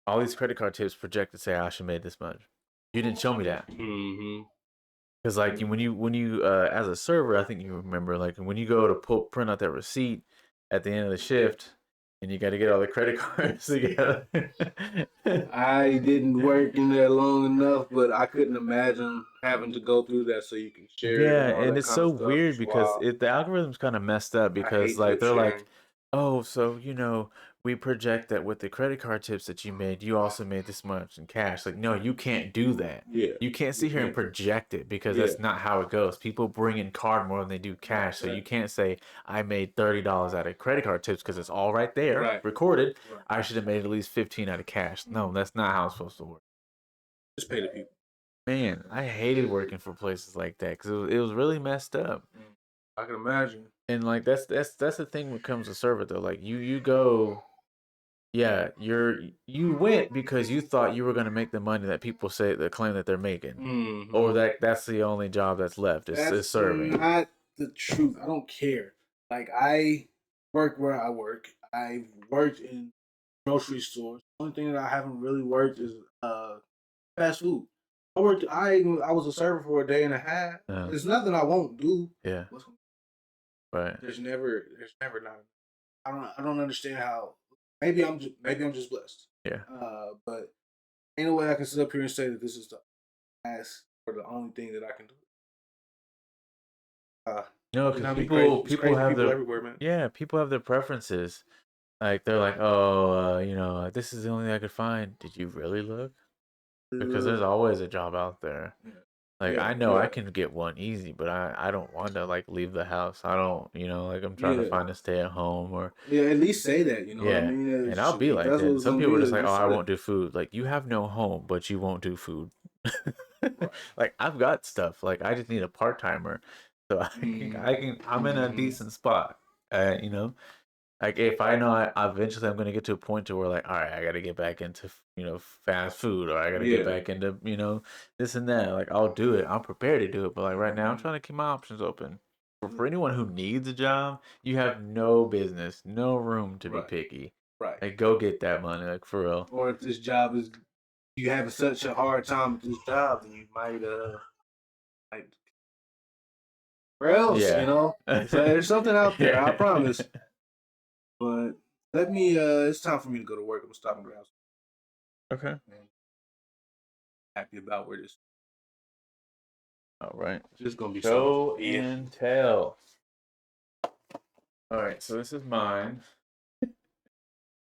all these credit card tips project to say I should made this much. You didn't show me that. Mm-hmm. Because like when you as a server, I think you remember like when you go to print out that receipt at the end of the shift, and you got to get all the credit cards together. I didn't work in there long enough, but I couldn't imagine having to go through that so you can share it Yeah, and all and that it's kind of so stuff. weird It's because wild. the algorithm's kind of messed up I because hate like tip they're like, sharing. oh, so we project that with the credit card tips that you made, you also made this much in cash. Like, no, you can't do that. Yeah. You can't sit here and project it because Yeah. that's not how it goes. People bring in card more than they do cash, so you can't say I made $30 out of credit card tips because it's all right there, Right. recorded. I should have made at least 15 out of cash. No, that's not how it's supposed to work. Just pay the people. Man, I hated working for places like that because it was really messed up. I can imagine. And like that's the thing when it comes to server though. Like you go, yeah, you went because you thought you were gonna make the money that people say that claim that they're making, Mm-hmm. or that's the only job that's left is That's serving. not the truth. I don't care. Like I work where I work. I've worked in grocery stores. The only thing that I haven't really worked is fast food. I was a server for a day and a half. Yeah, There's nothing I won't do. yeah, right. There's never not. I don't understand how. Maybe I'm just blessed. Yeah. But ain't no way I can sit up here and say that this is the last or the only thing that I can do. No, You know because how many people crazy have people their everywhere, man. people have their preferences. Like they're like, oh, this is the only thing I could find. Did you really look? Because there's always a job out there. Like Yeah, I know I can get one easy, but I don't want to like leave the house. I don't, like I'm trying to yeah, find a stay at home or yeah. At least say that. You know what I yeah. mean? And I'll be If like that's what that. it's Some gonna people be. are just Then like, oh, just I say won't that. do food. Like you have no home, but you won't do food. Right. Like I've got stuff. Like I just need a part timer, so I'm in a decent spot. You know. Like if I know eventually I'm gonna get to a point to where like, all right, I gotta get back into fast food, or I gotta get Yeah. back into this and that. Like I'll do it. I'm prepared to do it. But like right now, I'm trying to keep my options open. For anyone who needs a job, you have no business, no room to be Right. picky. Right. Like go get that money, like for real. Or if this job is you have such a hard time with this job, then you might like where else, Yeah. So there's something out there, I promise. But let me it's time for me to go to work. I'm gonna stop and grab Okay. some. Happy about where this All right. is gonna be Show something. Yeah. and tell. All right, so this is mine.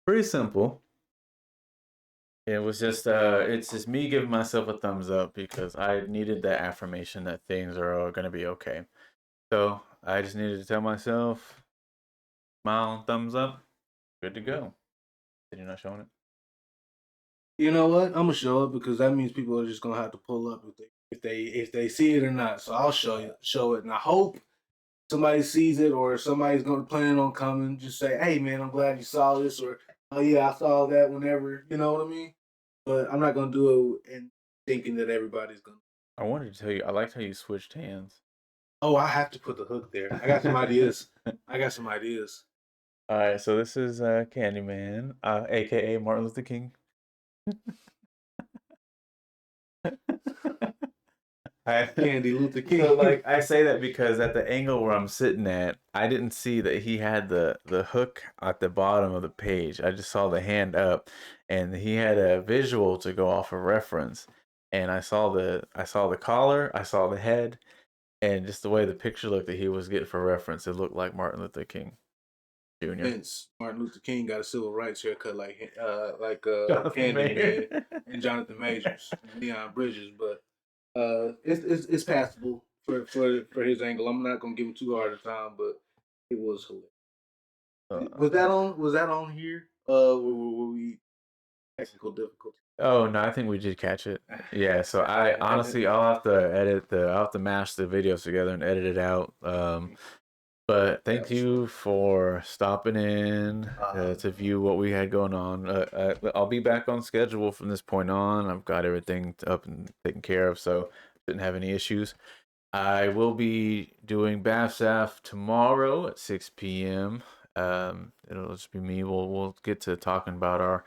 Pretty simple. It was just it's just me giving myself a thumbs up because I needed that affirmation that things are all gonna be okay. So I just needed to tell myself, smile, thumbs up, good to go. Did you not showing it? You know what? I'm gonna show it because that means people are just gonna have to pull up if they see it or not. So I'll show it, and I hope somebody sees it or somebody's gonna plan on coming. Just say, "Hey, man, I'm glad you saw this," or "Oh yeah, I saw that." Whenever you know what I mean. But I'm not gonna do it and thinking that everybody's gonna. I wanted to tell you, I liked how you switched hands. Oh, I have to put the hook there. I got some ideas. I got some ideas. All right, so this is Candyman, aka Martin Luther King. Candy Luther King. So like I say that because at the angle where I'm sitting at, I didn't see that he had the hook at the bottom of the page. I just saw the hand up, and he had a visual to go off of reference. And I saw the collar, I saw the head, and just the way the picture looked that he was getting for reference, it looked like Martin Luther King Jr. Vince Martin Luther King got a civil rights haircut like Jonathan Mayer. Candyman and Jonathan Majors and Leon Bridges, but it's passable for his angle. I'm not gonna give him too hard a time, but it was hilarious. Was that on here? Were we technical difficulty? Oh no, I think we did catch it. Yeah, so I honestly I'll have to mash the videos together and edit it out. But thank you for stopping in to view what we had going on. I'll be back on schedule from this point on. I've got everything up and taken care of, so didn't have any issues. I will be doing BAFSAF tomorrow at 6 p.m. It'll just be me. We'll get to talking about our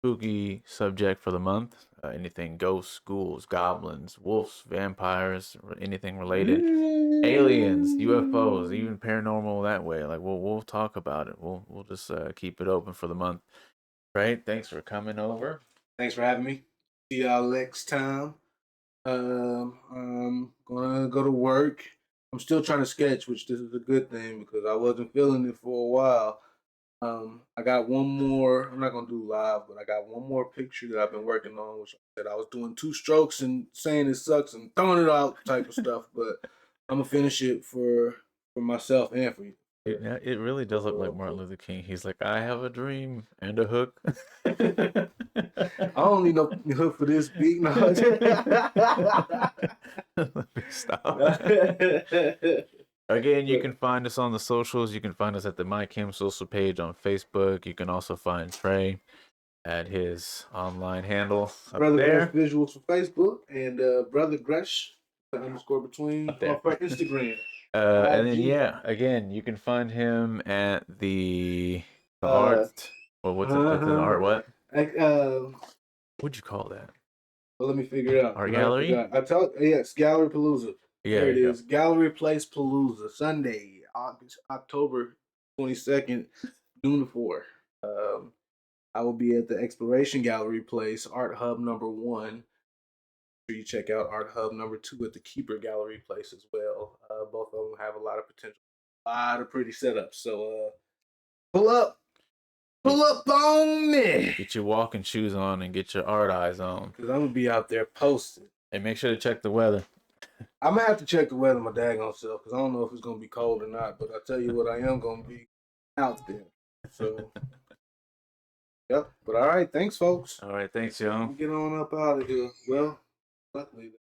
spooky subject for the month. Anything ghosts, ghouls, goblins, wolves, vampires, anything related. Aliens, UFOs, even paranormal that way. Like we'll talk about it. We'll just keep it open for the month. Right? Thanks for coming over. Thanks for having me. See y'all next time. I'm gonna go to work. I'm still trying to sketch, which this is a good thing because I wasn't feeling it for a while. I got one more. I'm not gonna do live, but I got one more picture that I've been working on, which I said I was doing 2 strokes and saying it sucks and throwing it out type of stuff. But I'm gonna finish it for myself and for you. It really does look like Martin Luther King. He's like, I have a dream and a hook. I don't need no hook for this beat. No. Let me stop. Again, you can find us on the socials. You can find us at the MyCam social page on Facebook. You can also find Trae at his online handle up Brother there. Gresh Visuals for Facebook and Brother Gresh _ between for Instagram. And then again, you can find him at the art. Well, what's an art? What? What'd you call that? Well, let me figure it out. Art gallery. Yes, Gallery Palooza. Yeah, there it is. Gallery Place Palooza, Sunday, October 22nd, noon to 4. I will be at the Exploration Gallery Place, Art Hub #1. Sure you check out Art Hub #2 at the Keeper Gallery Place as well. Both of them have a lot of potential, a lot of pretty setups. So pull up on me. Get your walking shoes on and get your art eyes on. Because I'm gonna be out there posting. And make sure to check the weather. I'm gonna have to check the weather my daggone self because I don't know if it's gonna be cold or not. But I tell you what, I am gonna be out there. So. Yep. But all right, thanks, folks. All right, thanks, y'all. Get on up out of here. Well, luckily.